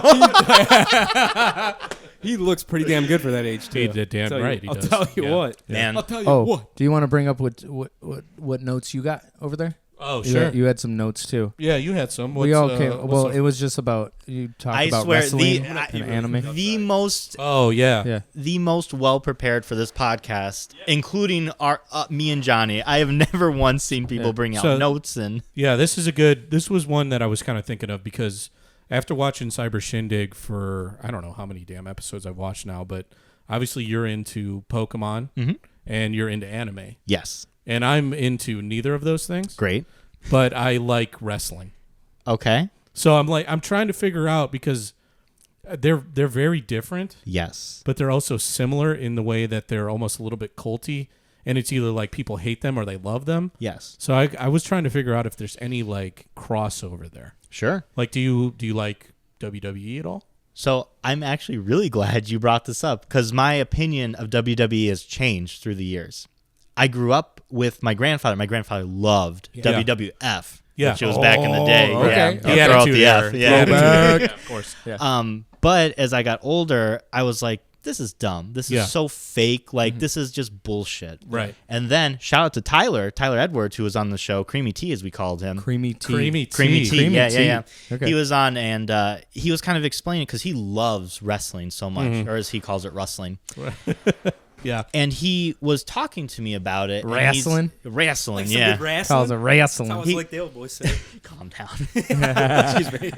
Speaker 1: He looks pretty damn good for that age too.
Speaker 3: He did damn
Speaker 1: I'll tell
Speaker 3: right.
Speaker 1: You,
Speaker 3: He
Speaker 1: I'll
Speaker 3: does.
Speaker 1: tell you
Speaker 3: Yeah.
Speaker 1: what.
Speaker 2: Man.
Speaker 1: I'll tell you
Speaker 4: Oh,
Speaker 1: what.
Speaker 4: do you want to bring up what notes you got over there?
Speaker 3: Oh,
Speaker 4: You
Speaker 3: sure.
Speaker 4: had, you had some notes too.
Speaker 3: Yeah, you had some.
Speaker 4: We all came.
Speaker 3: what's
Speaker 4: Well,
Speaker 3: the-
Speaker 4: it was just about you talked
Speaker 2: I
Speaker 4: about
Speaker 2: swear,
Speaker 4: wrestling and anime.
Speaker 2: the most
Speaker 3: Oh yeah.
Speaker 4: Yeah.
Speaker 2: the most well prepared for this podcast, including our me and Johnny. I have never once seen people bring out
Speaker 3: So-
Speaker 2: notes and
Speaker 3: Yeah, this was one that I was kind of thinking of because after watching Cyber Shindig for I don't know how many damn episodes I've watched now, but obviously you're into Pokemon and you're into anime.
Speaker 2: yes,
Speaker 3: And I'm into neither of those things,
Speaker 2: great,
Speaker 3: but I like wrestling.
Speaker 2: okay,
Speaker 3: So I'm trying to figure out because they're very different,
Speaker 2: yes,
Speaker 3: but they're also similar in the way that they're almost a little bit culty, and it's either like people hate them or they love them.
Speaker 2: yes,
Speaker 3: So I was trying to figure out if there's any like crossover there.
Speaker 2: sure.
Speaker 3: Like, do you like WWE at all?
Speaker 2: So I'm actually really glad you brought this up because my opinion of WWE has changed through the years. I grew up with my grandfather. My grandfather loved WWF, which was back in the day.
Speaker 4: okay.
Speaker 2: Yeah,
Speaker 3: The
Speaker 2: throw out
Speaker 3: Attitude
Speaker 2: the
Speaker 3: Era.
Speaker 2: F. Yeah.
Speaker 3: Yeah, of course.
Speaker 2: But as I got older, I was like, this is dumb. This is so fake. Like, this is just bullshit.
Speaker 3: Right.
Speaker 2: And then shout out to Tyler Edwards, who was on the show, Creamy Tea, as we called him.
Speaker 4: Creamy tea.
Speaker 3: Creamy
Speaker 2: Creamy Tea.
Speaker 4: Creamy
Speaker 2: Yeah.
Speaker 4: tea. Okay.
Speaker 2: He was on, and he was kind of explaining because he loves wrestling so much, or as he calls it, rustling.
Speaker 3: Yeah.
Speaker 2: And he was talking to me about it. and
Speaker 4: Wrestling?
Speaker 2: Wrestling,
Speaker 1: Like
Speaker 2: yeah.
Speaker 1: some good wrestling.
Speaker 4: Calls it wrestling.
Speaker 1: That's how it's like the old boys say.
Speaker 2: Calm down.
Speaker 1: Excuse me.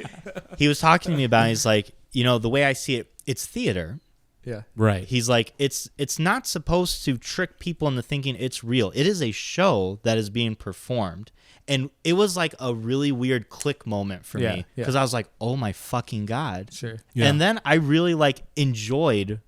Speaker 2: He was talking to me about it. He's like, the way I see it, it's theater.
Speaker 4: Yeah.
Speaker 3: Right.
Speaker 2: He's like, it's not supposed to trick people into thinking it's real. It is a show that is being performed. And it was like a really weird click moment for me because I was like, oh my fucking God.
Speaker 4: Sure.
Speaker 3: Yeah.
Speaker 2: And then I really like enjoyed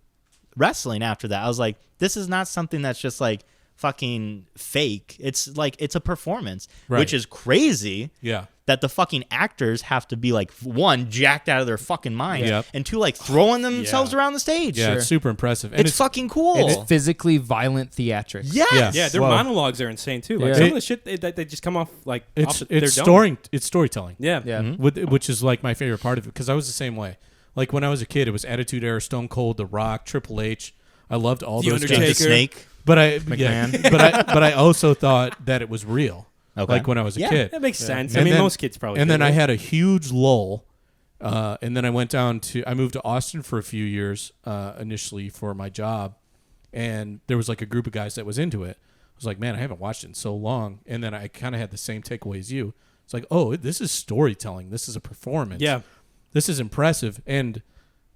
Speaker 2: wrestling after that. I was like, this is not something that's just like fucking fake. It's like, it's a performance,
Speaker 3: Right.
Speaker 2: which is crazy.
Speaker 3: Yeah.
Speaker 2: That the fucking actors have to be like, one, jacked out of their fucking mind,
Speaker 3: Yep.
Speaker 2: and two, like throwing themselves around the stage.
Speaker 3: Yeah. It's super impressive. And
Speaker 2: It's fucking cool.
Speaker 4: It's physically violent theatrics.
Speaker 2: Yes.
Speaker 3: Yeah.
Speaker 1: Yeah, their
Speaker 4: Whoa.
Speaker 1: monologues are insane too. Like
Speaker 4: Yeah.
Speaker 1: some of the shit that they just come off like
Speaker 3: it's
Speaker 1: off the,
Speaker 3: it's
Speaker 1: they're done.
Speaker 3: storytelling.
Speaker 1: Yeah.
Speaker 4: Yeah.
Speaker 3: Which is like my favorite part of it because I was the same way. Like when I was a kid, it was Attitude Era, Stone Cold, The Rock, Triple H. I loved all
Speaker 1: The
Speaker 3: those
Speaker 1: Undertaker.
Speaker 3: guys.
Speaker 2: The Snake.
Speaker 3: But I
Speaker 4: McMahon.
Speaker 3: but I also thought that it was real.
Speaker 2: Okay.
Speaker 3: Like when I was a
Speaker 2: Yeah.
Speaker 3: kid.
Speaker 1: That makes sense.
Speaker 3: And
Speaker 1: I mean,
Speaker 3: then-
Speaker 1: most kids probably.
Speaker 3: And
Speaker 1: do,
Speaker 3: then I
Speaker 1: right?
Speaker 3: had a huge lull, and then I went down to I moved to Austin for a few years initially for my job, and there was like a group of guys that was into it. I was like, man, I haven't watched it in so long, and then I kind of had the same takeaway as you. It's like, oh, this is storytelling. This is a performance.
Speaker 1: Yeah.
Speaker 3: This is impressive. And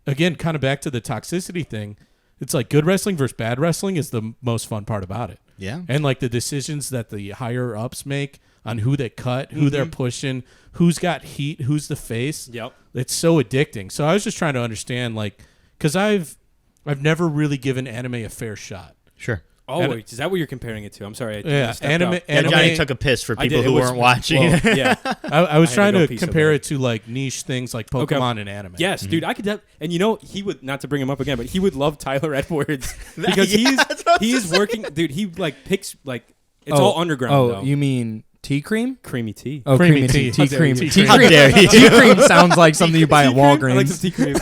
Speaker 3: again, kind of back to the toxicity thing. It's like good wrestling versus bad wrestling is the most fun part about it.
Speaker 2: Yeah.
Speaker 3: And like the decisions that the higher ups make on who they cut, who they're pushing, who's got heat, who's the face.
Speaker 1: Yep.
Speaker 3: It's so addicting. So I was just trying to understand, like, because I've never really given anime a fair shot.
Speaker 2: Sure.
Speaker 1: Oh,
Speaker 3: And-
Speaker 1: wait, is that what you're comparing it to? I'm sorry. I
Speaker 3: Yeah,
Speaker 1: stepped
Speaker 3: anime.
Speaker 1: out.
Speaker 2: Yeah,
Speaker 3: anime
Speaker 2: Johnny took a piss for
Speaker 1: I
Speaker 2: people
Speaker 1: did.
Speaker 2: who
Speaker 1: It was-
Speaker 2: weren't watching.
Speaker 1: Well, yeah.
Speaker 3: I was
Speaker 1: I had
Speaker 3: trying
Speaker 1: to go
Speaker 3: to
Speaker 1: pee so
Speaker 3: compare
Speaker 1: bad.
Speaker 3: it to like niche things like
Speaker 1: Okay.
Speaker 3: Pokemon and anime.
Speaker 1: Yes, dude, I could. And he would, not to bring him up again, but he would love Tyler Edwards because
Speaker 2: Yeah, that's what I was
Speaker 1: he's
Speaker 2: just
Speaker 1: working, dude. He like picks like it's all underground.
Speaker 4: Oh,
Speaker 1: though.
Speaker 4: you mean Tea cream?
Speaker 1: Creamy tea.
Speaker 4: Oh,
Speaker 3: Creamy
Speaker 4: creamy tea.
Speaker 3: tea.
Speaker 4: Tea cream.
Speaker 3: Tea
Speaker 4: Tea
Speaker 2: How
Speaker 4: cream.
Speaker 2: dare you?
Speaker 4: Tea cream sounds like something you buy at
Speaker 1: Tea cream?
Speaker 4: Walgreens.
Speaker 1: I like some tea cream.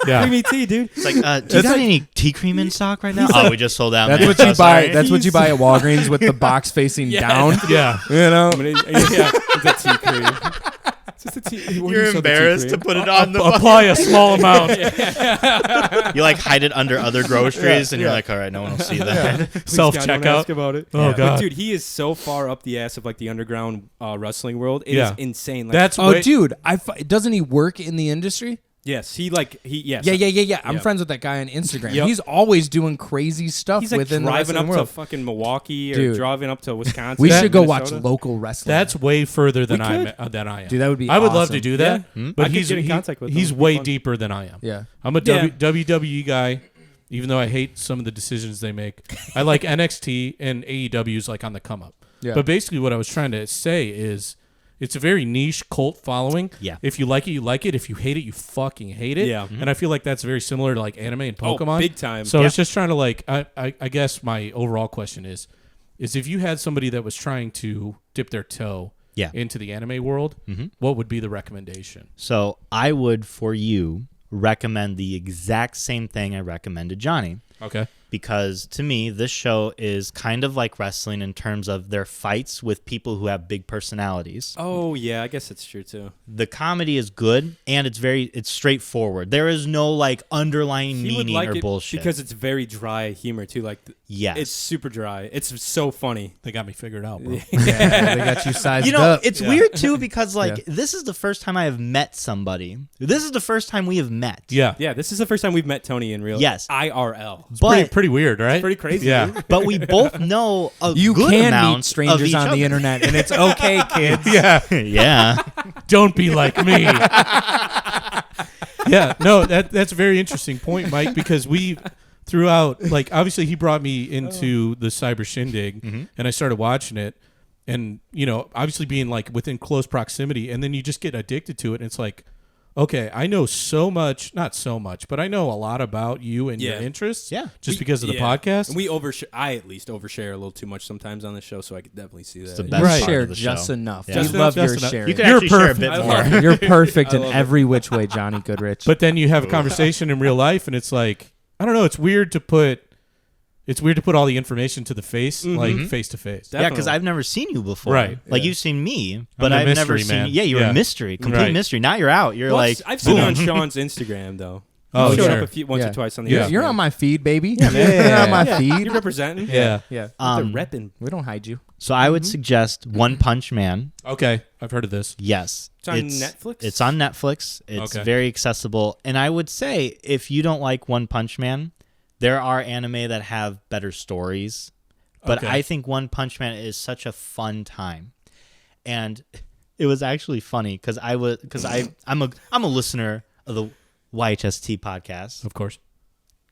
Speaker 3: Yeah.
Speaker 1: Creamy tea, dude.
Speaker 2: It's like, do you got any tea cream in stock right now? Oh, we just sold out.
Speaker 4: That's
Speaker 2: man.
Speaker 4: what you
Speaker 2: So
Speaker 4: buy.
Speaker 2: sorry.
Speaker 4: That's what you buy at Walgreens with the box facing
Speaker 1: Yeah.
Speaker 4: down.
Speaker 3: Yeah.
Speaker 4: You know.
Speaker 1: Yeah, it's a tea cream. It's just a tea. where do you
Speaker 2: You're
Speaker 1: sell the tea
Speaker 2: embarrassed to
Speaker 1: cream?
Speaker 2: put it on the.
Speaker 3: Apply a small amount.
Speaker 2: You like hide it under other groceries, and you're like, all right, no one will see that.
Speaker 1: Please,
Speaker 3: Self
Speaker 1: God, don't
Speaker 3: checkout.
Speaker 1: ask about it.
Speaker 3: Oh,
Speaker 1: But
Speaker 3: God.
Speaker 1: dude, he is so far up the ass of like the underground wrestling world. It is
Speaker 3: Yeah.
Speaker 1: insane. Like,
Speaker 3: That's
Speaker 4: Oh,
Speaker 3: way-
Speaker 4: dude, doesn't he work in the industry?
Speaker 1: yes, yes.
Speaker 4: Yeah. I'm
Speaker 1: Yeah.
Speaker 4: friends with that guy on Instagram.
Speaker 1: Yep.
Speaker 4: He's always doing crazy stuff
Speaker 1: He's like
Speaker 4: within the
Speaker 1: driving
Speaker 4: wrestling
Speaker 1: up to
Speaker 4: world.
Speaker 1: fucking Milwaukee or
Speaker 4: Dude.
Speaker 1: driving up to Wisconsin.
Speaker 4: We should go watch
Speaker 1: Minnesota.
Speaker 4: local wrestling.
Speaker 3: That's way further than
Speaker 1: We
Speaker 3: I
Speaker 1: could.
Speaker 3: am.
Speaker 4: Dude, that would be
Speaker 3: I would love
Speaker 4: awesome.
Speaker 3: to do that,
Speaker 1: Yeah. I
Speaker 3: but
Speaker 1: could
Speaker 3: he's
Speaker 1: get in contact with him.
Speaker 3: he's
Speaker 1: It'd be
Speaker 3: way
Speaker 1: fun.
Speaker 3: deeper than I am.
Speaker 4: Yeah.
Speaker 3: I'm a
Speaker 1: Yeah.
Speaker 3: WWE guy, even though I hate some of the decisions they make. I like NXT and AEW's like on the come up.
Speaker 4: Yeah.
Speaker 3: But basically, what I was trying to say is, it's a very niche cult following.
Speaker 2: Yeah.
Speaker 3: If you like it, you like it. If you hate it, you fucking hate it.
Speaker 1: Yeah.
Speaker 3: And I feel like that's very similar to like anime and
Speaker 1: Oh,
Speaker 3: Pokemon.
Speaker 1: big time.
Speaker 3: So
Speaker 1: Yeah.
Speaker 3: it's just trying to like, I guess my overall question is if you had somebody that was trying to dip their toe
Speaker 2: Yeah.
Speaker 3: into the anime world, what would be the recommendation?
Speaker 2: So I would, for you, recommend the exact same thing I recommended Johnny.
Speaker 3: Okay.
Speaker 2: Because to me, this show is kind of like wrestling in terms of their fights with people who have big personalities.
Speaker 1: Oh yeah, I guess it's true too.
Speaker 2: The comedy is good, and it's straightforward. There is no like underlying
Speaker 1: He would
Speaker 2: meaning
Speaker 1: like
Speaker 2: or
Speaker 1: it
Speaker 2: bullshit.
Speaker 1: because it's very dry humor too. Like
Speaker 2: yes,
Speaker 1: it's super dry. It's so funny.
Speaker 3: They got me figured out, bro.
Speaker 4: Yeah, they got you sized
Speaker 2: you know,
Speaker 4: up.
Speaker 2: it's weird too because like
Speaker 4: Yeah.
Speaker 2: this is the first time I have met somebody. This is the first time we have met.
Speaker 3: Yeah.
Speaker 1: Yeah, this is the first time we've met Tony in real.
Speaker 2: Yes.
Speaker 1: IRL.
Speaker 2: but
Speaker 3: Pretty weird, right?
Speaker 1: Pretty crazy.
Speaker 3: Yeah.
Speaker 1: dude.
Speaker 2: but we both know a
Speaker 4: You
Speaker 2: good
Speaker 4: can
Speaker 2: amount
Speaker 4: meet strangers
Speaker 2: of each
Speaker 4: on the
Speaker 2: other.
Speaker 4: internet, and it's okay, kids.
Speaker 3: Yeah.
Speaker 2: Yeah.
Speaker 3: Don't be like me. Yeah. No, that's a very interesting point, Mike, because we throughout, like, obviously he brought me into the Cyber Shindig, and I started watching it, and, you know, obviously being, like, within close proximity, and then you just get addicted to it, and it's like, okay, I know so much, not so much, but I know a lot about you and your
Speaker 1: Yeah.
Speaker 3: interests.
Speaker 2: Yeah.
Speaker 3: Just
Speaker 1: We-
Speaker 3: because of the
Speaker 1: yeah.
Speaker 3: podcast.
Speaker 1: And I at least overshare a little too much sometimes on the show, so I could definitely see that.
Speaker 2: the
Speaker 1: Yeah.
Speaker 2: best
Speaker 4: You
Speaker 2: part
Speaker 4: share
Speaker 2: of the
Speaker 4: just
Speaker 2: show.
Speaker 4: enough.
Speaker 2: Yeah.
Speaker 4: We
Speaker 3: Just
Speaker 4: love
Speaker 3: enough,
Speaker 4: your
Speaker 3: just enough.
Speaker 4: sharing.
Speaker 2: You can
Speaker 3: You're
Speaker 2: actually share a
Speaker 3: perfect.
Speaker 2: bit
Speaker 1: I
Speaker 2: more.
Speaker 1: love it.
Speaker 4: You're perfect
Speaker 1: I
Speaker 4: in
Speaker 1: love
Speaker 4: every which way, Johnny Goodrich.
Speaker 3: But then you have a conversation in real life, and it's like, I don't know, it's weird to put all the information to the face, like face to face.
Speaker 2: Yeah, because
Speaker 1: Definitely.
Speaker 2: I've never seen you before.
Speaker 3: Right.
Speaker 2: Like
Speaker 1: Yeah.
Speaker 2: you've seen me, but
Speaker 3: a
Speaker 2: I've never
Speaker 3: mystery
Speaker 2: seen
Speaker 3: man.
Speaker 2: you. Yeah, you're
Speaker 3: Yeah.
Speaker 2: a mystery, complete
Speaker 3: Right.
Speaker 2: mystery. Now you're out. You're
Speaker 1: Well,
Speaker 2: like,
Speaker 1: I've seen it on
Speaker 2: boom.
Speaker 1: Sean's Instagram though.
Speaker 3: Oh,
Speaker 1: He showed
Speaker 3: sure.
Speaker 1: up once
Speaker 4: Yeah.
Speaker 1: or twice on the
Speaker 3: Yeah.
Speaker 4: You're
Speaker 1: Instagram.
Speaker 4: on my feed, baby.
Speaker 1: Yeah, man.
Speaker 4: You're on my
Speaker 1: Yeah.
Speaker 4: feed.
Speaker 1: You're representing.
Speaker 3: Yeah.
Speaker 4: Yeah.
Speaker 1: They're repping.
Speaker 4: We don't hide you.
Speaker 2: So I would suggest One Punch Man.
Speaker 3: Okay. I've heard of this.
Speaker 2: Yes,
Speaker 1: It's on Netflix?
Speaker 2: It's on Netflix. It's
Speaker 3: Okay.
Speaker 2: very accessible, and I would say if you don't like One Punch Man, there are anime that have better stories. But
Speaker 3: Okay.
Speaker 2: I think One Punch Man is such a fun time, and it was actually funny because I'm a listener of the YHST podcast.
Speaker 3: Of course.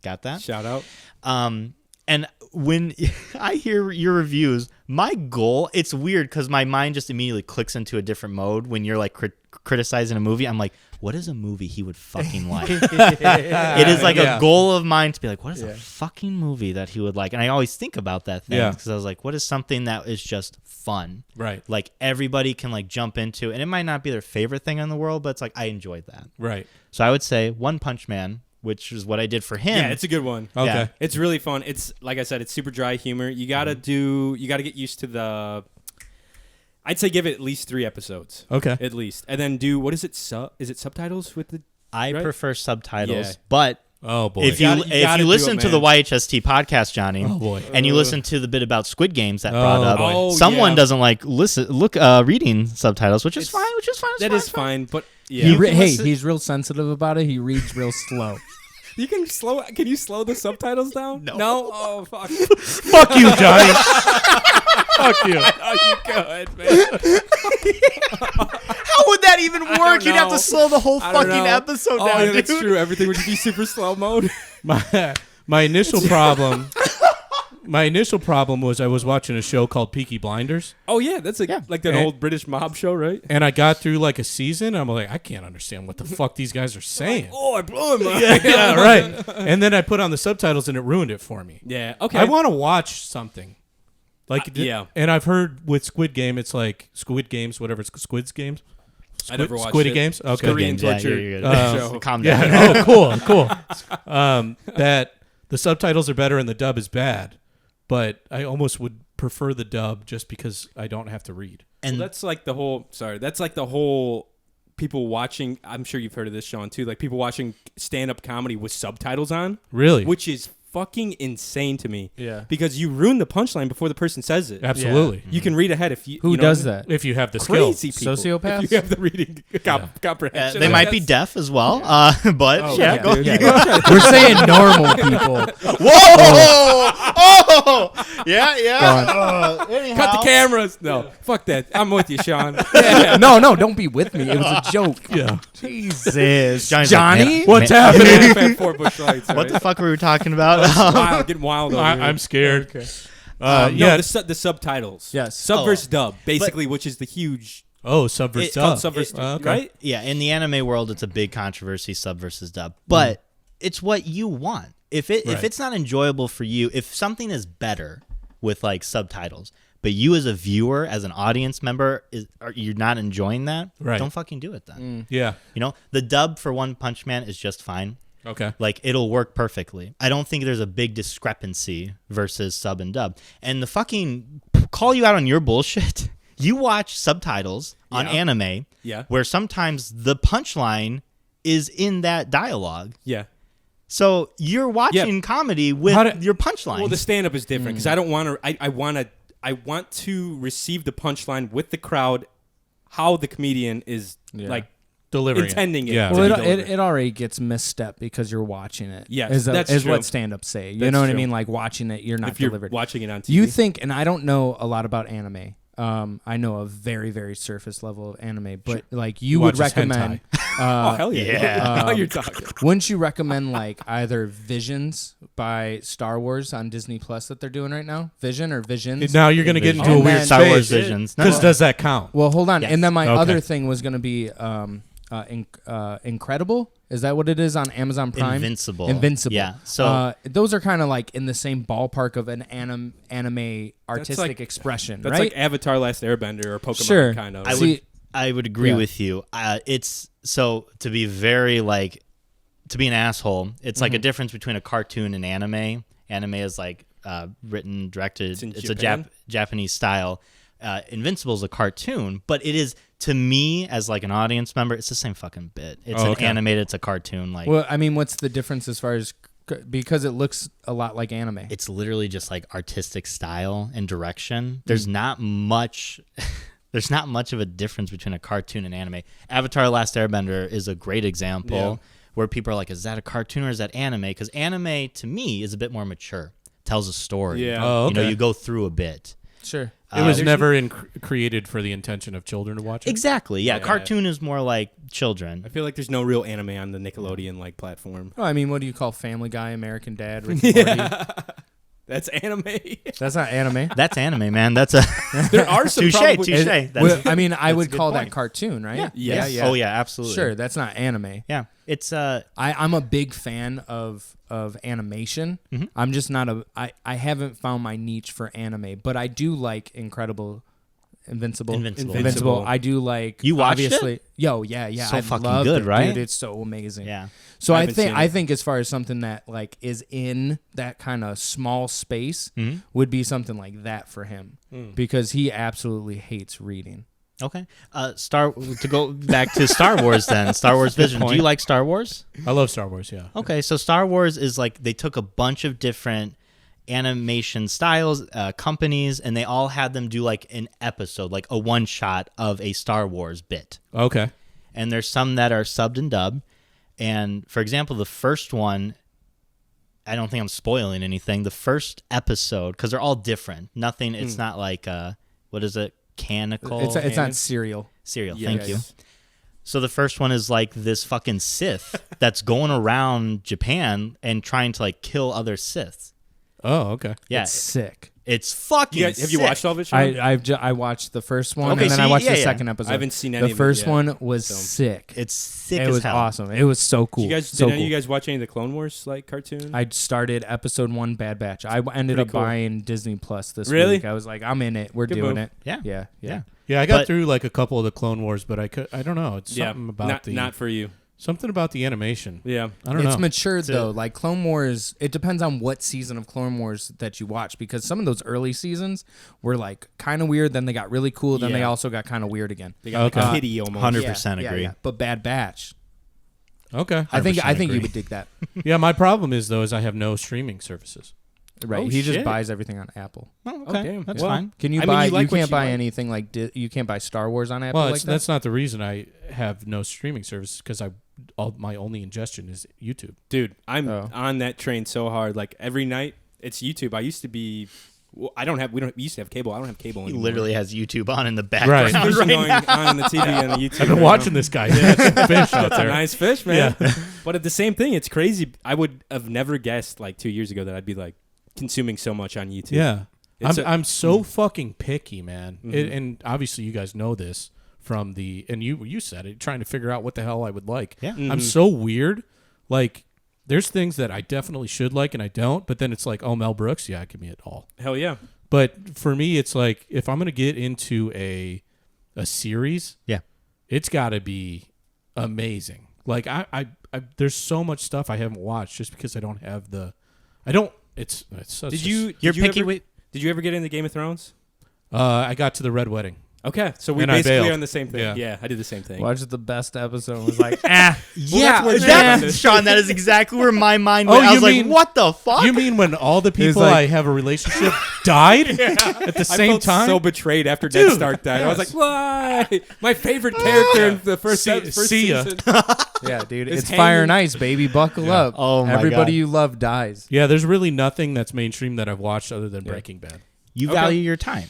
Speaker 2: Got that?
Speaker 1: Shout out.
Speaker 2: And when I hear your reviews, my goal, it's weird because my mind just immediately clicks into a different mode when you're like criticizing a movie. I'm like, what is a movie he would fucking like? It is like
Speaker 3: Yeah.
Speaker 2: a goal of mine to be like, what is a fucking movie that he would like? And I always think about that thing
Speaker 3: Yeah.
Speaker 2: because I was like, what is something that is just fun?
Speaker 3: Right.
Speaker 2: Like everybody can like jump into, and it might not be their favorite thing in the world, but it's like, I enjoyed that.
Speaker 3: Right.
Speaker 2: So I would say One Punch Man, which is what I did for him.
Speaker 1: Yeah, it's a good one.
Speaker 3: Okay.
Speaker 2: Yeah.
Speaker 1: It's really fun. It's like I said, it's super dry humor. You gotta get used to the. I'd say give it at least 3 episodes.
Speaker 3: Okay.
Speaker 1: At least, and then do what is it? Is it subtitles with the?
Speaker 2: I
Speaker 1: right?
Speaker 2: prefer subtitles,
Speaker 1: Yeah.
Speaker 2: but
Speaker 3: Oh boy.
Speaker 2: if
Speaker 1: You
Speaker 2: you
Speaker 1: gotta- you
Speaker 2: if
Speaker 1: gotta
Speaker 2: you
Speaker 1: do
Speaker 2: listen
Speaker 1: it,
Speaker 2: to the
Speaker 1: man.
Speaker 2: YHST podcast, Johnny,
Speaker 3: Oh, boy.
Speaker 2: and you listen to the bit about Squid Games that brought up,
Speaker 3: boy.
Speaker 1: Oh,
Speaker 2: someone
Speaker 1: yeah.
Speaker 2: doesn't like reading subtitles, which is fine.
Speaker 1: That is fine, but yeah,
Speaker 2: You can listen-
Speaker 4: He's real sensitive about it. He reads real slow.
Speaker 1: you can slow. Can you slow the subtitles down?
Speaker 2: No.
Speaker 1: No. Oh fuck.
Speaker 3: Fuck you, Johnny. Fuck you.
Speaker 1: Oh, you good, man.
Speaker 2: How would that even
Speaker 1: don't
Speaker 2: work? You'd have
Speaker 1: know.
Speaker 2: to slow the whole
Speaker 1: I don't
Speaker 2: fucking
Speaker 1: know.
Speaker 2: episode
Speaker 1: Oh,
Speaker 2: down,
Speaker 1: yeah, that's
Speaker 2: dude.
Speaker 1: true. Everything would just be super slow mode.
Speaker 3: My initial problem. My initial problem was I was watching a show called Peaky Blinders,
Speaker 1: Oh yeah, that's like that
Speaker 3: And-
Speaker 1: old British mob show, right?
Speaker 3: and I got through like a season. I'm like, I can't understand what the fuck these guys are saying.
Speaker 1: Oh, I blew him.
Speaker 3: Yeah, right. And then I put on the subtitles, and it ruined it for me.
Speaker 1: Yeah. Okay.
Speaker 3: I want to watch something, Like,
Speaker 1: yeah.
Speaker 3: And I've heard with Squid Game, it's like Squid Games, whatever it's Squid's Games.
Speaker 1: I never watched
Speaker 3: Squiddy
Speaker 1: it.
Speaker 3: Games. Okay.
Speaker 1: Korean torture
Speaker 2: you're
Speaker 1: show.
Speaker 2: Calm down.
Speaker 3: Yeah. Oh, cool. That the subtitles are better and the dub is bad, but I almost would prefer the dub just because I don't have to read.
Speaker 2: And
Speaker 1: That's like the whole. Sorry, that's like the whole. People watching. I'm sure you've heard of this, Shawn, too. Like people watching stand-up comedy with subtitles on,
Speaker 3: Really?
Speaker 1: which is fucking insane to me.
Speaker 4: Yeah.
Speaker 1: Because you ruin the punchline before the person says it.
Speaker 3: Absolutely.
Speaker 1: You can read ahead if you.
Speaker 4: Who
Speaker 1: you know
Speaker 4: does
Speaker 1: what I mean?
Speaker 4: that?
Speaker 3: If you have the skill.
Speaker 1: Crazy people.
Speaker 4: Sociopaths?
Speaker 1: If you have the reading comprehension.
Speaker 2: they
Speaker 1: I
Speaker 2: might be
Speaker 1: guess.
Speaker 2: deaf as well, but yeah, go
Speaker 4: dude,
Speaker 2: ahead.
Speaker 4: We're saying normal people.
Speaker 2: Whoa! Oh! Yeah. Anyhow.
Speaker 1: Cut the cameras. No, fuck that. I'm with you, Shawn.
Speaker 4: No, don't be with me. It was a joke.
Speaker 3: Yeah.
Speaker 2: Jesus. Johnny's
Speaker 4: Johnny?
Speaker 2: Like,
Speaker 3: What's
Speaker 2: man,
Speaker 3: happening?
Speaker 1: Fat 4 bush lights.
Speaker 2: what
Speaker 1: right?
Speaker 2: the fuck were we talking about?
Speaker 1: Wild, getting wild. Over here.
Speaker 3: I'm scared.
Speaker 1: Okay.
Speaker 3: Yeah.
Speaker 1: No, the subtitles.
Speaker 4: Yes.
Speaker 1: Sub versus dub, basically, which is the huge.
Speaker 3: Sub versus
Speaker 2: It-
Speaker 3: dub.
Speaker 1: Called sub versus
Speaker 3: okay.
Speaker 1: right?
Speaker 2: Yeah, in the anime world, it's a big controversy, sub versus dub. But it's what you want. If
Speaker 3: Right.
Speaker 2: it's not enjoyable for you, if something is better with like subtitles, but you as a viewer, as an audience member, you're not enjoying that,
Speaker 3: Right.
Speaker 2: don't fucking do it then.
Speaker 3: Yeah.
Speaker 2: You know, the dub for One Punch Man is just fine.
Speaker 3: Okay.
Speaker 2: Like, it'll work perfectly. I don't think there's a big discrepancy versus sub and dub. And the fucking call you out on your bullshit. You watch subtitles on anime where sometimes the punchline is in that dialogue.
Speaker 1: Yeah.
Speaker 2: So you're watching comedy with your punchline.
Speaker 1: Well, the stand-up is different because I don't want to. I want to receive the punchline with the crowd, how the comedian is like
Speaker 3: Delivering
Speaker 1: intending it.
Speaker 3: Yeah.
Speaker 1: to
Speaker 4: Well,
Speaker 1: be
Speaker 4: it,
Speaker 1: delivered.
Speaker 4: it already gets misstep because you're watching it.
Speaker 1: Yes, that's
Speaker 4: is
Speaker 1: true.
Speaker 4: what stand-ups say. You
Speaker 1: That's
Speaker 4: know what I
Speaker 1: true.
Speaker 4: mean? Like watching it, you're not
Speaker 1: if you're
Speaker 4: delivered.
Speaker 1: watching it on TV.
Speaker 4: You think, and I don't know a lot about anime. I know a very, very surface level of anime, but like you would
Speaker 3: Watches
Speaker 4: recommend.
Speaker 1: oh hell yeah!
Speaker 2: Yeah.
Speaker 1: now you're talking.
Speaker 4: Wouldn't you recommend like either Visions by Star Wars on Disney Plus that they're doing right now? Vision or Visions?
Speaker 3: Now you're going to get into
Speaker 4: Oh,
Speaker 3: a weird
Speaker 4: man.
Speaker 2: Star Wars
Speaker 3: space.
Speaker 2: Visions.
Speaker 3: Because does that count?
Speaker 4: Well, hold on.
Speaker 2: Yes.
Speaker 4: And then my
Speaker 3: Okay.
Speaker 4: other thing was going to be Incredible. Is that what it is on Amazon Prime?
Speaker 2: Invincible. Yeah. So
Speaker 4: those are kind of like in the same ballpark of an anime artistic
Speaker 1: like-
Speaker 4: expression,
Speaker 1: That's
Speaker 4: right?
Speaker 1: like Avatar: Last Airbender or Pokemon
Speaker 4: Sure.
Speaker 1: kind of.
Speaker 2: I would agree
Speaker 4: Yeah.
Speaker 2: with you. It's so to be very like to be an asshole. It's like a difference between a cartoon and anime. Anime is like written, directed.
Speaker 1: It's in
Speaker 2: a
Speaker 1: Japan?
Speaker 2: Japanese style. Invincible is a cartoon, but it is to me as like an audience member. It's the same fucking bit. It's an animated. It's a cartoon. Like
Speaker 4: well, I mean, what's the difference as far as because it looks a lot like anime?
Speaker 2: it's literally just like artistic style and direction. There's not much. There's not much of a difference between a cartoon and anime. Avatar: Last Airbender is a great example where people are like, "Is that a cartoon or is that anime?" Because anime to me is a bit more mature, tells a story.
Speaker 1: Yeah.
Speaker 3: Oh,
Speaker 2: You know,
Speaker 3: okay.
Speaker 2: you go through a bit.
Speaker 4: Sure.
Speaker 3: It was
Speaker 1: there's
Speaker 3: never created for the intention of children to watch it.
Speaker 2: Exactly. Yeah. Cartoon is more like children.
Speaker 1: I feel like there's no real anime on the Nickelodeon like platform.
Speaker 4: Oh, I mean, what do you call Family Guy, American Dad, Rick and Morty?
Speaker 1: That's anime.
Speaker 4: That's not anime.
Speaker 2: That's anime, man. That's a
Speaker 1: There are some
Speaker 2: touche.
Speaker 1: probably-
Speaker 2: Touche.
Speaker 4: Well, I mean, I
Speaker 2: that's
Speaker 4: would
Speaker 2: a good
Speaker 4: call that
Speaker 2: point.
Speaker 4: cartoon, right?
Speaker 1: Yes.
Speaker 4: Yeah.
Speaker 2: Oh yeah, absolutely.
Speaker 4: Sure, that's not anime.
Speaker 2: Yeah. It's
Speaker 4: I'm a big fan of animation. I'm just not I haven't found my niche for anime, but I do like Invincible.
Speaker 2: Invincible.
Speaker 4: I do like.
Speaker 2: You watched it?
Speaker 4: obviously, Yo, yeah.
Speaker 2: So
Speaker 4: I
Speaker 2: fucking
Speaker 4: loved
Speaker 2: good,
Speaker 4: it,
Speaker 2: right?
Speaker 4: Dude, it's so amazing.
Speaker 2: yeah.
Speaker 4: So
Speaker 1: I
Speaker 4: I
Speaker 1: haven't
Speaker 4: think
Speaker 1: seen
Speaker 4: I
Speaker 1: it.
Speaker 4: think as far as something that like is in that kind of small space
Speaker 2: Mm-hmm.
Speaker 4: would be something like that for him because he absolutely hates reading.
Speaker 2: Okay. To go back to Star Wars then. Star Wars Vision. Do you like Star Wars?
Speaker 3: I love Star Wars, yeah.
Speaker 2: Okay, so Star Wars is like they took a bunch of different animation styles, companies, and they all had them do like an episode, like a one shot of a Star Wars bit.
Speaker 3: Okay.
Speaker 2: And there's some that are subbed and dubbed. And for example, the first one, I don't think I'm spoiling anything. The first episode, because they're all different. Nothing. It's not like what is it? Canonical.
Speaker 4: It's not serial.
Speaker 2: Serial.
Speaker 1: Yes.
Speaker 2: Thank you. So the first one is like this fucking Sith that's going around Japan and trying to like kill other Siths.
Speaker 3: Oh, okay.
Speaker 2: Yeah,
Speaker 4: It's sick.
Speaker 2: It's fucking
Speaker 1: Have you
Speaker 2: sick.
Speaker 1: watched all of it, Shawn?
Speaker 4: I watched the first one,
Speaker 2: Okay,
Speaker 4: and then
Speaker 2: so
Speaker 4: I watched
Speaker 2: yeah,
Speaker 4: the
Speaker 2: yeah.
Speaker 4: second episode.
Speaker 1: I haven't seen any
Speaker 4: the
Speaker 1: of it
Speaker 4: first
Speaker 1: yet,
Speaker 4: one was
Speaker 1: so.
Speaker 4: sick.
Speaker 2: It's sick
Speaker 4: It
Speaker 2: as
Speaker 4: was
Speaker 2: hell.
Speaker 4: awesome. It was so cool.
Speaker 1: Did
Speaker 4: so
Speaker 1: any of
Speaker 4: cool.
Speaker 1: you guys watch any of the Clone Wars like cartoon?
Speaker 4: I started episode 1, Bad Batch. I ended
Speaker 1: Pretty
Speaker 4: up
Speaker 1: cool.
Speaker 4: buying Disney Plus this
Speaker 1: Really?
Speaker 4: week. I was like, I'm in it. We're
Speaker 1: Good
Speaker 4: doing
Speaker 1: move.
Speaker 4: it.
Speaker 2: Yeah.
Speaker 4: Yeah.
Speaker 3: Yeah, I got
Speaker 2: But-
Speaker 3: through like a couple of the Clone Wars, but I don't know. It's
Speaker 1: yeah,
Speaker 3: something about
Speaker 1: not for you.
Speaker 3: something about the animation.
Speaker 1: Yeah,
Speaker 3: I don't
Speaker 4: It's
Speaker 3: know.
Speaker 4: matured though. Like Clone Wars, it depends on what season of Clone Wars that you watch, because some of those early seasons were like kind of weird, then they got really cool, then they
Speaker 1: Yeah.
Speaker 4: also got kind of weird again.
Speaker 1: they got like
Speaker 3: Okay.
Speaker 1: a kitty almost.
Speaker 2: 100% agree.
Speaker 4: But Bad Batch,
Speaker 3: Okay.
Speaker 4: I think
Speaker 2: 100%
Speaker 4: you
Speaker 2: agree.
Speaker 4: would dig that.
Speaker 3: Yeah, my problem is though is I have no streaming services.
Speaker 4: Right?
Speaker 1: Oh,
Speaker 4: He just
Speaker 1: shit.
Speaker 4: buys everything on Apple.
Speaker 2: Oh,
Speaker 1: Oh,
Speaker 2: okay.
Speaker 1: damn.
Speaker 2: That's
Speaker 1: Well,
Speaker 2: fine.
Speaker 4: Can you
Speaker 1: I mean,
Speaker 4: buy?
Speaker 1: you like what
Speaker 4: can't
Speaker 1: you
Speaker 4: buy
Speaker 1: like.
Speaker 4: anything like you can't buy Star Wars on Apple
Speaker 3: Well,
Speaker 4: like that.
Speaker 3: that's not the reason I have no streaming services because my only ingestion is YouTube.
Speaker 1: Dude, I'm
Speaker 4: Oh.
Speaker 1: on that train so hard. Like every night, it's YouTube. I used to be. Well, we used to have cable. I don't have cable
Speaker 2: He
Speaker 1: anymore.
Speaker 2: literally has YouTube on in the background
Speaker 3: Right.
Speaker 1: There's
Speaker 2: right
Speaker 1: going
Speaker 2: now.
Speaker 1: on the TV and the YouTube.
Speaker 3: I've been
Speaker 1: right
Speaker 3: watching
Speaker 1: now.
Speaker 3: this guy. Yeah, some fish out
Speaker 1: It's a
Speaker 3: there.
Speaker 1: nice fish, man.
Speaker 3: Yeah.
Speaker 1: But at the same thing, it's crazy. I would have never guessed like 2 years ago that I'd be like consuming so much on YouTube.
Speaker 3: Yeah.
Speaker 1: It's
Speaker 3: I'm so
Speaker 1: Mm.
Speaker 3: fucking picky, man.
Speaker 1: Mhm.
Speaker 3: And obviously you guys know this from and you said it, trying to figure out what the hell I would like.
Speaker 2: Yeah.
Speaker 1: Mhm.
Speaker 3: I'm so weird. Like there's things that I definitely should like and I don't, but then it's like, oh, Mel Brooks, yeah, give me it all.
Speaker 1: Hell yeah.
Speaker 3: But for me, it's like if I'm gonna get into a series,
Speaker 2: Yeah.
Speaker 3: it's got to be amazing. Like I there's so much stuff I haven't watched just because I don't have I don't. It's such.
Speaker 1: Did
Speaker 3: a-
Speaker 1: you?
Speaker 2: You're
Speaker 1: did you
Speaker 2: picky
Speaker 1: ever,
Speaker 2: with.
Speaker 1: Did you ever get into Game of Thrones?
Speaker 3: I got to the Red Wedding.
Speaker 1: Okay, so we
Speaker 3: And I
Speaker 1: basically
Speaker 3: bailed.
Speaker 1: are on the same thing.
Speaker 3: Yeah.
Speaker 1: Yeah, I did the same thing.
Speaker 4: Watched the best episode. and Was like,
Speaker 2: Yeah,
Speaker 1: where
Speaker 2: that,
Speaker 1: Shawn is.
Speaker 2: Sean, that is exactly where my mind
Speaker 3: Oh,
Speaker 2: went. I
Speaker 3: you
Speaker 2: was like,
Speaker 3: mean-
Speaker 2: what the fuck?
Speaker 3: You mean when all the people
Speaker 4: like-
Speaker 3: I have a relationship died at the
Speaker 1: I
Speaker 3: same
Speaker 1: felt
Speaker 3: time?
Speaker 1: so betrayed after Ned
Speaker 3: Dude,
Speaker 1: Stark died. I was
Speaker 3: yes.
Speaker 1: like, why? My favorite character in the first
Speaker 3: See-
Speaker 1: first
Speaker 3: see ya.
Speaker 1: season.
Speaker 4: yeah, dude,
Speaker 1: It's
Speaker 4: it's fire and
Speaker 1: hanging-
Speaker 4: ice, baby. Buckle up.
Speaker 2: Oh, my
Speaker 4: Everybody
Speaker 2: God.
Speaker 4: you love dies.
Speaker 3: Yeah, there's really nothing that's mainstream that I've watched other than Breaking Bad.
Speaker 2: You
Speaker 1: Okay.
Speaker 2: value your time.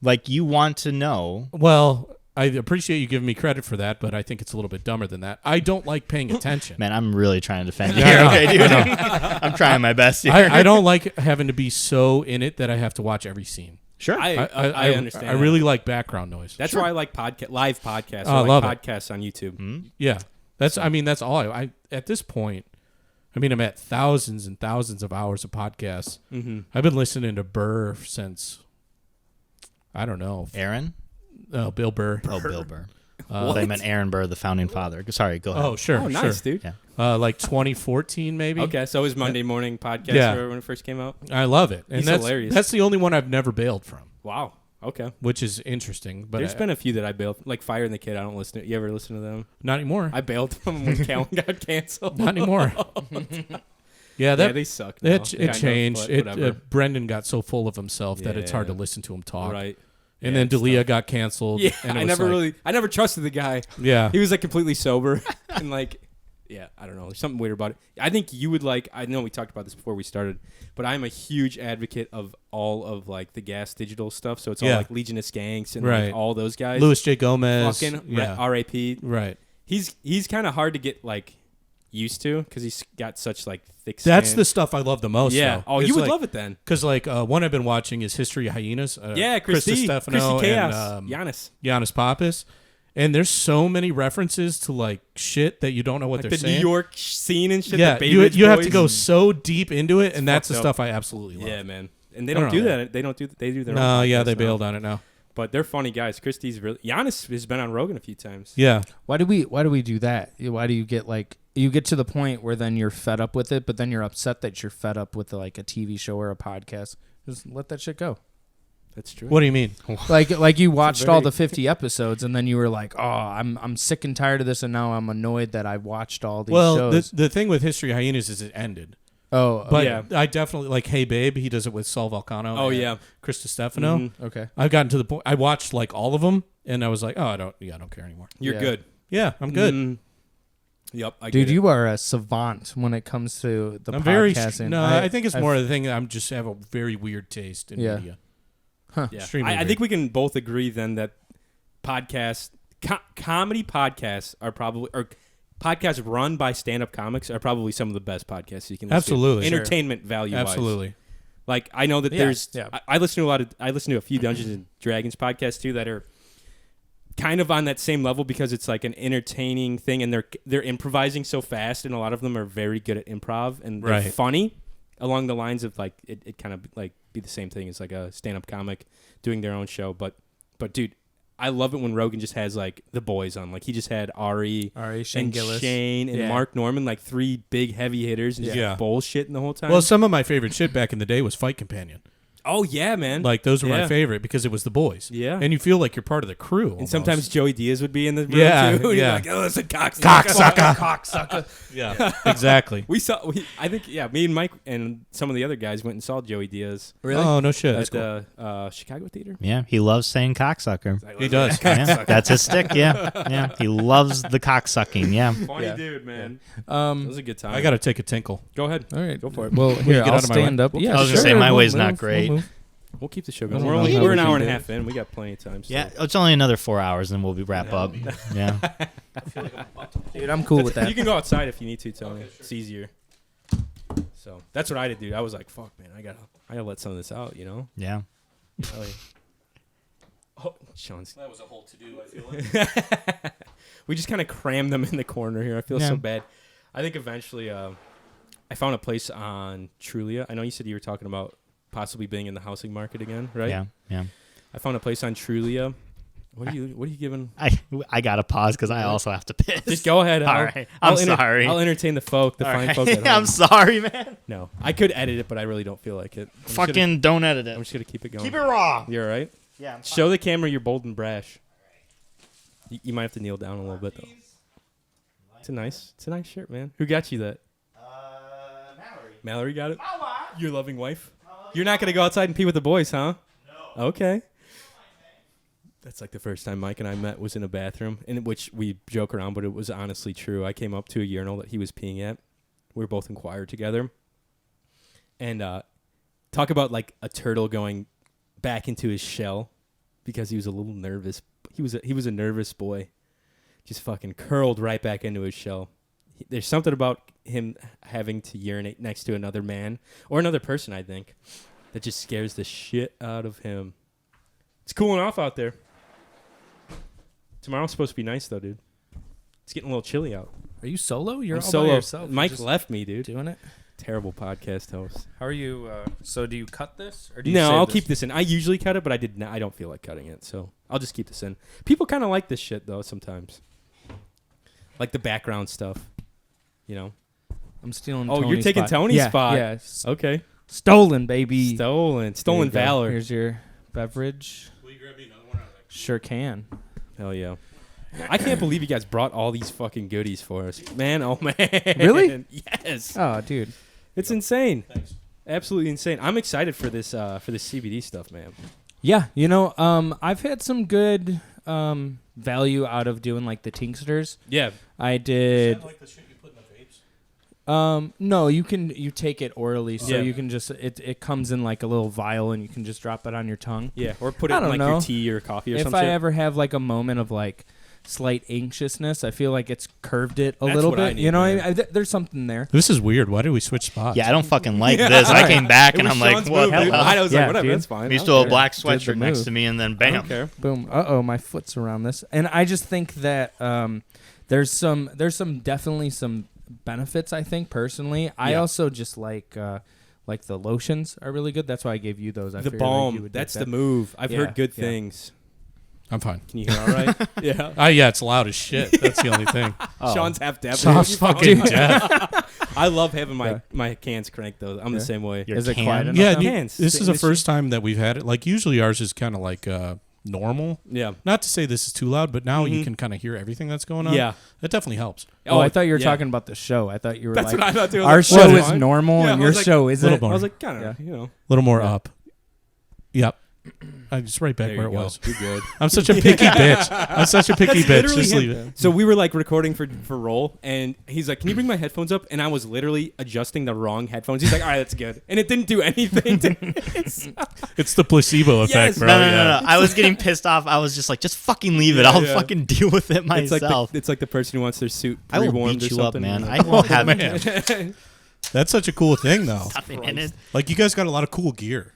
Speaker 2: Like, you want to know.
Speaker 3: Well, I appreciate you giving me credit for that, but I think it's a little bit dumber than that. I don't like paying attention.
Speaker 2: Man, I'm really trying to defend you
Speaker 3: Yeah,
Speaker 2: here.
Speaker 3: I
Speaker 2: Okay,
Speaker 3: know.
Speaker 2: dude. I'm trying my best here.
Speaker 3: I don't like having to be so in it that I have to watch every scene.
Speaker 2: Sure.
Speaker 1: I understand.
Speaker 3: I really like background noise.
Speaker 1: That's why I like live podcasts.
Speaker 3: Oh, I
Speaker 1: I like
Speaker 3: love it.
Speaker 1: podcasts on YouTube.
Speaker 2: Mm-hmm.
Speaker 3: Yeah, that's all I at this point. I mean, I'm at thousands and thousands of hours of podcasts.
Speaker 1: Mm-hmm.
Speaker 3: I've been listening to Burr since I don't know.
Speaker 2: Aaron?
Speaker 3: Bill Burr.
Speaker 2: Oh, Bill Burr.
Speaker 3: Uh,
Speaker 2: They meant Aaron Burr, the founding father. Sorry, go ahead.
Speaker 3: Oh, sure.
Speaker 1: Oh, nice,
Speaker 3: sure.
Speaker 1: dude.
Speaker 2: Yeah.
Speaker 3: Like 2014, maybe.
Speaker 1: Okay, so it was Monday morning podcast
Speaker 3: Yeah.
Speaker 1: when it first came out.
Speaker 3: I love it, and
Speaker 1: He's
Speaker 3: that's
Speaker 1: hilarious.
Speaker 3: That's the only one I've never bailed from,
Speaker 1: Wow. Okay.
Speaker 3: which is interesting. But
Speaker 1: There's been a few that I bailed, like Fire and the Kid. I don't listen to. You ever listen to them?
Speaker 3: not anymore.
Speaker 1: I bailed from when Callan got canceled.
Speaker 3: Not anymore. Yeah,
Speaker 1: Yeah,
Speaker 3: that
Speaker 1: they suck. now,
Speaker 3: it
Speaker 1: kind of,
Speaker 3: changed.
Speaker 1: but whatever.
Speaker 3: Brendan got so full of himself that it's hard to
Speaker 1: Yeah.
Speaker 3: listen to him talk.
Speaker 1: Right.
Speaker 3: And
Speaker 1: Yeah,
Speaker 3: then
Speaker 1: it's
Speaker 3: D'Elia
Speaker 1: tough.
Speaker 3: got canceled.
Speaker 1: Yeah,
Speaker 3: and it
Speaker 1: I
Speaker 3: was
Speaker 1: never
Speaker 3: like-
Speaker 1: I never trusted the guy.
Speaker 3: Yeah.
Speaker 1: He was like completely sober and like, yeah, I don't know. There's something weird about it. I think you would like. I know we talked about this before we started, but I'm a huge advocate of all of like the Gas Digital stuff. So it's all
Speaker 3: Yeah.
Speaker 1: like Legion of Skanks and
Speaker 3: Right.
Speaker 1: like, all those guys.
Speaker 3: Louis J. Gomez.
Speaker 1: fucking
Speaker 3: yeah.
Speaker 1: R.A.P.
Speaker 3: Right.
Speaker 1: He's kind of hard to get like used to because he's got such like thick.
Speaker 3: That's
Speaker 1: skin.
Speaker 3: the stuff I love the most.
Speaker 1: yeah.
Speaker 3: Though.
Speaker 1: Oh,
Speaker 3: It's
Speaker 1: you would
Speaker 3: like,
Speaker 1: love it then.
Speaker 3: Because like one I've been watching is History of Hyenas.
Speaker 1: Yeah, Christy
Speaker 3: Stefano
Speaker 1: Chaos,
Speaker 3: and
Speaker 1: Giannis.
Speaker 3: Giannis Pappas. And there's so many references to like shit that you don't know what
Speaker 1: Like
Speaker 3: they're
Speaker 1: the
Speaker 3: saying.
Speaker 1: New York scene and shit.
Speaker 3: yeah,
Speaker 1: the Bay
Speaker 3: you
Speaker 1: Ridge
Speaker 3: have to
Speaker 1: Boys
Speaker 3: go
Speaker 1: and-
Speaker 3: so deep into it, and that's the
Speaker 1: fucked up.
Speaker 3: stuff I absolutely love.
Speaker 1: Yeah, man. And they
Speaker 3: I
Speaker 1: don't
Speaker 3: don't
Speaker 1: do
Speaker 3: know.
Speaker 1: that. They don't do. They do their
Speaker 3: No,
Speaker 1: own.
Speaker 3: yeah,
Speaker 1: podcasts
Speaker 3: they
Speaker 1: now.
Speaker 3: bailed on it now.
Speaker 1: But they're funny guys. Christy's really. Giannis has been on Rogan a few times.
Speaker 3: Yeah.
Speaker 4: Why do we do that? Why do you get like you get to the point where then you're fed up with it, but then you're upset that you're fed up with like a TV show or a podcast? Just let that shit go.
Speaker 1: That's true.
Speaker 3: What do you mean?
Speaker 4: Like you watched all
Speaker 1: very-
Speaker 4: the 50 episodes and then you were like, "Oh, I'm sick and tired of this and now I'm annoyed that I've watched all these
Speaker 3: Well,
Speaker 4: shows."
Speaker 3: the thing with History of Hyenas is it ended.
Speaker 4: Oh,
Speaker 3: But
Speaker 1: Yeah.
Speaker 3: I definitely like Hey Babe. He does it with Saul Volcano.
Speaker 1: Oh,
Speaker 3: and
Speaker 1: yeah.
Speaker 3: Chris Stefano.
Speaker 1: Mhm.
Speaker 4: okay.
Speaker 3: I've gotten to the point. I watched like all of them, and I was like, oh, I don't care anymore.
Speaker 1: You're
Speaker 4: Yeah.
Speaker 1: good.
Speaker 3: Yeah, I'm good.
Speaker 1: Mm. Yep. I
Speaker 4: Dude,
Speaker 1: get it.
Speaker 4: you are a savant when it comes to the
Speaker 3: I'm very
Speaker 4: podcasting.
Speaker 3: no. I think it's more of the thing that I'm just have a very weird taste in
Speaker 4: Yeah.
Speaker 3: media.
Speaker 1: Yeah.
Speaker 3: Extremely
Speaker 1: I
Speaker 3: weird.
Speaker 1: think we can both agree then that podcasts, comedy podcasts are probably, or podcasts run by stand-up comics are probably some of the best podcasts you can listen
Speaker 3: Absolutely.
Speaker 1: to.
Speaker 3: Sure.
Speaker 1: Entertainment value.
Speaker 3: Absolutely.
Speaker 1: Like I know that
Speaker 4: Yeah,
Speaker 1: there's
Speaker 4: yeah.
Speaker 1: I listen to a few Dungeons and Dragons podcasts too that are kind of on that same level because it's like an entertaining thing and they're improvising so fast and a lot of them are very good at improv and they're
Speaker 3: Right.
Speaker 1: funny along the lines of like it kind of like be the same thing as like a stand-up comic doing their own show. But dude, I love it when Rogan just has like the boys on. Like he just had Ari
Speaker 4: Shane
Speaker 1: and
Speaker 4: Gillis.
Speaker 1: Shane and
Speaker 4: Yeah.
Speaker 1: Mark Norman, like 3 big heavy hitters and just
Speaker 3: Yeah.
Speaker 1: bullshitting the whole time.
Speaker 3: Well, some of my favorite shit back in the day was Fight Companion.
Speaker 1: oh yeah, man.
Speaker 3: Like those were
Speaker 1: Yeah.
Speaker 3: my favorite because it was the boys.
Speaker 1: Yeah.
Speaker 3: And you feel like you're part of the crew.
Speaker 1: And
Speaker 3: almost.
Speaker 1: sometimes Joey Diaz would be in the room
Speaker 3: Yeah,
Speaker 1: too. And
Speaker 3: yeah.
Speaker 1: you're like, oh, it's a cocksucker.
Speaker 3: Yeah, exactly.
Speaker 1: I think, me and Mike and some of the other guys went and saw Joey Diaz
Speaker 3: Oh no shit. That's
Speaker 1: at
Speaker 3: cool.
Speaker 1: the Chicago Theater.
Speaker 2: Yeah, he loves saying cocksucker.
Speaker 3: He does.
Speaker 2: Yeah, that's his stick. Yeah. He loves the cocksucking. Yeah.
Speaker 1: Funny
Speaker 4: Yeah.
Speaker 1: dude, man. It was a good time.
Speaker 3: I gotta take a tinkle.
Speaker 1: Go ahead.
Speaker 4: All right,
Speaker 1: Go for it.
Speaker 4: Well,
Speaker 3: you
Speaker 4: here
Speaker 3: get
Speaker 4: I'll
Speaker 3: out of my
Speaker 4: stand
Speaker 3: way?
Speaker 4: up. Yeah,
Speaker 2: I was gonna say,
Speaker 4: sure,
Speaker 2: my
Speaker 4: we'll
Speaker 2: way's
Speaker 4: move,
Speaker 2: not
Speaker 4: we'll
Speaker 2: great.
Speaker 4: move.
Speaker 1: We'll keep the show
Speaker 4: I
Speaker 1: going.
Speaker 4: don't
Speaker 1: We're
Speaker 4: know
Speaker 1: only
Speaker 4: how
Speaker 1: we're
Speaker 4: we
Speaker 1: an
Speaker 4: can
Speaker 1: hour and
Speaker 4: do
Speaker 1: a
Speaker 4: it.
Speaker 1: half in. We got plenty of time. Still.
Speaker 2: Yeah, it's only another 4 hours and we'll be wrap up. Yeah.
Speaker 4: Dude, I'm cool with that.
Speaker 1: You can go outside if you need to, Tony. It's easier. So that's what I did, dude. I was like, "Fuck, man, I gotta let some of this out," you know.
Speaker 2: Yeah.
Speaker 1: Oh, Sean's.
Speaker 3: That was a whole to do. I feel like.
Speaker 1: We just kind of crammed them in the corner here. I feel so
Speaker 2: Yeah.
Speaker 1: bad. I think eventually, I found a place on Trulia. I know you said you were talking about possibly being in the housing market again, right?
Speaker 2: Yeah.
Speaker 1: I found a place on Trulia. What are you giving?
Speaker 2: I gotta pause because I also have to piss.
Speaker 1: Just go ahead.
Speaker 2: All right. I'm sorry.
Speaker 1: I'll entertain the folk, the
Speaker 2: All
Speaker 1: fine
Speaker 2: right.
Speaker 1: folk at home.
Speaker 2: I'm sorry, man.
Speaker 1: No, I could edit it, but I really don't feel like it.
Speaker 2: Don't edit
Speaker 1: I'm
Speaker 2: it.
Speaker 1: just gonna keep it going.
Speaker 2: Keep it raw.
Speaker 1: You're all right.
Speaker 2: Yeah.
Speaker 1: Show the camera you're bold and brash. You might have to kneel down a little bit though. It's a nice shirt, man. Who got you that?
Speaker 2: Mallory.
Speaker 1: Mallory got it. Your loving wife. You're not gonna go outside and pee with the boys, huh? No. Okay. That's like the first time Mike and I met was in a bathroom, in which we joke around, but it was honestly true. I came up to a urinal that he was peeing at. We were both in choir together, and talk about like a turtle going back into his shell because he was a little nervous. He was a nervous boy, just fucking curled right back into his shell. There's something about him having to urinate next to another man or another person, I think, that just scares the shit out of him. It's cooling off out there. Tomorrow's supposed to be nice though, dude. It's getting a little chilly out.
Speaker 4: Are you solo? You're
Speaker 1: I'm
Speaker 4: all
Speaker 1: solo.
Speaker 4: by yourself. You're
Speaker 1: Mike
Speaker 4: just
Speaker 1: left me, dude.
Speaker 4: doing it.
Speaker 1: Terrible podcast host.
Speaker 4: How are you? So do you cut this, or do you
Speaker 1: No,
Speaker 4: save
Speaker 1: I'll
Speaker 4: this?
Speaker 1: keep this in. I usually cut it, but I don't feel like cutting it, so I'll just keep this in. People kind of like this shit though sometimes, like the background stuff, you know.
Speaker 4: I'm stealing.
Speaker 1: Oh, you're
Speaker 4: Tony's
Speaker 1: taking
Speaker 4: spot.
Speaker 1: Tony's
Speaker 4: Yeah,
Speaker 1: spot.
Speaker 4: Yeah.
Speaker 1: Okay.
Speaker 4: Stolen, baby.
Speaker 1: Stolen
Speaker 4: There you go.
Speaker 1: valor.
Speaker 4: Here's your beverage.
Speaker 3: Will you grab me another one?
Speaker 4: Sure can.
Speaker 1: Hell yeah. I can't believe you guys brought all these fucking goodies for us, man. Oh man.
Speaker 4: Really?
Speaker 1: Yes.
Speaker 4: Oh, dude.
Speaker 1: It's insane.
Speaker 3: Thanks.
Speaker 1: Absolutely insane. I'm excited for this CBD stuff, man.
Speaker 4: Yeah, I've had some good value out of doing like the tinctures.
Speaker 1: Yeah.
Speaker 4: I did.
Speaker 3: like the shit you put in the vapes?
Speaker 4: No, you take it orally, so
Speaker 1: Yeah.
Speaker 4: you can just it comes in like a little vial, and you can just drop it on your tongue.
Speaker 1: Yeah. Or put it
Speaker 4: I
Speaker 1: in
Speaker 4: don't
Speaker 1: like
Speaker 4: know.
Speaker 1: your tea or coffee or
Speaker 4: If
Speaker 1: something.
Speaker 4: I ever have like a moment of like slight anxiousness, I feel like it's curved it a
Speaker 1: That's
Speaker 4: little
Speaker 1: what I
Speaker 4: bit.
Speaker 1: need, man.
Speaker 4: There's something there.
Speaker 3: This is weird. Why did we switch spots?
Speaker 2: Yeah, I don't fucking like this. I came back
Speaker 1: It
Speaker 2: and
Speaker 1: was
Speaker 2: I'm like,
Speaker 1: Sean's
Speaker 2: what
Speaker 1: move,
Speaker 2: the
Speaker 1: dude.
Speaker 2: hell?
Speaker 1: I was
Speaker 4: Yeah,
Speaker 1: like, whatever,
Speaker 4: dude.
Speaker 1: that's fine.
Speaker 2: We used
Speaker 1: I
Speaker 2: to
Speaker 1: don't
Speaker 2: have a
Speaker 1: care.
Speaker 2: black
Speaker 4: Did
Speaker 2: sweatshirt
Speaker 4: the
Speaker 2: next
Speaker 4: move.
Speaker 2: to me and then
Speaker 1: I don't
Speaker 2: bam.
Speaker 1: care.
Speaker 4: Boom. My foot's around this, and I just think that there's definitely some benefits. I think personally, I
Speaker 1: Yeah.
Speaker 4: also just like the lotions are really good. That's why I gave you those. I
Speaker 1: The
Speaker 4: figured, like,
Speaker 1: balm.
Speaker 4: you would
Speaker 1: That's
Speaker 4: get
Speaker 1: the
Speaker 4: that.
Speaker 1: move. I've
Speaker 4: Yeah,
Speaker 1: heard good
Speaker 4: yeah.
Speaker 1: things.
Speaker 3: I'm fine.
Speaker 1: Can you hear all right? Yeah.
Speaker 3: Yeah, it's loud as shit. That's the only thing.
Speaker 1: Sean's half deaf.
Speaker 3: Sean's fucking deaf.
Speaker 1: I love having my,
Speaker 4: Yeah.
Speaker 1: my cans cranked though. I'm the same way.
Speaker 2: Your
Speaker 4: Is it
Speaker 2: can?
Speaker 4: quiet enough?
Speaker 3: Yeah,
Speaker 4: now?
Speaker 1: Cans.
Speaker 3: this is the
Speaker 1: This-
Speaker 3: first time that we've had it. Like usually ours is kind of like normal.
Speaker 1: Yeah.
Speaker 3: Not to say this is too loud, but now you
Speaker 1: Mhm.
Speaker 3: can kind of hear everything that's going on.
Speaker 1: Yeah.
Speaker 3: That definitely helps.
Speaker 4: Oh, I thought you were
Speaker 1: yeah.
Speaker 4: talking about the show. I thought you were
Speaker 1: That's
Speaker 4: like,
Speaker 1: what I thought too. I
Speaker 4: our
Speaker 1: was
Speaker 4: show
Speaker 1: like,
Speaker 3: What
Speaker 4: is
Speaker 1: fine.
Speaker 4: normal
Speaker 1: Yeah,
Speaker 4: and
Speaker 1: I
Speaker 4: your
Speaker 1: was like,
Speaker 4: show isn't.
Speaker 3: little
Speaker 1: I
Speaker 3: more.
Speaker 1: was like, kind of,
Speaker 4: Yeah.
Speaker 1: you know.
Speaker 3: A little more
Speaker 1: Yeah.
Speaker 3: up. Yep. I just right back
Speaker 1: There
Speaker 3: where
Speaker 1: you
Speaker 3: it
Speaker 1: go.
Speaker 3: was.
Speaker 1: You're good.
Speaker 3: I'm such a picky bitch. I'm such a picky
Speaker 1: That's
Speaker 3: bitch.
Speaker 1: literally
Speaker 3: Just
Speaker 1: him.
Speaker 3: leave it.
Speaker 1: So we were like recording for roll, and he's like, "Can you bring my headphones up?" And I was literally adjusting the wrong headphones. He's like, "All right, that's good," and it didn't do anything.
Speaker 3: It's the placebo effect,
Speaker 1: Yes.
Speaker 3: bro.
Speaker 2: No,
Speaker 3: Yeah.
Speaker 2: I was getting pissed off. I was just like, just fucking leave it.
Speaker 1: Yeah,
Speaker 2: I'll
Speaker 1: yeah.
Speaker 2: fucking deal with it myself.
Speaker 1: it's like the person who wants their suit
Speaker 2: I will
Speaker 1: pre-warmed
Speaker 2: beat
Speaker 1: or
Speaker 2: you up,
Speaker 1: something.
Speaker 2: man.
Speaker 1: You're
Speaker 2: I
Speaker 1: like,
Speaker 2: will have
Speaker 3: man. That's such a cool thing, though.
Speaker 2: Nothing in it.
Speaker 3: Like, you guys got a lot of cool gear.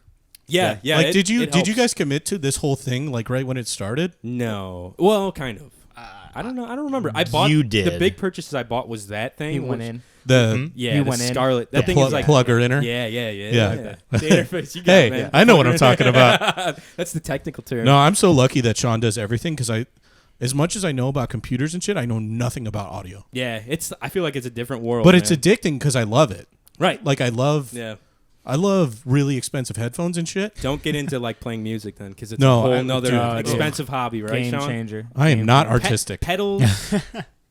Speaker 1: Yeah.
Speaker 3: Like, did you
Speaker 1: helps.
Speaker 3: guys commit to this whole thing like right when it started?
Speaker 1: No. Well, kind of. I don't know. I don't remember. I bought
Speaker 2: You
Speaker 1: the
Speaker 2: did.
Speaker 1: big purchases I bought was that thing.
Speaker 4: He went
Speaker 1: which-
Speaker 4: in.
Speaker 3: The
Speaker 1: Yeah,
Speaker 4: You
Speaker 1: the
Speaker 4: went in.
Speaker 1: Scarlet. That
Speaker 3: the
Speaker 1: thing
Speaker 3: plug,
Speaker 1: is like
Speaker 3: plugger inner.
Speaker 1: Yeah.
Speaker 3: Yeah.
Speaker 1: The interface. You got
Speaker 3: Hey,
Speaker 1: it, man.
Speaker 3: I know what I'm talking about.
Speaker 1: That's the technical term.
Speaker 3: No, I'm so lucky that Shawn does everything because as much as I know about computers and shit, I know nothing about audio.
Speaker 1: Yeah, I feel like it's a different world.
Speaker 3: But it's
Speaker 1: man.
Speaker 3: addicting because I love it.
Speaker 1: Right.
Speaker 3: Like I love really expensive headphones and shit.
Speaker 1: Don't get into like playing music then, because it's
Speaker 3: No,
Speaker 1: a whole
Speaker 3: I-
Speaker 1: nother
Speaker 3: dude,
Speaker 1: expensive hobby, right,
Speaker 4: Game
Speaker 1: Shawn?
Speaker 4: changer.
Speaker 3: I am
Speaker 4: Game
Speaker 3: not
Speaker 4: changer.
Speaker 3: artistic.
Speaker 1: Pedals,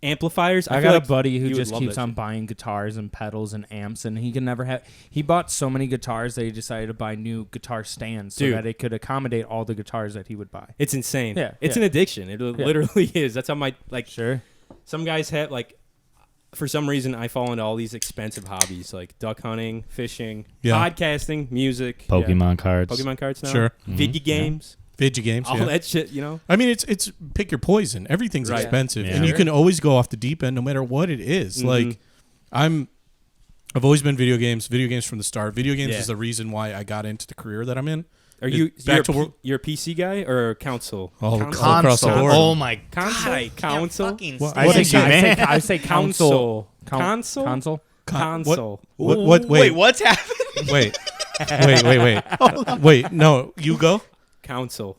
Speaker 1: amplifiers.
Speaker 4: I
Speaker 1: feel
Speaker 4: got
Speaker 1: like
Speaker 4: a buddy who
Speaker 1: you would
Speaker 4: just
Speaker 1: love
Speaker 4: keeps
Speaker 1: that
Speaker 4: on
Speaker 1: shit.
Speaker 4: buying guitars and pedals and amps, and he can never have. He bought so many guitars that he decided to buy new guitar stands so
Speaker 1: Dude.
Speaker 4: that it could accommodate all the guitars that he would buy.
Speaker 1: It's insane.
Speaker 4: Yeah,
Speaker 1: it's
Speaker 4: yeah.
Speaker 1: an addiction. It literally is. That's how my
Speaker 4: Sure.
Speaker 1: some guys have like. For some reason, I fall into all these expensive hobbies like duck hunting, fishing, podcasting, music,
Speaker 2: Pokemon cards.
Speaker 1: Pokemon cards now,
Speaker 3: Sure.
Speaker 1: video games,
Speaker 3: Video games.
Speaker 1: all
Speaker 3: Yeah.
Speaker 1: that shit. You know,
Speaker 3: I mean, it's pick your poison. Everything's
Speaker 1: Right.
Speaker 3: expensive,
Speaker 2: Yeah.
Speaker 3: and you
Speaker 1: Sure.
Speaker 3: can always go off the deep end, no matter what it is.
Speaker 1: Mhm.
Speaker 3: Like, I've always been video games from the start. Video games
Speaker 1: Yeah.
Speaker 3: is the reason why I got into the career that I'm in.
Speaker 1: are you
Speaker 3: back to work?
Speaker 1: you're a PC guy or a console?
Speaker 3: Oh,
Speaker 1: console.
Speaker 3: all across the
Speaker 2: Console.
Speaker 3: board.
Speaker 2: Oh my
Speaker 1: Console.
Speaker 2: god!
Speaker 1: Console.
Speaker 3: What-
Speaker 2: I
Speaker 3: what
Speaker 2: say
Speaker 3: is it?
Speaker 2: man.
Speaker 4: I say console.
Speaker 1: Console?
Speaker 4: Console.
Speaker 1: Console.
Speaker 3: What?
Speaker 2: Wait, what's happening?
Speaker 3: Wait. No, you go.
Speaker 1: Console.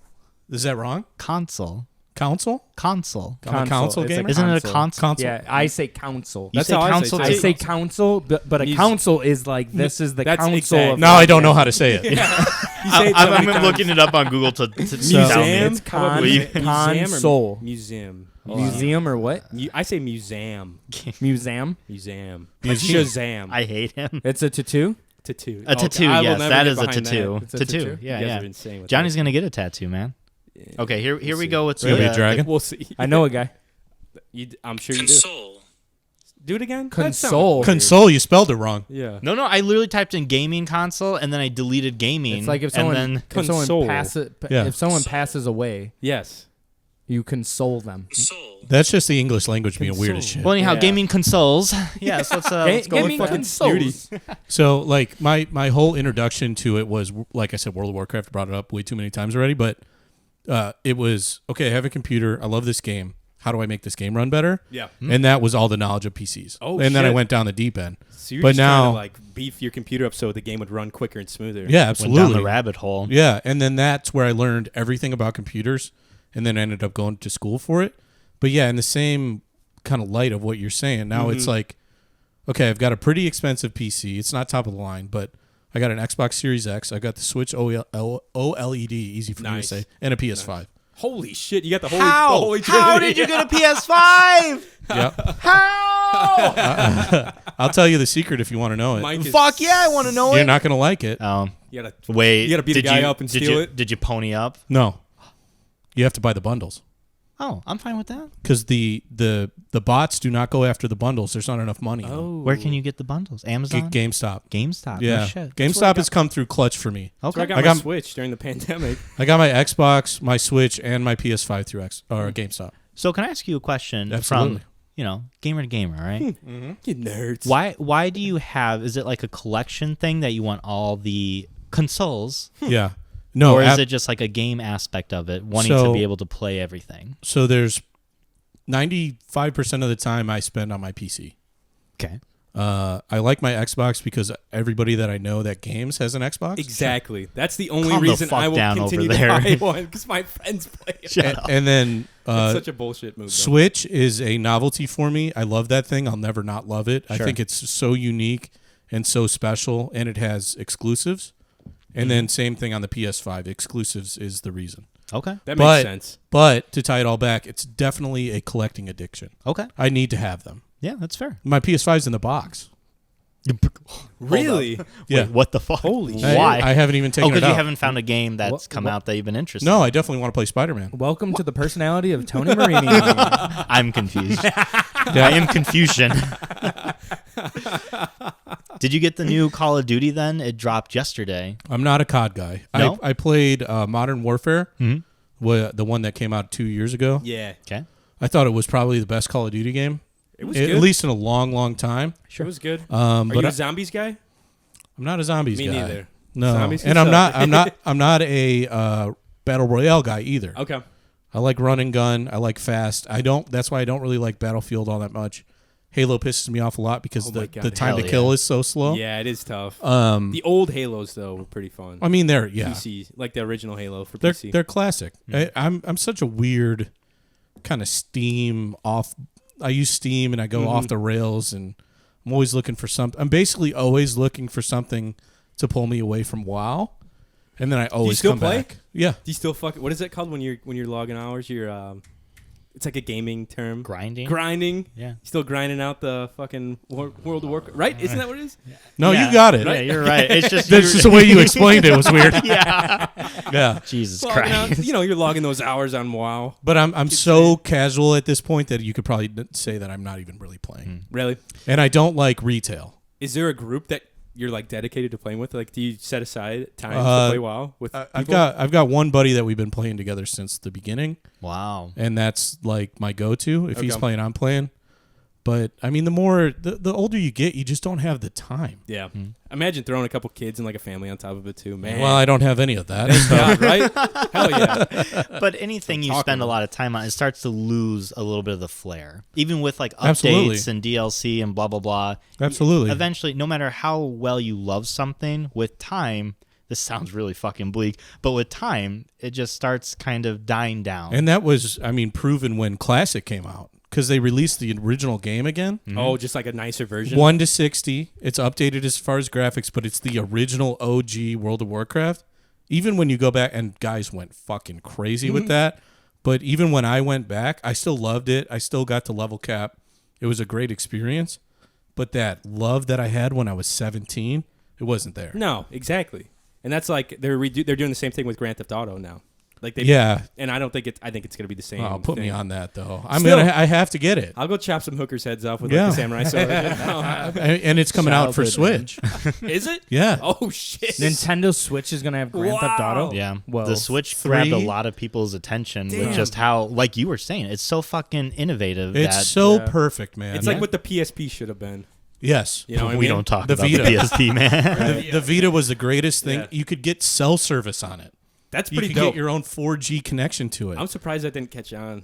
Speaker 3: Is that wrong?
Speaker 2: Console.
Speaker 3: Console?
Speaker 2: Console.
Speaker 3: I'm a console
Speaker 4: It's a
Speaker 3: gamer?
Speaker 2: Isn't it a
Speaker 4: console.
Speaker 2: console?
Speaker 3: Console.
Speaker 4: Yeah, I say council.
Speaker 2: You
Speaker 1: That's
Speaker 2: say
Speaker 1: how I say
Speaker 2: console
Speaker 1: it,
Speaker 4: I
Speaker 1: too.
Speaker 2: too?
Speaker 4: say council, but a
Speaker 1: Music.
Speaker 4: council is like this is the
Speaker 1: That's
Speaker 4: council
Speaker 1: exact-
Speaker 4: of
Speaker 3: Now I don't know how to say it.
Speaker 1: You say it so
Speaker 2: I'm
Speaker 1: many times.
Speaker 2: looking it up on Google to tell me.
Speaker 1: Museum?
Speaker 4: It's
Speaker 1: Probably
Speaker 4: console.
Speaker 1: Museum.
Speaker 4: Museum or what?
Speaker 1: I say museum.
Speaker 4: Museum.
Speaker 1: Museum.
Speaker 3: Museum.
Speaker 1: Shazam.
Speaker 2: I hate him.
Speaker 4: It's a tattoo.
Speaker 1: Tattoo.
Speaker 2: A tattoo,
Speaker 1: I will
Speaker 2: yes,
Speaker 1: never
Speaker 2: that
Speaker 1: get
Speaker 2: is a
Speaker 1: behind
Speaker 2: tattoo.
Speaker 1: that.
Speaker 4: It's a
Speaker 2: Tattoo,
Speaker 4: tattoo?
Speaker 2: yeah,
Speaker 1: You guys
Speaker 2: yeah.
Speaker 1: are insane with
Speaker 2: Johnny's
Speaker 1: that.
Speaker 2: gonna get a tattoo, man. Okay, here
Speaker 1: We'll
Speaker 2: we
Speaker 1: see.
Speaker 2: go. What's
Speaker 3: Gonna be a
Speaker 2: the
Speaker 3: dragon?
Speaker 1: We'll see.
Speaker 4: I know a guy.
Speaker 1: I'm sure you do.
Speaker 5: Console.
Speaker 1: Do it again. That
Speaker 4: Console.
Speaker 1: sounded weird.
Speaker 3: Console, you spelled it wrong.
Speaker 1: Yeah.
Speaker 2: No, I literally typed in gaming console and then I deleted gaming.
Speaker 4: It's like if
Speaker 2: and
Speaker 4: someone
Speaker 2: then
Speaker 4: if someone
Speaker 1: Console.
Speaker 4: passes
Speaker 3: Yeah.
Speaker 4: if someone passes away,
Speaker 1: Yes.
Speaker 4: you console them.
Speaker 5: Soul.
Speaker 3: That's just the English language being weird as
Speaker 1: Console.
Speaker 3: shit.
Speaker 2: well, anyhow,
Speaker 1: Yeah.
Speaker 2: gaming consoles. Yes, let's go
Speaker 4: Give
Speaker 2: with
Speaker 4: me
Speaker 2: that.
Speaker 1: fucking
Speaker 4: consoles.
Speaker 3: So, like, my whole introduction to it was, like I said, World of Warcraft. Brought it up way too many times already, but it was, okay, I have a computer. I love this game. How do I make this game run better?
Speaker 1: Yeah.
Speaker 3: And that was all the knowledge of PCs.
Speaker 1: Oh,
Speaker 3: and then I
Speaker 1: shit.
Speaker 3: went down the deep end.
Speaker 1: So you're
Speaker 3: But
Speaker 1: just trying
Speaker 3: now-
Speaker 1: to like beef your computer up so the game would run quicker and smoother.
Speaker 3: Yeah,
Speaker 2: Went
Speaker 3: absolutely.
Speaker 2: down the rabbit hole.
Speaker 3: Yeah, and then that's where I learned everything about computers, and then I ended up going to school for it. But yeah, in the same kind of light of what you're saying, now it's like, okay, I've got a pretty expensive PC. It's not top of the line, but I got an Xbox Series X. I got the Switch OLED, easy for me to
Speaker 1: Nice.
Speaker 3: say, and a PS5.
Speaker 1: Holy shit! You got the holy.
Speaker 2: How?
Speaker 1: The holy
Speaker 2: How
Speaker 1: trinity.
Speaker 2: did you get a PS5?
Speaker 3: Yep.
Speaker 2: How?
Speaker 3: I'll tell you the secret if you want to know it.
Speaker 1: Mike is-
Speaker 2: Fuck yeah, I want to know
Speaker 3: You're
Speaker 2: it.
Speaker 3: not going to like it.
Speaker 1: You gotta
Speaker 2: Wait,
Speaker 1: You gotta beat a
Speaker 2: did
Speaker 1: guy
Speaker 2: you-
Speaker 1: up and
Speaker 2: did
Speaker 1: steal
Speaker 2: you-
Speaker 1: it?
Speaker 2: Did you pony up?
Speaker 3: No. You have to buy the bundles.
Speaker 2: Oh, I'm fine with that.
Speaker 3: Because the bots do not go after the bundles. There's not enough money. in them.
Speaker 1: Oh.
Speaker 2: Where can you get the bundles? Amazon?
Speaker 3: GameStop.
Speaker 2: GameStop.
Speaker 3: Yeah.
Speaker 2: No shit.
Speaker 3: GameStop has come through clutch for me.
Speaker 1: That's where I
Speaker 2: Okay.
Speaker 1: got
Speaker 3: I
Speaker 1: my
Speaker 3: got-
Speaker 1: Switch during the pandemic.
Speaker 3: I got my Xbox, my Switch, and my PS5 through GameStop.
Speaker 2: So can I ask you a question
Speaker 3: Absolutely.
Speaker 2: from, gamer to gamer, right?
Speaker 1: You nerds.
Speaker 2: Why do you have, is it like a collection thing that you want all the consoles?
Speaker 3: Yeah. No,
Speaker 2: or is it just like a game aspect of it, wanting to
Speaker 3: So-
Speaker 2: be able to play everything?
Speaker 3: so there's 95% of the time I spend on my PC.
Speaker 2: Okay.
Speaker 3: I like my Xbox because everybody that I know that games has an Xbox.
Speaker 1: Exactly. That's the only
Speaker 2: Calm the
Speaker 1: reason
Speaker 2: fuck
Speaker 1: I will
Speaker 2: down over
Speaker 1: continue to
Speaker 2: there.
Speaker 1: buy one because my friends play it.
Speaker 3: And then
Speaker 1: It's such a bullshit move. though.
Speaker 3: Switch is a novelty for me. I love that thing. I'll never not love it. I
Speaker 2: Sure.
Speaker 3: think it's so unique and so special, and it has exclusives. And then same thing on the PS5. Exclusives is the reason.
Speaker 2: Okay.
Speaker 1: That makes
Speaker 3: But-
Speaker 1: sense.
Speaker 3: But to tie it all back, it's definitely a collecting addiction.
Speaker 2: Okay.
Speaker 3: I need to have them.
Speaker 2: Yeah, that's fair.
Speaker 3: My PS5's in the box.
Speaker 1: Really?
Speaker 3: Yeah.
Speaker 2: Wait, what the fuck?
Speaker 1: Holy
Speaker 3: I-
Speaker 2: Why?
Speaker 3: I haven't even
Speaker 2: oh,
Speaker 3: taken it
Speaker 2: because
Speaker 3: out.
Speaker 2: you haven't found a game that's come out that you've been interested
Speaker 3: No, I definitely want to play Spider-Man.
Speaker 4: Welcome to the personality of Tony Marini.
Speaker 2: I'm confused. I am confusion. Did you get the new Call of Duty then? It dropped yesterday.
Speaker 3: I'm not a COD guy.
Speaker 2: No?
Speaker 3: I played Modern Warfare,
Speaker 2: Mm-hmm.
Speaker 3: the one that came out 2 years ago.
Speaker 1: Yeah.
Speaker 2: Okay.
Speaker 3: I thought it was probably the best Call of Duty game.
Speaker 1: It was
Speaker 3: at
Speaker 1: good.
Speaker 3: least in a long, long time.
Speaker 1: It was good.
Speaker 3: Are
Speaker 1: Are you a zombies guy?
Speaker 3: I'm not a zombies
Speaker 1: Me
Speaker 3: guy.
Speaker 1: neither.
Speaker 3: No,
Speaker 1: Zombies
Speaker 3: and
Speaker 1: can
Speaker 3: I'm
Speaker 1: suck.
Speaker 3: I'm not a battle royale guy either.
Speaker 1: Okay.
Speaker 3: I like run and gun. I like fast. That's why I don't really like Battlefield all that much. Halo pisses me off a lot because
Speaker 1: Oh my
Speaker 3: the
Speaker 1: God,
Speaker 3: time to
Speaker 2: hell
Speaker 3: kill is so slow.
Speaker 1: Yeah, it is tough. The old Halos though were pretty fun.
Speaker 3: I mean they're
Speaker 1: PC, like the original Halo for
Speaker 3: they're
Speaker 1: PC.
Speaker 3: they're classic. I'm such a weird kind of Steam off. I use Steam and I go off the rails, and I'm always looking for something. I'm basically always looking for something to pull me away from WoW, and then I always
Speaker 1: still
Speaker 3: come
Speaker 1: play?
Speaker 3: back. Yeah,
Speaker 1: Do you still what is it called when you're logging hours? You're it's like a gaming term.
Speaker 2: Grinding?
Speaker 1: Grinding.
Speaker 2: Yeah.
Speaker 1: Still grinding out the fucking World of Warcraft, right? Isn't that what it is?
Speaker 3: no,
Speaker 2: Yeah.
Speaker 3: you got it.
Speaker 2: Yeah, you're right. It's just
Speaker 3: That's just the way you explained it was weird. Yeah.
Speaker 2: Jesus
Speaker 1: Logging out,
Speaker 2: Christ.
Speaker 1: you're logging those hours on WoW.
Speaker 3: But I'm so casual at this point that you could probably say that I'm not even really playing.
Speaker 1: Really?
Speaker 3: And I don't like retail.
Speaker 1: Is there a group that you're like dedicated to playing with? Like, do you set aside time to play WoW with people?
Speaker 3: I've got one buddy that we've been playing together since the beginning,
Speaker 2: Wow.
Speaker 3: and that's like my go-to. If he's
Speaker 1: Okay.
Speaker 3: playing, I'm playing. But I mean, the older you get, you just don't have the time.
Speaker 1: Yeah. Imagine throwing a couple kids and like a family on top of it too, man.
Speaker 3: Well, I don't have any of that.
Speaker 1: Yeah, right? Hell yeah.
Speaker 2: But anything you
Speaker 1: talking
Speaker 2: spend a
Speaker 1: about.
Speaker 2: lot of time on, it starts to lose a little bit of the flair. Even with like updates
Speaker 3: Absolutely.
Speaker 2: and DLC and blah, blah, blah.
Speaker 3: Absolutely.
Speaker 2: Eventually, no matter how well you love something, with time, this sounds really fucking bleak, but with time, it just starts kind of dying down.
Speaker 3: And that was, I mean, proven when Classic came out, because they released the original game again.
Speaker 1: Oh, just like a nicer version.
Speaker 3: 1 to 60. It's updated as far as graphics, but it's the original OG World of Warcraft. Even when you go back, and guys went fucking crazy with that, but even when I went back, I still loved it. I still got to level cap. It was a great experience, but that love that I had when I was 17, it wasn't there.
Speaker 1: No, exactly. And that's like they're doing the same thing with Grand Theft Auto now. Like they
Speaker 3: Yeah.
Speaker 1: And I think it's gonna be the same.
Speaker 3: Oh, put me
Speaker 1: thing.
Speaker 3: on that though. I have to get it.
Speaker 1: I'll go chop some hookers' heads off with
Speaker 3: Yeah.
Speaker 1: like the samurai sword.
Speaker 3: And it's coming out for
Speaker 4: Childhood,
Speaker 3: Switch.
Speaker 1: Is it?
Speaker 3: Yeah.
Speaker 1: Oh shit.
Speaker 4: Nintendo Switch is gonna have Grand Theft
Speaker 1: Wow.
Speaker 4: Auto.
Speaker 2: Yeah,
Speaker 4: Well,
Speaker 2: the Switch grabbed a
Speaker 3: 3?
Speaker 2: lot of people's attention
Speaker 1: Damn.
Speaker 2: with just how, like you were saying, it's so fucking innovative.
Speaker 3: It's
Speaker 2: that
Speaker 3: so
Speaker 4: Yeah.
Speaker 3: perfect, man.
Speaker 1: It's like what the PSP should have been.
Speaker 3: Yes.
Speaker 1: You know what I
Speaker 2: we
Speaker 1: mean?
Speaker 2: don't talk
Speaker 3: The
Speaker 2: about
Speaker 3: Vita.
Speaker 2: the PSP, man.
Speaker 3: The Vita was the greatest thing.
Speaker 1: Yeah.
Speaker 3: You could get cell service on it.
Speaker 1: That's
Speaker 3: You
Speaker 1: pretty
Speaker 3: could
Speaker 1: dope.
Speaker 3: get your own 4G connection to it.
Speaker 1: I'm surprised that didn't catch on.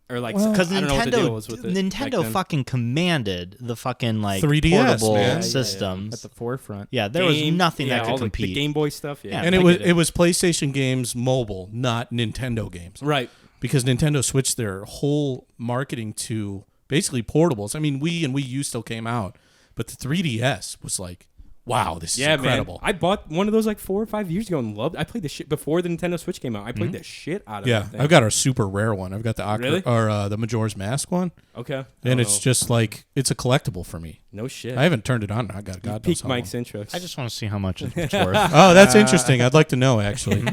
Speaker 1: Or like,
Speaker 2: Because
Speaker 1: I don't know what the deal was with it. back
Speaker 2: Nintendo
Speaker 1: then.
Speaker 2: fucking commanded the fucking like
Speaker 3: 3DS,
Speaker 2: portable
Speaker 3: man. Yeah, yeah,
Speaker 2: systems.
Speaker 4: at the forefront.
Speaker 2: Yeah, there was
Speaker 1: Game-
Speaker 2: nothing
Speaker 1: yeah,
Speaker 2: that
Speaker 1: all
Speaker 2: could compete.
Speaker 1: The Game Boy stuff. Yeah,
Speaker 3: and
Speaker 1: I
Speaker 3: it was
Speaker 1: get
Speaker 3: it was PlayStation games mobile, not Nintendo games.
Speaker 1: right.
Speaker 3: Because Nintendo switched their whole marketing to basically portables. I mean, Wii and Wii U still came out, but the 3DS was like, wow, this is
Speaker 1: Yeah,
Speaker 3: incredible.
Speaker 1: man. I bought one of those like 4 or 5 years ago and loved. I played the shit before the Nintendo Switch came out. I played the shit out of
Speaker 3: Yeah,
Speaker 1: that thing.
Speaker 3: I've got a super rare one. I've got the
Speaker 1: Really?
Speaker 3: the Majora's Mask one,
Speaker 1: Okay. I
Speaker 3: and
Speaker 1: don't
Speaker 3: it's
Speaker 1: know.
Speaker 3: just like it's a collectible for me.
Speaker 1: no shit.
Speaker 3: I haven't turned it on. I got God knows
Speaker 1: Peak
Speaker 3: how
Speaker 1: Mike's
Speaker 3: long.
Speaker 1: interest.
Speaker 2: I just want to see how much it's worth.
Speaker 3: Oh, that's interesting. I'd like to know actually.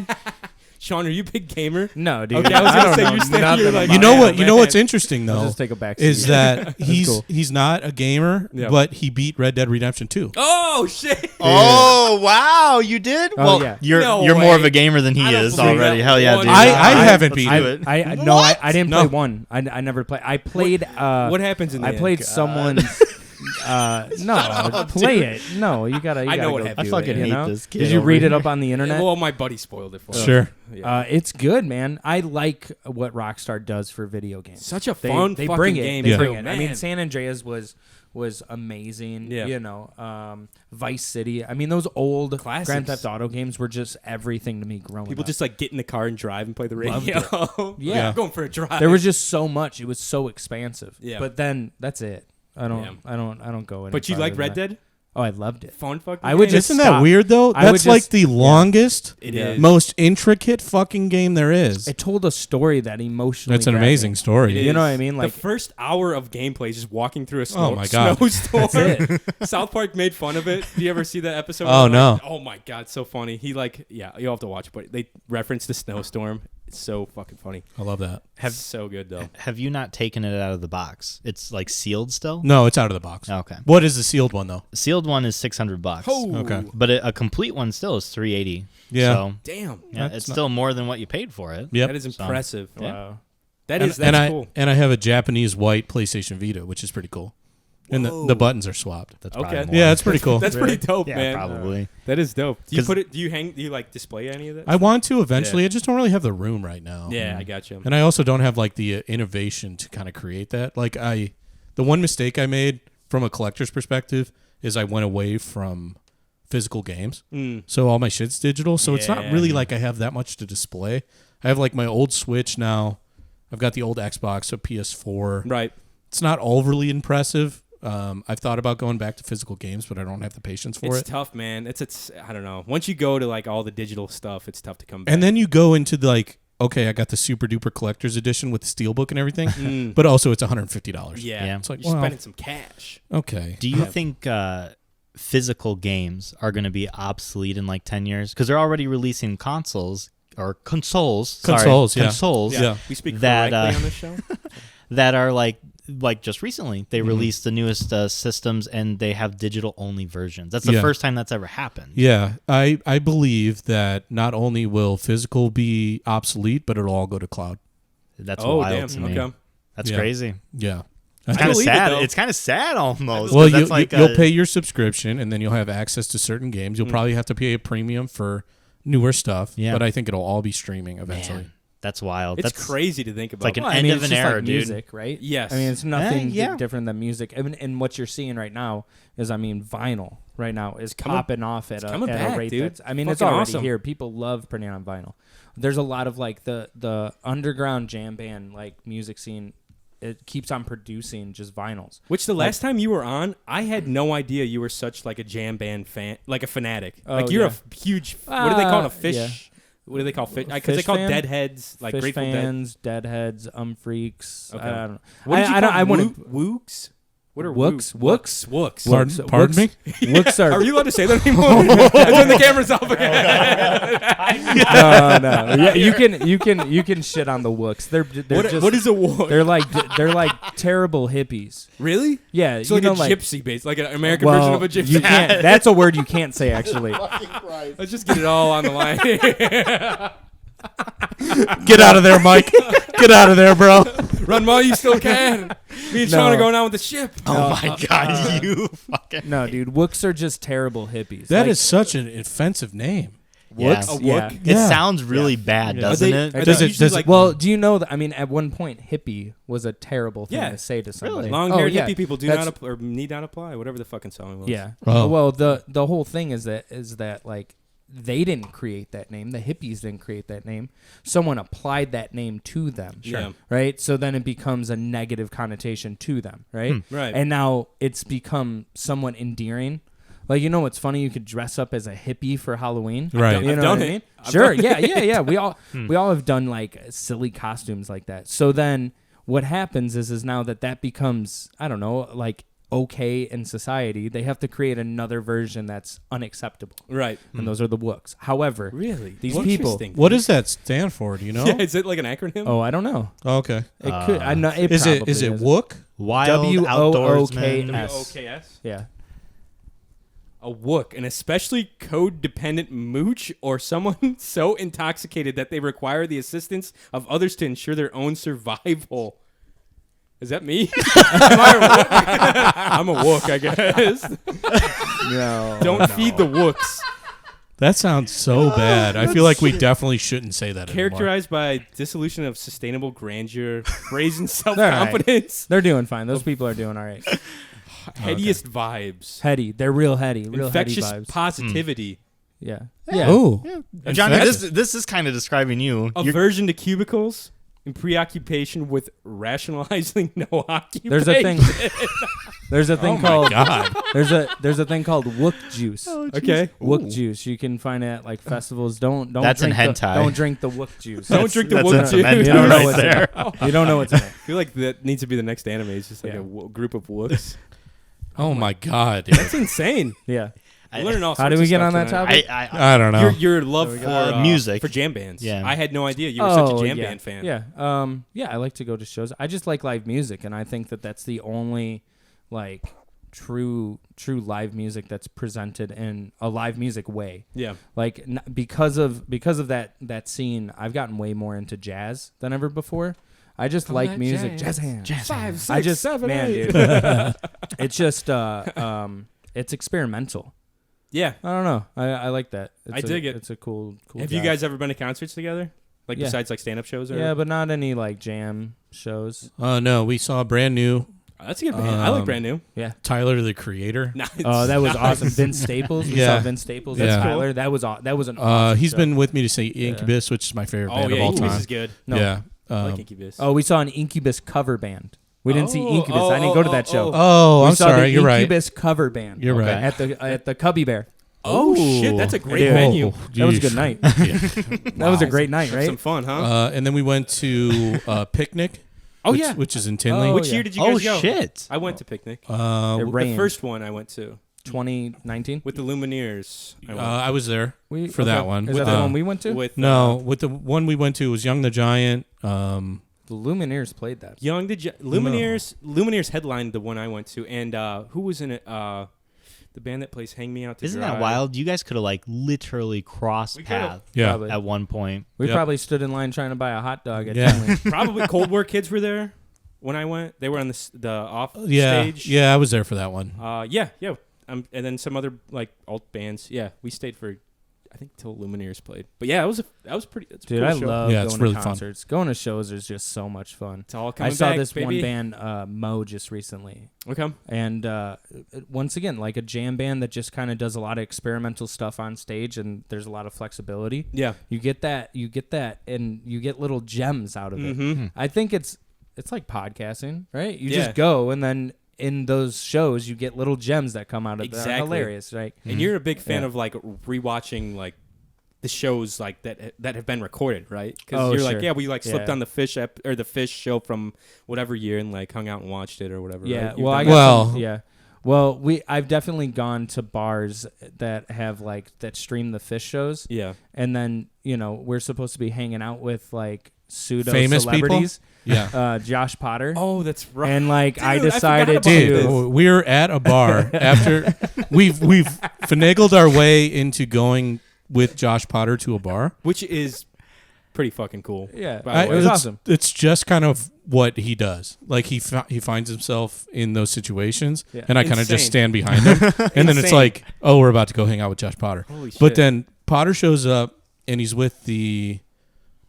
Speaker 1: Shawn, are you a big gamer?
Speaker 4: No, dude.
Speaker 1: Okay, I was gonna
Speaker 4: don't
Speaker 1: say
Speaker 4: know
Speaker 1: you're saying
Speaker 4: nothing
Speaker 1: you're like-
Speaker 4: about
Speaker 3: You know
Speaker 4: it.
Speaker 3: what? You know
Speaker 1: man.
Speaker 3: what's interesting
Speaker 4: I'll
Speaker 3: though
Speaker 4: just take a back
Speaker 3: is
Speaker 4: seat.
Speaker 3: that
Speaker 4: cool.
Speaker 3: he's not a gamer,
Speaker 1: Yeah.
Speaker 3: but he beat Red Dead Redemption 2.
Speaker 1: Oh shit!
Speaker 2: Oh wow, you did?
Speaker 4: Oh,
Speaker 2: Well,
Speaker 4: yeah.
Speaker 2: you're
Speaker 1: No
Speaker 2: you're more of
Speaker 1: way.
Speaker 2: a gamer than he
Speaker 1: I don't
Speaker 2: is
Speaker 1: believe
Speaker 2: already.
Speaker 1: that
Speaker 2: Hell yeah,
Speaker 1: one.
Speaker 2: dude.
Speaker 3: I haven't
Speaker 2: Let's
Speaker 3: beat
Speaker 2: do
Speaker 3: it.
Speaker 4: I didn't
Speaker 3: No.
Speaker 4: play one. I never played. I played.
Speaker 1: What happens in the
Speaker 4: I played
Speaker 1: end?
Speaker 4: someone's. No, play it. No, you gotta. You
Speaker 1: I know
Speaker 4: gotta
Speaker 1: what
Speaker 4: go
Speaker 1: happens.
Speaker 4: do
Speaker 2: I fucking
Speaker 4: it, you
Speaker 2: hate
Speaker 4: know?
Speaker 2: this kid
Speaker 4: Did you
Speaker 2: over
Speaker 4: read it
Speaker 2: here.
Speaker 4: up on the internet?
Speaker 1: Well, my buddy spoiled it for me.
Speaker 3: Sure.
Speaker 1: Yeah.
Speaker 4: It's good, man. I like what Rockstar does for video games.
Speaker 1: Such a
Speaker 4: They,
Speaker 1: fun
Speaker 4: they
Speaker 1: fucking
Speaker 4: bring it.
Speaker 1: game.
Speaker 4: They
Speaker 3: Yeah.
Speaker 4: bring
Speaker 1: too,
Speaker 4: it. I mean,
Speaker 1: man.
Speaker 4: San Andreas was amazing.
Speaker 1: Yeah.
Speaker 4: You know, Vice City. I mean, those old
Speaker 1: Classics.
Speaker 4: Grand Theft Auto games were just everything to me growing
Speaker 1: People
Speaker 4: up.
Speaker 1: just like get in the car and drive and play the
Speaker 4: Loved
Speaker 1: radio.
Speaker 4: Yeah.
Speaker 1: I'm going for a drive.
Speaker 4: there was just so much. It was so expansive.
Speaker 1: Yeah.
Speaker 4: But then that's it. I don't.
Speaker 1: Yeah.
Speaker 4: I don't go. Any
Speaker 1: But you
Speaker 4: farther
Speaker 1: like
Speaker 4: than
Speaker 1: Red
Speaker 4: that.
Speaker 1: Dead?
Speaker 4: Oh, I loved it.
Speaker 1: Fun fucking.
Speaker 4: I would
Speaker 1: game?
Speaker 4: just
Speaker 3: Isn't
Speaker 4: stop.
Speaker 3: that weird though?
Speaker 4: I would
Speaker 3: That's like
Speaker 4: just-
Speaker 3: the longest,
Speaker 1: It is.
Speaker 3: most intricate fucking game there is.
Speaker 4: It told a story that emotionally.
Speaker 3: That's an
Speaker 4: grabbed me.
Speaker 3: amazing story.
Speaker 1: It
Speaker 4: You know
Speaker 1: is.
Speaker 4: what I mean? Like
Speaker 1: the first hour of gameplay is just walking through a
Speaker 3: Oh my God.
Speaker 1: snowstorm.
Speaker 4: That's it.
Speaker 1: South Park made fun of it. Do you ever see that episode?
Speaker 3: Oh, no.
Speaker 1: Oh my God, so funny. He you'll have to watch it, but they reference the snowstorm. It's so fucking funny.
Speaker 3: I love that.
Speaker 1: It's so good though.
Speaker 2: Have you not taken it out of the box? It's like sealed still.
Speaker 3: No, it's out of the box.
Speaker 2: Okay.
Speaker 3: What is the sealed one though?
Speaker 2: Sealed one is $600.
Speaker 3: Okay.
Speaker 2: But a complete one still is $380.
Speaker 3: Yeah.
Speaker 2: So
Speaker 1: Damn.
Speaker 2: yeah,
Speaker 3: That's
Speaker 2: it's
Speaker 3: not-
Speaker 2: still more than what you paid for it.
Speaker 3: Yep.
Speaker 1: That is
Speaker 2: So,
Speaker 1: impressive.
Speaker 2: yeah.
Speaker 4: Wow.
Speaker 1: That's cool.
Speaker 3: And I have a Japanese white PlayStation Vita, which is pretty cool. And the buttons are swapped.
Speaker 2: That's
Speaker 1: Okay.
Speaker 2: probably more.
Speaker 3: Yeah, it's pretty cool.
Speaker 1: That's pretty dope,
Speaker 2: Yeah,
Speaker 1: man.
Speaker 2: probably.
Speaker 1: That is dope. Do you
Speaker 2: 'Cause-
Speaker 1: put it? Do you like display any of that?
Speaker 3: I want to eventually. I just don't really have the room right now.
Speaker 1: Yeah, I got you.
Speaker 3: And I also don't have like the innovation to kind of create that. Like the one mistake I made from a collector's perspective is I went away from physical games. So all my shit's digital. So it's not really like I have that much to display. I have like my old Switch now. I've got the old Xbox, a PS4.
Speaker 1: Right.
Speaker 3: It's not overly impressive. I've thought about going back to physical games, but I don't have the patience for
Speaker 1: It's
Speaker 3: it.
Speaker 1: tough, man. It's I don't know. Once you go to like all the digital stuff, it's tough to come back.
Speaker 3: And then you go into like, okay, I got the super duper collector's edition with the steelbook and everything, but also it's $150.
Speaker 1: yeah,
Speaker 3: It's like,
Speaker 1: you're
Speaker 3: well,
Speaker 1: spending some cash.
Speaker 3: okay.
Speaker 2: Do you think physical games are going to be obsolete in like 10 years? Because they're already releasing consoles. Consoles,
Speaker 3: yeah.
Speaker 2: consoles
Speaker 3: Yeah.
Speaker 1: We speak
Speaker 2: That,
Speaker 1: correctly on this show.
Speaker 2: that are like just recently they released the newest systems and they have digital only versions. That's the first time that's ever happened.
Speaker 3: Yeah, I believe that not only will physical be obsolete, but it'll all go to cloud.
Speaker 2: That's
Speaker 1: Oh,
Speaker 2: wild
Speaker 1: damn.
Speaker 2: to me.
Speaker 1: Okay.
Speaker 2: That's
Speaker 3: Yeah.
Speaker 2: crazy.
Speaker 3: Yeah.
Speaker 2: It's kind of
Speaker 1: believe it,
Speaker 2: sad.
Speaker 1: though.
Speaker 2: It's kind of sad almost.
Speaker 3: Well,
Speaker 2: 'cause that's like
Speaker 3: you'll pay your subscription, and then you'll have access to certain games. You'll probably have to pay a premium for newer stuff,
Speaker 2: Yeah.
Speaker 3: but I think it'll all be streaming eventually.
Speaker 2: Man, that's wild.
Speaker 1: It's
Speaker 2: That's
Speaker 1: crazy to think about.
Speaker 2: like an
Speaker 4: Well, I
Speaker 2: end
Speaker 4: mean,
Speaker 2: of
Speaker 4: it's
Speaker 2: an
Speaker 4: just
Speaker 2: era,
Speaker 4: like
Speaker 2: dude.
Speaker 4: music, right?
Speaker 1: Yes.
Speaker 4: I mean, it's nothing
Speaker 2: yeah.
Speaker 4: different than music. And what you're seeing right now is, I mean, vinyl right now is
Speaker 1: coming-
Speaker 4: popping off at
Speaker 1: coming
Speaker 4: a
Speaker 1: back,
Speaker 4: rate
Speaker 1: dude.
Speaker 4: that's. I mean, it's
Speaker 1: Fucking
Speaker 4: already
Speaker 1: awesome.
Speaker 4: here. People love printing on vinyl. There's a lot of like the underground jam band like music scene. It keeps on producing just vinyls.
Speaker 1: Which the last time you were on, I had no idea you were such like a jam band fan, like a fanatic.
Speaker 4: Oh,
Speaker 1: like you're
Speaker 4: yeah.
Speaker 1: a huge. What do they call it? A fish?
Speaker 4: Yeah.
Speaker 1: What do they call fish? Because they
Speaker 4: Fish
Speaker 1: call
Speaker 4: fan?
Speaker 1: Deadheads like
Speaker 4: Fish
Speaker 1: Grateful Dead.
Speaker 4: fans, Deadheads, Freaks.
Speaker 1: Okay.
Speaker 4: I don't know.
Speaker 1: What did you
Speaker 4: I
Speaker 1: call
Speaker 4: I wouldn't.
Speaker 1: Wooks? What are
Speaker 4: Wooks?
Speaker 1: Wooks? Wooks.
Speaker 3: Pardon me?
Speaker 4: Wooks are.
Speaker 1: Are you allowed to say that anymore? Turn the cameras off again.
Speaker 4: No. Yeah, you can shit on the Wooks. They're just.
Speaker 1: What is a wook?
Speaker 4: They're like terrible hippies.
Speaker 1: Really?
Speaker 4: Yeah,
Speaker 1: So
Speaker 4: you
Speaker 1: like
Speaker 4: know,
Speaker 1: a gypsy base, like an American
Speaker 4: well,
Speaker 1: version of a gypsy.
Speaker 4: you can't. That's a word you can't say actually.
Speaker 1: Let's just get it all on the line.
Speaker 3: Get out of there, Mike. Get out of there, bro.
Speaker 1: Run while you still can. Me and
Speaker 4: No.
Speaker 1: Shawn are going out with the ship.
Speaker 2: Oh my god, you fucking
Speaker 4: No, dude, Wooks are just terrible hippies.
Speaker 3: That
Speaker 4: Like,
Speaker 3: is such an offensive name.
Speaker 2: Yeah.
Speaker 1: A
Speaker 4: Yeah.
Speaker 1: wook?
Speaker 2: It
Speaker 3: Yeah.
Speaker 2: sounds really bad,
Speaker 3: Yeah.
Speaker 2: doesn't
Speaker 1: Are
Speaker 2: it?
Speaker 1: they
Speaker 3: Does it-
Speaker 1: usually
Speaker 3: does it-
Speaker 1: like
Speaker 4: Well, do you know that? I mean, at one point, hippie was a terrible thing
Speaker 1: Yeah.
Speaker 4: to say to somebody.
Speaker 1: long-haired
Speaker 4: Oh, yeah.
Speaker 1: hippie people do
Speaker 4: That's-
Speaker 1: not or need not apply, whatever the fucking song was.
Speaker 4: Yeah.
Speaker 3: Oh.
Speaker 4: Well, the whole thing is that like they didn't create that name. The hippies didn't create that name. Someone applied that name to them.
Speaker 1: Sure. Yeah.
Speaker 4: Right? So then it becomes a negative connotation to them, right?
Speaker 1: Right.
Speaker 4: And now it's become somewhat endearing. Like, you know what's funny? You could dress up as a hippie for Halloween.
Speaker 3: Right.
Speaker 4: You
Speaker 1: I've
Speaker 4: know
Speaker 1: done
Speaker 4: what I
Speaker 1: it.
Speaker 4: mean?
Speaker 1: I've
Speaker 4: Sure.
Speaker 1: done
Speaker 4: Yeah, yeah. We all have done like silly costumes like that. So then what happens is now that becomes, I don't know, like okay in society, they have to create another version that's unacceptable.
Speaker 1: Right.
Speaker 4: And those are the wooks. However,
Speaker 1: Really?
Speaker 4: These
Speaker 1: Well,
Speaker 4: people-
Speaker 1: interesting.
Speaker 3: What does that stand for? Do you know?
Speaker 1: Yeah, is it like an acronym?
Speaker 4: oh, I don't know.
Speaker 3: Oh, okay.
Speaker 4: It could. I know. It
Speaker 3: Is it
Speaker 4: probably
Speaker 3: Wook?
Speaker 2: Wild
Speaker 4: WOOKS.
Speaker 2: outdoorsman.
Speaker 1: WOKS?
Speaker 4: Yeah.
Speaker 1: A wook, an especially code-dependent mooch or someone so intoxicated that they require the assistance of others to ensure their own survival. Is that me? Am I a wook? I'm a wook, I guess.
Speaker 4: No.
Speaker 1: Don't feed the wooks.
Speaker 3: That sounds so bad. I feel like we definitely shouldn't say that anymore.
Speaker 1: Characterized by dissolution of sustainable grandeur, brazen self-confidence,
Speaker 4: They're doing fine. Those people are doing all right.
Speaker 1: headiest vibes,
Speaker 4: Heady. They're real heady. Real
Speaker 1: infectious
Speaker 4: heady vibes.
Speaker 1: positivity,
Speaker 4: Yeah. Yeah.
Speaker 3: Oh.
Speaker 2: Johnny,
Speaker 3: Infected.
Speaker 2: this is kind of describing you. You're-
Speaker 1: aversion to cubicles, and preoccupation with rationalizing no occupation.
Speaker 4: There's a thing. There's a thing
Speaker 3: Oh
Speaker 4: called.
Speaker 3: my God.
Speaker 4: There's a thing called Wook juice.
Speaker 1: Okay.
Speaker 4: Wook juice. You can find it at like festivals. Don't
Speaker 2: That's
Speaker 4: drink
Speaker 2: an
Speaker 4: the,
Speaker 2: hentai.
Speaker 4: Don't drink the Wook juice.
Speaker 1: Don't drink the
Speaker 2: That's
Speaker 1: wook
Speaker 2: some
Speaker 1: juice.
Speaker 2: hentai
Speaker 4: You don't know
Speaker 2: right
Speaker 4: what's in
Speaker 2: there.
Speaker 4: it. You don't know what's in it.
Speaker 1: I feel like that needs to be the next anime. It's just like
Speaker 4: Yeah.
Speaker 1: a group of wooks.
Speaker 3: Oh my God.
Speaker 1: That's insane.
Speaker 4: Yeah.
Speaker 1: I'm learning all
Speaker 4: How
Speaker 1: sorts
Speaker 4: did we
Speaker 1: of
Speaker 4: get
Speaker 1: stuff
Speaker 4: on that
Speaker 1: tonight.
Speaker 4: topic?
Speaker 3: I don't know.
Speaker 1: Your love for
Speaker 2: music.
Speaker 1: for jam bands.
Speaker 2: Yeah.
Speaker 1: I had no idea you were such a jam band fan.
Speaker 4: Yeah. Yeah, I like to go to shows. I just like live music, and I think that that's the only like true live music that's presented in a live music way.
Speaker 1: Yeah.
Speaker 4: Like because of that scene, I've gotten way more into jazz than ever before. I just like music.
Speaker 1: Jazz
Speaker 4: hands.
Speaker 1: 5, 6,
Speaker 4: I just
Speaker 1: 7,
Speaker 4: man,
Speaker 1: 8.
Speaker 4: dude. It's just it's experimental.
Speaker 1: Yeah.
Speaker 4: I don't know. I like that.
Speaker 1: I dig it.
Speaker 4: It's a cool.
Speaker 1: Have you guys ever been to concerts together? Like
Speaker 4: Yeah.
Speaker 1: besides like stand-up shows? Or?
Speaker 4: Yeah, but not any like jam shows.
Speaker 3: No, we saw Brand New.
Speaker 1: Oh, that's a good band. I like Brand New.
Speaker 4: Yeah.
Speaker 3: Tyler, the Creator.
Speaker 1: Nice.
Speaker 4: Oh, that was awesome. Vince Staples. We
Speaker 3: Yeah.
Speaker 4: saw Vince Staples
Speaker 3: That's
Speaker 4: as
Speaker 3: cool.
Speaker 4: Tyler. That was an awesome
Speaker 3: He's
Speaker 4: show.
Speaker 3: been with me to say Incubus, which is my favorite
Speaker 1: Oh
Speaker 3: band
Speaker 1: yeah,
Speaker 3: of all
Speaker 1: Incubus
Speaker 3: time.
Speaker 1: is good.
Speaker 4: No.
Speaker 3: Yeah.
Speaker 1: I like Incubus.
Speaker 4: Oh, we saw an Incubus cover band. We didn't see Incubus. I didn't go to that show.
Speaker 3: Oh,
Speaker 4: We
Speaker 3: I'm
Speaker 4: saw
Speaker 3: sorry.
Speaker 4: the
Speaker 3: You're right.
Speaker 4: Incubus cover band.
Speaker 3: You're right.
Speaker 4: At the Cubby Bear.
Speaker 1: Oh shit, that's a great
Speaker 4: Dude.
Speaker 1: venue.
Speaker 4: That was a good
Speaker 3: Yeesh.
Speaker 4: night. That was a great night, right?
Speaker 1: Some fun, huh?
Speaker 3: And then we went to Picnic.
Speaker 1: Oh,
Speaker 3: which,
Speaker 1: yeah.
Speaker 3: which is in Tinley.
Speaker 4: Oh,
Speaker 1: Which
Speaker 4: yeah.
Speaker 1: year did you guys go?
Speaker 2: shit!
Speaker 1: I went to Picnic.
Speaker 4: It
Speaker 1: The
Speaker 4: rained.
Speaker 1: first one I went to
Speaker 4: 2019.
Speaker 1: with the Lumineers. I went.
Speaker 3: I was there for that one.
Speaker 4: Is that the one we went to?
Speaker 1: with
Speaker 3: No, with the one we went to was Young the Giant.
Speaker 4: The Lumineers played that.
Speaker 1: Young the Lumineers. Lumineers headlined the one I went to, and who was in it? The band that plays "Hang Me Out to
Speaker 2: Isn't
Speaker 1: Dry.
Speaker 2: that wild? You guys could have like literally crossed
Speaker 1: We could've.
Speaker 2: paths
Speaker 3: Yeah.
Speaker 4: Probably.
Speaker 2: at one point.
Speaker 4: We
Speaker 3: Yep.
Speaker 4: probably stood in line trying to buy a hot dog at
Speaker 3: Yeah.
Speaker 4: Tinley.
Speaker 1: Probably Cold War Kids were there when I went. They were on the off
Speaker 3: Yeah,
Speaker 1: stage.
Speaker 3: yeah, I was there for that one.
Speaker 1: Yeah. And then some other like alt bands. Yeah, we stayed for I think till Lumineers played. But yeah, that was pretty. It's a
Speaker 4: Dude,
Speaker 1: cool
Speaker 4: I
Speaker 1: show.
Speaker 4: love
Speaker 3: Yeah, it's
Speaker 4: going
Speaker 3: really
Speaker 4: to
Speaker 3: fun.
Speaker 4: concerts. Going to shows is just so much fun.
Speaker 1: It's all coming
Speaker 4: I saw
Speaker 1: back,
Speaker 4: this
Speaker 1: baby.
Speaker 4: one band, Mo, just recently.
Speaker 1: Okay.
Speaker 4: And once again, like a jam band that just kind of does a lot of experimental stuff on stage, and there's a lot of flexibility.
Speaker 1: Yeah.
Speaker 4: You get that, and you get little gems out of it.
Speaker 1: Mm-hmm.
Speaker 4: I think it's like podcasting, right? You
Speaker 1: Yeah.
Speaker 4: just go, and then in those shows, you get little gems that come out of it. They're
Speaker 1: Exactly.
Speaker 4: hilarious, right?
Speaker 1: And you're a big fan
Speaker 4: Yeah.
Speaker 1: of like rewatching like the shows like that have been recorded, right? Because
Speaker 4: Oh,
Speaker 1: you're
Speaker 4: sure.
Speaker 1: like, yeah, we like slipped
Speaker 4: Yeah.
Speaker 1: on the Fish or the Fish show from whatever year and like hung out and watched it or whatever.
Speaker 4: Yeah.
Speaker 1: right? You've
Speaker 4: Well,
Speaker 1: done
Speaker 4: I
Speaker 1: that.
Speaker 4: got
Speaker 3: Well-
Speaker 4: some- yeah. Well, I've definitely gone to bars that have like that stream the Fish shows,
Speaker 1: Yeah.
Speaker 4: and then we're supposed to be hanging out with like pseudo
Speaker 3: Famous people?
Speaker 4: celebrities.
Speaker 3: Yeah.
Speaker 4: Josh Potter.
Speaker 1: Oh, that's right.
Speaker 4: And like
Speaker 1: Dude,
Speaker 4: I
Speaker 1: I forgot
Speaker 4: decided
Speaker 1: about
Speaker 4: to.
Speaker 1: this.
Speaker 3: Dude, we're at a bar after we've finagled our way into going with Josh Potter to a bar.
Speaker 1: Which is pretty fucking cool.
Speaker 4: Yeah,
Speaker 1: by the
Speaker 4: it
Speaker 1: way.
Speaker 4: was
Speaker 3: it's,
Speaker 4: awesome.
Speaker 3: It's just kind of what he does. Like he finds himself in those situations,
Speaker 4: Yeah.
Speaker 3: and I kind of
Speaker 1: Insane.
Speaker 3: just stand behind him. And then it's
Speaker 1: Insane.
Speaker 3: like, oh, we're about to go hang out with Josh Potter.
Speaker 1: Holy shit.
Speaker 3: But then Potter shows up, and he's with the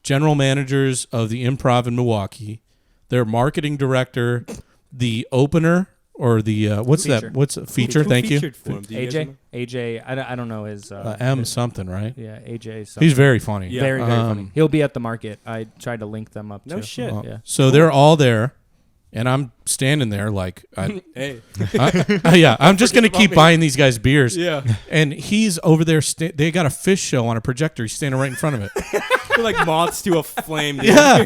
Speaker 3: general managers of the Improv in Milwaukee, their marketing director, the opener, or the what's
Speaker 4: Feature.
Speaker 3: that? What's a feature?
Speaker 1: Who
Speaker 3: Thank you.
Speaker 1: featured for him? Do you guys know?
Speaker 4: AJ. I don't know his.
Speaker 3: M something, right?
Speaker 4: Yeah, AJ. Something.
Speaker 3: He's very funny.
Speaker 1: Yeah.
Speaker 4: very
Speaker 3: Um,
Speaker 4: funny. He'll be at the market. I tried to link them up.
Speaker 1: No
Speaker 4: too.
Speaker 1: shit.
Speaker 3: Uh,
Speaker 4: Yeah.
Speaker 3: So they're all there, and I'm standing there like,
Speaker 1: Hey.
Speaker 3: yeah, I'm just gonna
Speaker 1: Forget
Speaker 3: keep
Speaker 1: about me.
Speaker 3: buying these guys beers.
Speaker 1: Yeah.
Speaker 3: And he's over there. They got a fish show on a projector. He's standing right in front of it.
Speaker 1: We're like moths to a flame. Dude.
Speaker 3: Yeah,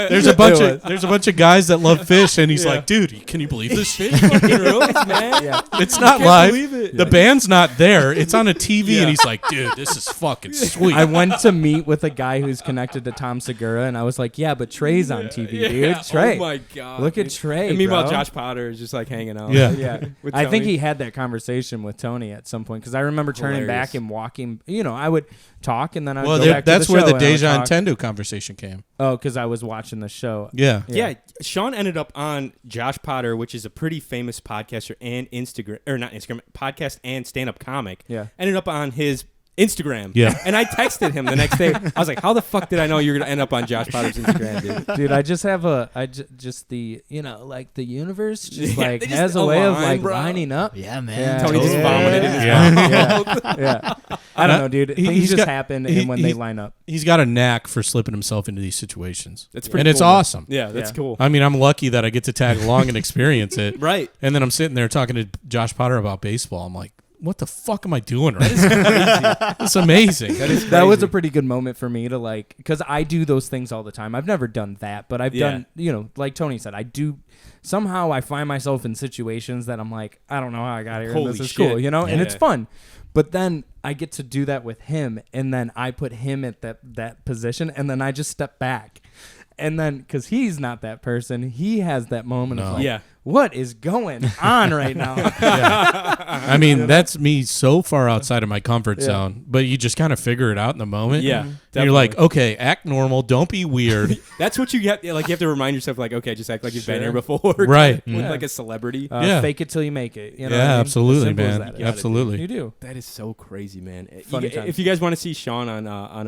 Speaker 3: there's a bunch of guys that love fish, and he's
Speaker 1: Yeah.
Speaker 3: like, dude, can you believe this?
Speaker 1: Fish fucking rules, man.
Speaker 4: Yeah.
Speaker 3: It's not
Speaker 1: Can't
Speaker 3: live.
Speaker 1: believe it.
Speaker 3: The band's not there. It's on a TV,
Speaker 1: Yeah.
Speaker 3: and he's like, dude, this is fucking sweet.
Speaker 4: I went to meet with a guy who's connected to Tom Segura, and I was like, "Yeah, but Trey's on TV, dude. Trey,
Speaker 1: Oh my god.
Speaker 4: look at
Speaker 1: dude.
Speaker 4: Trey."
Speaker 1: And meanwhile,
Speaker 4: bro.
Speaker 1: Josh Potter is just like hanging out.
Speaker 3: Yeah.
Speaker 4: Yeah,
Speaker 1: With
Speaker 4: I think
Speaker 1: Tony.
Speaker 4: he had that conversation with Tony at some point because I remember turning
Speaker 1: Hilarious.
Speaker 4: back and walking. I would talk and then I would
Speaker 3: well,
Speaker 4: go back to
Speaker 3: that's
Speaker 4: the
Speaker 3: where
Speaker 4: show
Speaker 3: the
Speaker 4: and I would
Speaker 3: Deja
Speaker 4: talk.
Speaker 3: Nintendo conversation came.
Speaker 4: Oh, because I was watching the show.
Speaker 3: Yeah.
Speaker 1: Yeah, Shawn ended up on Josh Potter, which is a pretty famous podcaster and podcast and stand-up comic.
Speaker 4: Yeah.
Speaker 1: Ended up on his Instagram.
Speaker 3: Yeah.
Speaker 1: And I texted him the next day. I was like, how the fuck did I know you were going to end up on Josh Potter's Instagram, dude?
Speaker 4: Dude, I just have just the like the universe just
Speaker 1: Yeah,
Speaker 4: like
Speaker 1: they just
Speaker 4: has a way of
Speaker 1: align,
Speaker 4: like
Speaker 1: bro.
Speaker 4: lining up.
Speaker 2: Yeah, man.
Speaker 4: Yeah.
Speaker 1: Tony just
Speaker 4: Yeah.
Speaker 1: vomited in his
Speaker 3: Yeah.
Speaker 1: mouth.
Speaker 4: Yeah, I don't know, dude. Things
Speaker 3: he's
Speaker 4: just
Speaker 3: got-
Speaker 4: happen
Speaker 3: he-
Speaker 4: and when they
Speaker 3: he-
Speaker 4: line up.
Speaker 3: He's got a knack for slipping himself into these situations.
Speaker 1: That's pretty
Speaker 3: And it's
Speaker 1: cool, man.
Speaker 3: awesome.
Speaker 1: Yeah, that's
Speaker 4: Yeah.
Speaker 1: cool.
Speaker 3: I mean, I'm lucky that I get to tag along and experience it.
Speaker 1: Right.
Speaker 3: And then I'm sitting there talking to Josh Potter about baseball. I'm like, what the fuck am I doing right now? It's amazing.
Speaker 4: That was a pretty good moment for me to like, because I do those things all the time. I've never done that, but I've
Speaker 1: Yeah.
Speaker 4: done, like Tony said, I do. Somehow I find myself in situations that I'm like, I don't know how I got here. And
Speaker 1: Holy
Speaker 4: this is
Speaker 1: shit.
Speaker 4: cool, and
Speaker 1: Yeah.
Speaker 4: it's fun. But then I get to do that with him, and then I put him at that position, and then I just step back. And then, because he's not that person, he has that moment of
Speaker 3: No.
Speaker 4: like,
Speaker 1: Yeah.
Speaker 4: what is going on right now?
Speaker 3: I mean, that's me so far outside of my comfort zone, but you just kind of figure it out in the moment.
Speaker 1: Yeah.
Speaker 3: And you're like, okay, act normal. Don't be weird.
Speaker 1: That's what you have. Like, you have to remind yourself, like, okay, just act like you've been here before.
Speaker 3: Right.
Speaker 1: With like a celebrity.
Speaker 4: Fake it till you make it. You know
Speaker 3: yeah,
Speaker 4: what I mean?
Speaker 3: absolutely,
Speaker 4: Simple as
Speaker 3: man.
Speaker 4: that.
Speaker 3: Absolutely.
Speaker 4: You do.
Speaker 1: That is so crazy, man.
Speaker 4: Funny times.
Speaker 1: If you guys want to see Shawn on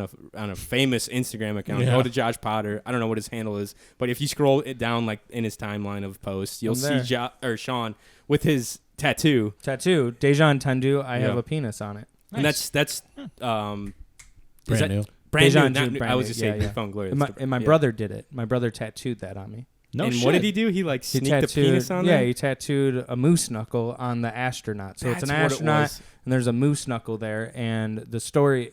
Speaker 1: a famous Instagram account, go to Josh Potter. I don't know what his handle is, but if you scroll it down like in his timeline of posts, you'll see Shawn with his tattoo.
Speaker 4: Dejan Tandu. I have a penis on it.
Speaker 1: Nice. And that's
Speaker 3: Brand new.
Speaker 1: Brand
Speaker 4: Dejan
Speaker 1: new.
Speaker 4: Tandu,
Speaker 1: I was just saying,
Speaker 4: yeah.
Speaker 1: phone glory.
Speaker 4: And my brother did it. My brother tattooed that on me.
Speaker 2: No
Speaker 1: and
Speaker 2: shit.
Speaker 1: what did he do? He like sneaked a penis on there?
Speaker 4: Yeah, he tattooed a moose knuckle on the astronaut. So it's an astronaut, and there's a moose knuckle there. And the story,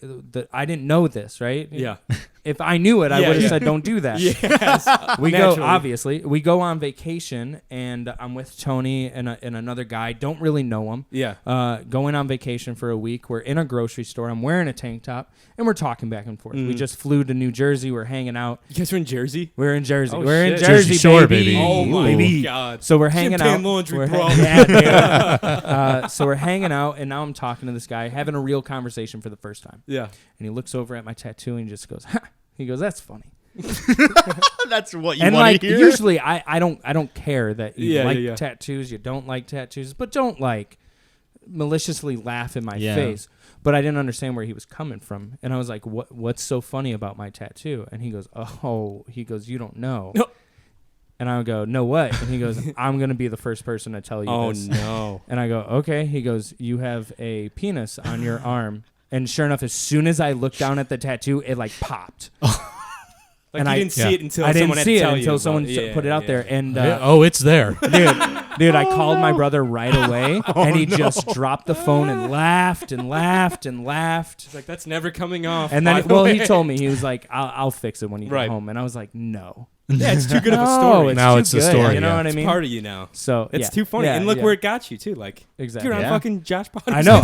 Speaker 4: I didn't know this, right?
Speaker 1: Yeah.
Speaker 4: If I knew it, I would have said, don't do that.
Speaker 1: Yes.
Speaker 4: We go on vacation, and I'm with Tony and another guy. Don't really know him.
Speaker 1: Yeah.
Speaker 4: Going on vacation for a week. We're in a grocery store. I'm wearing a tank top, and we're talking back and forth. We just flew to New Jersey. We're hanging out.
Speaker 1: You guys are in Jersey?
Speaker 4: We're in Jersey.
Speaker 1: Oh,
Speaker 4: we're in
Speaker 1: shit.
Speaker 4: Jersey,
Speaker 3: Jersey Shore, baby.
Speaker 1: Oh, my
Speaker 4: baby.
Speaker 1: God.
Speaker 4: So we're hanging out.
Speaker 1: Laundry, bro.
Speaker 4: So we're hanging out, and now I'm talking to this guy, having a real conversation for the first time.
Speaker 1: Yeah.
Speaker 4: And he looks over at my tattoo, and he just goes, ha. He goes, that's funny.
Speaker 2: That's what you
Speaker 4: And
Speaker 2: want
Speaker 4: like
Speaker 2: to hear.
Speaker 4: usually I don't care that you like
Speaker 1: yeah.
Speaker 4: tattoos, you don't like tattoos, but don't like maliciously laugh in my
Speaker 2: Yeah.
Speaker 4: face. But I didn't understand where he was coming from. And I was like, what's so funny about my tattoo? And he goes, you don't know.
Speaker 1: No.
Speaker 4: And I would go, no what? And he goes, I'm going to be the first person to tell you this.
Speaker 1: Oh, no.
Speaker 4: And I go, okay. He goes, you have a penis on your arm. And sure enough, as soon as I looked down at the tattoo, it like popped.
Speaker 1: Like,
Speaker 4: and
Speaker 1: you
Speaker 4: I
Speaker 1: didn't see it until
Speaker 4: I
Speaker 1: someone
Speaker 4: didn't
Speaker 1: had
Speaker 4: see
Speaker 1: to
Speaker 4: it
Speaker 1: tell you
Speaker 4: until
Speaker 1: about
Speaker 4: someone
Speaker 1: it.
Speaker 4: put it out there. And
Speaker 3: It's there.
Speaker 4: dude, I called my brother right away, and he just dropped the phone and laughed and laughed and laughed.
Speaker 1: It's like, that's never coming off.
Speaker 4: And then, he told me, he was like, "I'll fix it when you
Speaker 1: Right.
Speaker 4: get home." And I was like, "No,
Speaker 1: Yeah, it's too good of a
Speaker 4: No,
Speaker 1: story.
Speaker 3: Now
Speaker 4: too
Speaker 3: it's the
Speaker 4: good,
Speaker 3: story,
Speaker 4: You know
Speaker 3: yeah.
Speaker 4: what I
Speaker 1: It's
Speaker 4: mean?
Speaker 1: part of you now.
Speaker 4: So
Speaker 1: It's
Speaker 4: yeah.
Speaker 1: too funny.
Speaker 4: Yeah,
Speaker 1: And look
Speaker 4: yeah.
Speaker 1: where it got you, too. Like,
Speaker 4: Exactly.
Speaker 1: you're on
Speaker 2: Yeah.
Speaker 1: fucking Josh Potter.
Speaker 4: I know.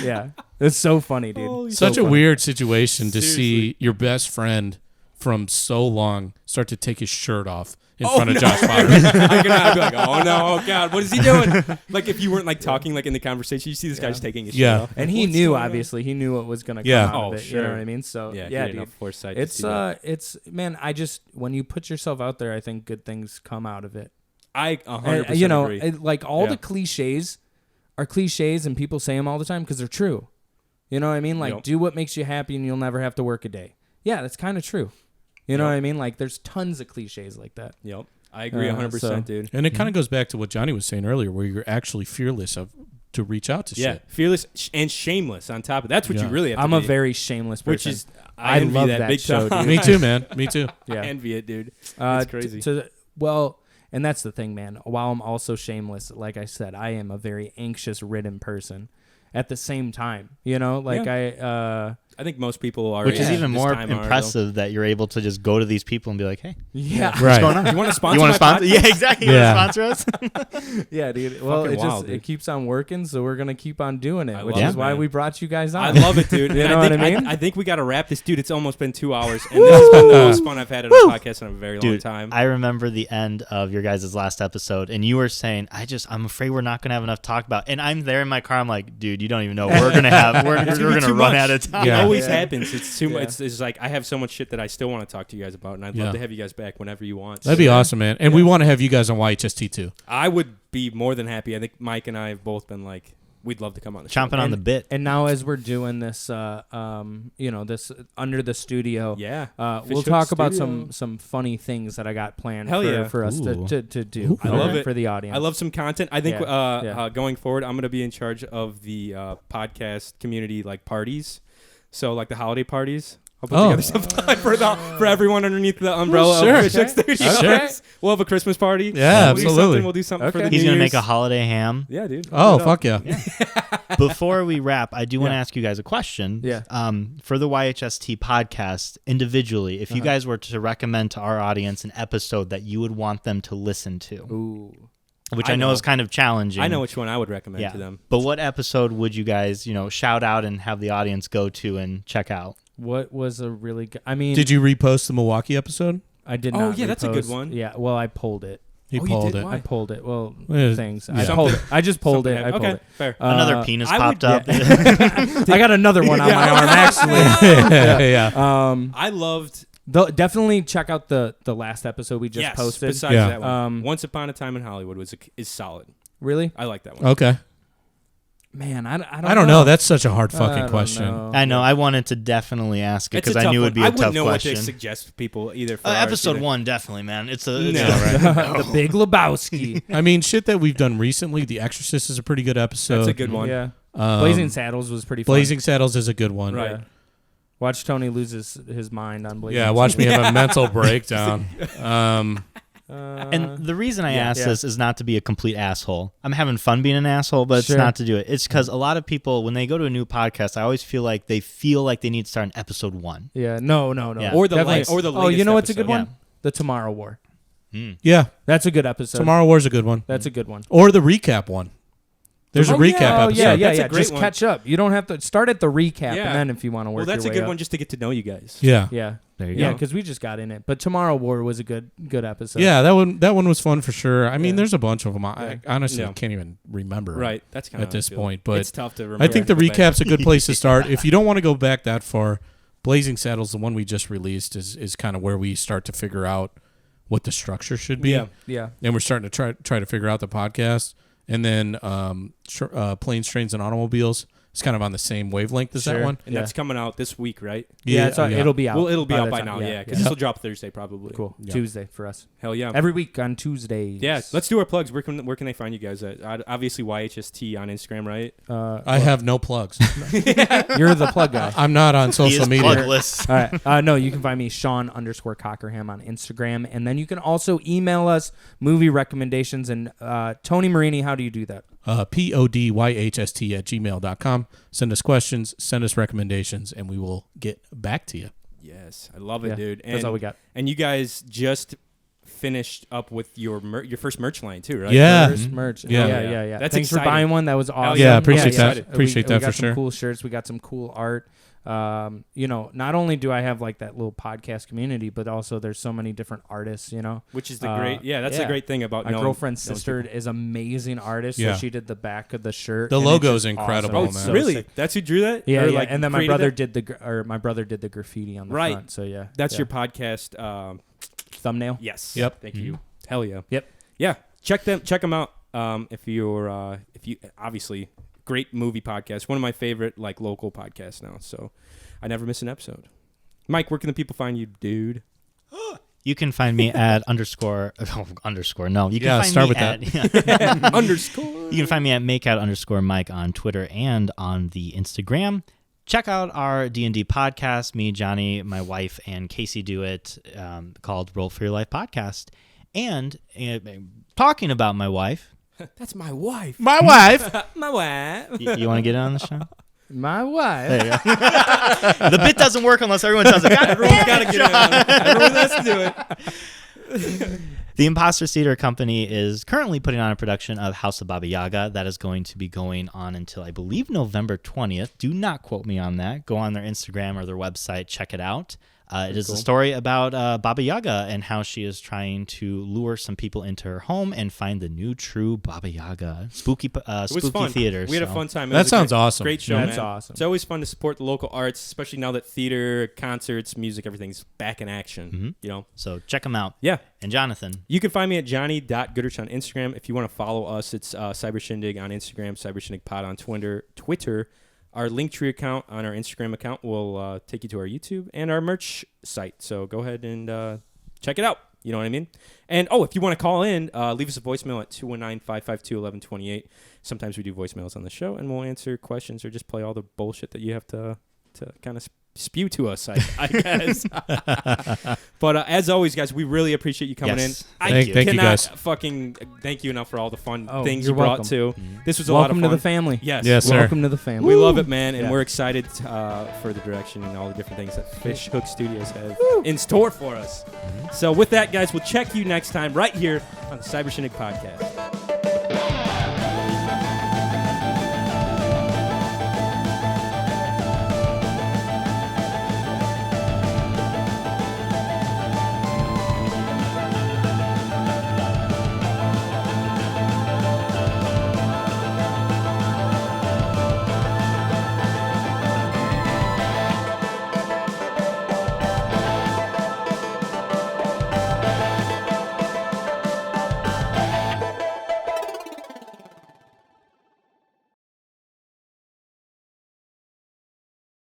Speaker 4: Yeah, it's so funny, dude.
Speaker 1: Holy
Speaker 3: Such
Speaker 1: so
Speaker 3: a
Speaker 1: funny.
Speaker 3: weird situation to
Speaker 1: Seriously.
Speaker 3: see your best friend from so long start to take his shirt off in
Speaker 1: Oh,
Speaker 3: front of
Speaker 1: no.
Speaker 3: Josh Potter.
Speaker 1: I'd be like, oh no, oh god, what is he doing? Like, if you weren't like talking like in the conversation, you see this guy's taking his shirt
Speaker 3: Yeah.
Speaker 1: off.
Speaker 4: And he
Speaker 1: What's
Speaker 4: knew,
Speaker 1: going on?
Speaker 4: obviously, he knew what was gonna come
Speaker 3: Yeah.
Speaker 4: out
Speaker 1: Oh,
Speaker 4: of it. You
Speaker 1: sure.
Speaker 4: know what I mean? So
Speaker 1: Yeah,
Speaker 4: yeah,
Speaker 1: dude.
Speaker 4: dude.
Speaker 1: Foresight.
Speaker 4: It's man, I just when you put yourself out there, I think good things come out of it.
Speaker 1: I 100%
Speaker 4: You know,
Speaker 1: agree.
Speaker 4: like all
Speaker 1: Yeah.
Speaker 4: the cliches are cliches, and people say them all the time because they're true. You know what I mean? Like,
Speaker 1: Yep.
Speaker 4: do what makes you happy, and you'll never have to work a day. Yeah, that's kind of true. You know what I mean? Like, there's tons of cliches like that.
Speaker 1: Yep, I agree 100%,
Speaker 4: so-
Speaker 1: dude.
Speaker 3: And it kind of goes back to what Johnny was saying earlier, where you're actually fearless to reach out to
Speaker 1: Yeah,
Speaker 3: shit.
Speaker 1: fearless and shameless on top of that's what you
Speaker 3: Yeah.
Speaker 1: really have to
Speaker 4: I'm
Speaker 1: be.
Speaker 4: a very shameless person.
Speaker 1: which is I envy
Speaker 4: love
Speaker 1: that big
Speaker 4: show,
Speaker 1: time.
Speaker 4: dude.
Speaker 3: Me too, man. Me too.
Speaker 4: Yeah.
Speaker 1: I envy it, dude.
Speaker 4: It's
Speaker 1: It's crazy.
Speaker 4: And that's the thing, man. While I'm also shameless, like I said, I am a very anxious-ridden person. At the same time, you know, like
Speaker 1: I think most people are.
Speaker 2: Which is
Speaker 1: yeah,
Speaker 2: even
Speaker 1: this
Speaker 2: more
Speaker 1: time are, though.
Speaker 2: impressive that you're able to just go to these people and be like, hey,
Speaker 4: yeah,
Speaker 3: Right.
Speaker 2: what's going on?
Speaker 1: You want to sponsor?
Speaker 2: You want
Speaker 1: my
Speaker 2: to sponsor?
Speaker 1: podcast?
Speaker 2: Yeah, exactly. You
Speaker 3: Yeah.
Speaker 2: want to sponsor us?
Speaker 4: yeah, dude. Well,
Speaker 1: Fucking
Speaker 4: it
Speaker 1: wild,
Speaker 4: it
Speaker 1: dude.
Speaker 4: keeps on working, so we're gonna keep on doing it,
Speaker 1: I
Speaker 4: which
Speaker 1: love
Speaker 4: is
Speaker 1: it,
Speaker 4: why
Speaker 1: man.
Speaker 4: we brought you guys on.
Speaker 1: I love it, dude.
Speaker 4: You
Speaker 1: And
Speaker 4: know
Speaker 1: I think,
Speaker 4: what I mean?
Speaker 1: I think we got to wrap this, dude. It's almost been 2 hours, and this has been the most fun I've had on a podcast in a very long
Speaker 2: Dude,
Speaker 1: time.
Speaker 2: I remember the end of your guys' last episode, and you were saying, I'm afraid we're not going to have enough to talk about. And I'm there in my car. I'm like, dude, you don't even know. We're going to have, we're
Speaker 1: It's
Speaker 2: going
Speaker 1: be
Speaker 2: to
Speaker 1: too
Speaker 2: run
Speaker 1: much.
Speaker 2: out of time.
Speaker 1: It
Speaker 3: Yeah.
Speaker 1: always
Speaker 4: Yeah.
Speaker 1: happens. It's too much.
Speaker 4: Yeah.
Speaker 1: It's like I have so much shit that I still want to talk to you guys about, and I'd love
Speaker 3: Yeah.
Speaker 1: to have you guys back whenever you want.
Speaker 3: That'd be awesome, man. And we want to have you guys on YHST too.
Speaker 1: I would be more than happy. I think Mike and I have both been like, we'd love to come on the show.
Speaker 2: Chomping on the bit.
Speaker 4: And now, as we're doing this, this under the studio,
Speaker 1: Yeah.
Speaker 4: we'll
Speaker 1: Fish
Speaker 4: talk
Speaker 1: Hook
Speaker 4: about
Speaker 1: Studio.
Speaker 4: some funny things that I got planned
Speaker 1: Hell yeah.
Speaker 4: for us
Speaker 3: Ooh.
Speaker 4: to do.
Speaker 1: I love it.
Speaker 4: For the audience.
Speaker 1: I love some content. I think
Speaker 4: Yeah.
Speaker 1: going forward, I'm going to be in charge of the podcast community like parties. So like the holiday parties. I'll put
Speaker 3: Oh.
Speaker 1: together something for everyone underneath the umbrella
Speaker 3: Sure.
Speaker 1: of Fish Hook
Speaker 4: Okay.
Speaker 1: Studios.
Speaker 4: Okay.
Speaker 1: We'll have a Christmas party.
Speaker 3: Yeah,
Speaker 1: We'll do
Speaker 3: absolutely.
Speaker 1: something. We'll do something for
Speaker 4: Okay.
Speaker 1: the
Speaker 2: He's
Speaker 1: New
Speaker 2: going to make
Speaker 1: Year's.
Speaker 2: a holiday ham.
Speaker 1: Yeah, dude.
Speaker 3: Oh,
Speaker 1: Look it up.
Speaker 3: fuck yeah.
Speaker 2: Before we wrap, I do want to
Speaker 4: Yeah.
Speaker 2: ask you guys a question.
Speaker 4: Yeah.
Speaker 2: For the YHST podcast, individually, if you guys were to recommend to our audience an episode that you would want them to listen to,
Speaker 4: Ooh.
Speaker 2: which
Speaker 1: I
Speaker 2: I know
Speaker 1: know.
Speaker 2: is kind of challenging.
Speaker 1: I know which one I would recommend
Speaker 2: Yeah.
Speaker 1: to them.
Speaker 2: But what episode would you guys, shout out and have the audience go to and check out?
Speaker 4: What was a really good? I mean,
Speaker 3: Did you repost the Milwaukee episode?
Speaker 4: I did
Speaker 1: Oh,
Speaker 4: not.
Speaker 1: yeah, that's a good
Speaker 4: repost-
Speaker 1: one.
Speaker 4: Yeah, well, I pulled it.
Speaker 3: He
Speaker 1: Oh, you
Speaker 3: pulled
Speaker 1: did?
Speaker 3: it.
Speaker 1: Why?
Speaker 4: I pulled it. Well,
Speaker 3: Yeah.
Speaker 4: things.
Speaker 3: Yeah.
Speaker 4: I pulled it. I just pulled it. I pulled
Speaker 1: okay,
Speaker 4: it.
Speaker 1: fair.
Speaker 2: Another penis
Speaker 1: I
Speaker 2: popped
Speaker 1: would-
Speaker 2: up.
Speaker 4: I got another one on my arm actually.
Speaker 3: yeah.
Speaker 1: I loved.
Speaker 4: Definitely check out the last episode we just
Speaker 1: Yes,
Speaker 4: posted.
Speaker 1: besides
Speaker 3: Yeah.
Speaker 1: that one. Once Upon a Time in Hollywood is solid.
Speaker 4: Really?
Speaker 1: I like that one.
Speaker 3: Okay.
Speaker 4: Man,
Speaker 3: I don't know. That's such a hard fucking question.
Speaker 2: I know. I wanted to definitely ask it
Speaker 1: It's a
Speaker 2: because I
Speaker 1: tough
Speaker 2: knew
Speaker 1: one.
Speaker 2: it'd be
Speaker 1: I
Speaker 2: a
Speaker 1: wouldn't
Speaker 2: tough
Speaker 1: know
Speaker 2: question.
Speaker 1: what to suggest people either. For
Speaker 2: Episode
Speaker 1: ours,
Speaker 2: 1, definitely, man. It's
Speaker 1: No.
Speaker 4: The Big Lebowski.
Speaker 3: I mean, shit that we've done recently. The Exorcist is a pretty good episode.
Speaker 1: That's a good one.
Speaker 4: Yeah.
Speaker 3: Um,
Speaker 4: Blazing Saddles was pretty fun.
Speaker 3: Blazing Saddles is a good one.
Speaker 1: Right.
Speaker 4: Yeah. Watch Tony lose his mind on Blazing
Speaker 3: Yeah, watch me have a mental breakdown.
Speaker 2: And the reason I
Speaker 4: yeah,
Speaker 2: ask
Speaker 4: yeah.
Speaker 2: this is not to be a complete asshole. I'm having fun being an asshole, but
Speaker 4: Sure.
Speaker 2: it's not to do it. It's because a lot of people, when they go to a new podcast, I always feel like they need to start in episode 1.
Speaker 4: Yeah. No.
Speaker 2: Yeah.
Speaker 1: Or the
Speaker 4: Definitely.
Speaker 1: or the
Speaker 4: Oh, you
Speaker 1: latest
Speaker 4: know what's a good
Speaker 1: episode.
Speaker 4: one? The Tomorrow War.
Speaker 3: Yeah,
Speaker 4: That's a good episode.
Speaker 3: Tomorrow War's a good one.
Speaker 4: That's a good one.
Speaker 3: Or the recap one. There's a recap
Speaker 4: yeah.
Speaker 3: episode.
Speaker 4: Yeah,
Speaker 1: That's a
Speaker 4: yeah.
Speaker 1: great
Speaker 4: Just
Speaker 1: one.
Speaker 4: catch up. You don't have to start at the recap,
Speaker 1: Yeah.
Speaker 4: and then if you want to work
Speaker 1: Well, that's a
Speaker 4: your way
Speaker 1: good
Speaker 4: up.
Speaker 1: one just to get to know you guys.
Speaker 3: Yeah.
Speaker 4: Yeah.
Speaker 2: There you
Speaker 4: Yeah,
Speaker 2: go.
Speaker 4: because we just got in it. But Tomorrow War was a good episode.
Speaker 3: Yeah, that one was fun for sure. I mean,
Speaker 4: Yeah.
Speaker 3: there's a bunch of them. I honestly
Speaker 1: Yeah.
Speaker 3: can't even remember
Speaker 1: Right. That's kind of
Speaker 3: at this point. But
Speaker 1: it's tough to remember.
Speaker 3: I think the
Speaker 1: Go back.
Speaker 3: recap's a good place to start. If you don't want to go back that far, Blazing Saddles, the one we just released, is kind of where we start to figure out what the structure should be.
Speaker 1: Yeah.
Speaker 4: Yeah.
Speaker 3: And we're starting to try to figure out the podcast. And then Planes, Trains, and Automobiles is kind of on the same wavelength as that
Speaker 4: Sure.
Speaker 3: one.
Speaker 1: And that's coming out this week, right?
Speaker 4: Yeah, it'll be out.
Speaker 1: Well, it'll be
Speaker 4: by
Speaker 1: out
Speaker 4: the
Speaker 1: by
Speaker 4: time.
Speaker 1: now, yeah, because
Speaker 3: Yeah.
Speaker 1: this will drop Thursday probably.
Speaker 4: Cool.
Speaker 3: Yeah.
Speaker 4: Tuesday for us.
Speaker 1: Hell yeah.
Speaker 4: Every week on Tuesdays.
Speaker 1: Yeah, let's do our plugs. Where can they find you guys at? Obviously YHST on Instagram, right?
Speaker 3: I have no plugs.
Speaker 4: You're the plug guy.
Speaker 3: I'm not on
Speaker 2: He
Speaker 3: social
Speaker 2: is
Speaker 3: media.
Speaker 2: plugless.
Speaker 4: All right. No, you can find me Shawn_Cockerham on Instagram, and then you can also email us movie recommendations. And Tony Marini, how do you do that?
Speaker 3: PODYHST@gmail.com. Send us questions, send us recommendations, and we will get back to you.
Speaker 1: Yes, I love it,
Speaker 4: Yeah,
Speaker 1: dude. And,
Speaker 4: that's all we got.
Speaker 1: And you guys just finished up with your first merch line too, right?
Speaker 3: Yeah.
Speaker 4: First merch.
Speaker 3: Yeah.
Speaker 4: Yeah.
Speaker 1: That's
Speaker 4: Thanks for
Speaker 1: exciting.
Speaker 4: buying one. That was awesome.
Speaker 3: Yeah, appreciate
Speaker 1: that.
Speaker 4: We
Speaker 3: Appreciate that
Speaker 4: got
Speaker 3: for
Speaker 4: some
Speaker 3: sure.
Speaker 4: cool shirts. We got some cool art. Not only do I have like that little podcast community, but also there's so many different artists,
Speaker 1: Which is the great. Yeah, that's the great thing about
Speaker 4: my
Speaker 1: knowing.
Speaker 4: girlfriend's
Speaker 1: knowing
Speaker 4: sister
Speaker 1: people.
Speaker 4: is amazing artist,
Speaker 3: Yeah.
Speaker 4: so she did the back of the shirt.
Speaker 3: The
Speaker 4: and it's
Speaker 3: logo's
Speaker 4: just
Speaker 3: incredible,
Speaker 1: Oh,
Speaker 4: awesome.
Speaker 3: man.
Speaker 4: So
Speaker 1: really?
Speaker 4: sick.
Speaker 1: That's who drew that?
Speaker 4: Yeah,
Speaker 1: Or,
Speaker 4: yeah.
Speaker 1: like,
Speaker 4: And then my
Speaker 1: created
Speaker 4: brother
Speaker 1: that?
Speaker 4: my brother did the graffiti on the
Speaker 1: Right.
Speaker 4: front. So yeah,
Speaker 1: That's
Speaker 4: yeah.
Speaker 1: your podcast.
Speaker 4: thumbnail.
Speaker 1: Yes.
Speaker 3: Yep.
Speaker 1: Thank you. Hell yeah.
Speaker 4: Yep.
Speaker 1: Yeah. Check them out. If you obviously great movie podcast. One of my favorite like local podcasts now. So I never miss an episode. Mike, where can the people find you, dude?
Speaker 2: You can find me at underscore. No, you can
Speaker 3: Yeah,
Speaker 2: find
Speaker 3: start
Speaker 2: me
Speaker 3: with
Speaker 2: at,
Speaker 1: Underscore.
Speaker 2: You can find me at makeout_Mike on Twitter and on the Instagram. Check out our D&D podcast. Me, Johnny, my wife, and Casey do it called Roll for Your Life Podcast. And talking about my wife.
Speaker 1: That's my wife.
Speaker 3: My wife.
Speaker 1: My wife.
Speaker 2: You want to get in on the show?
Speaker 4: My wife.
Speaker 2: There you go. The bit doesn't work unless everyone does it. God,
Speaker 1: Everyone's got to get in on it. Everyone has to do it.
Speaker 2: The Imposter Theater Company is currently putting on a production of House of Baba Yaga that is going to be going on until, I believe, November 20th. Do not quote me on that. Go on their Instagram or their website. Check it out. It is a story about Baba Yaga and how she is trying to lure some people into her home and find the new true Baba Yaga. Spooky
Speaker 1: It was
Speaker 2: spooky
Speaker 1: fun.
Speaker 2: theater.
Speaker 1: We had a
Speaker 2: so.
Speaker 1: fun time. It
Speaker 3: That
Speaker 1: was a
Speaker 3: sounds
Speaker 1: great,
Speaker 3: awesome.
Speaker 1: Great show,
Speaker 4: That's
Speaker 1: man.
Speaker 4: awesome.
Speaker 1: It's always fun to support the local arts, especially now that theater, concerts, music, everything's back in action.
Speaker 2: Mhm. So check them out.
Speaker 1: Yeah.
Speaker 2: And Jonathan.
Speaker 1: You can find me at johnny.goodrich on Instagram. If you want to follow us, it's cybershindig on Instagram, cybershindigpod on Twitter. Our Linktree account on our Instagram account will take you to our YouTube and our merch site. So go ahead and check it out. You know what I mean? And, if you want to call in, leave us a voicemail at 219-552-1128. Sometimes we do voicemails on the show, and we'll answer questions or just play all the bullshit that you have to kind of spew to us, I guess. But as always, guys, we really appreciate you coming
Speaker 2: Yes.
Speaker 1: in. I
Speaker 3: Thank you
Speaker 1: cannot
Speaker 3: guys.
Speaker 1: fucking thank you enough for all the fun
Speaker 4: Oh,
Speaker 1: things
Speaker 4: you're
Speaker 1: you brought
Speaker 4: welcome.
Speaker 1: too. This was a lot of
Speaker 4: Welcome
Speaker 1: fun.
Speaker 4: to the family.
Speaker 1: Yes.
Speaker 3: Yes, sir.
Speaker 4: Welcome to the family.
Speaker 1: We love it, man, and
Speaker 4: Yeah.
Speaker 1: we're excited for the direction and all the different things that Fish Hook Studios have in store for us. So with that, guys, we'll check you next time right here on the Cyber Shindig Podcast.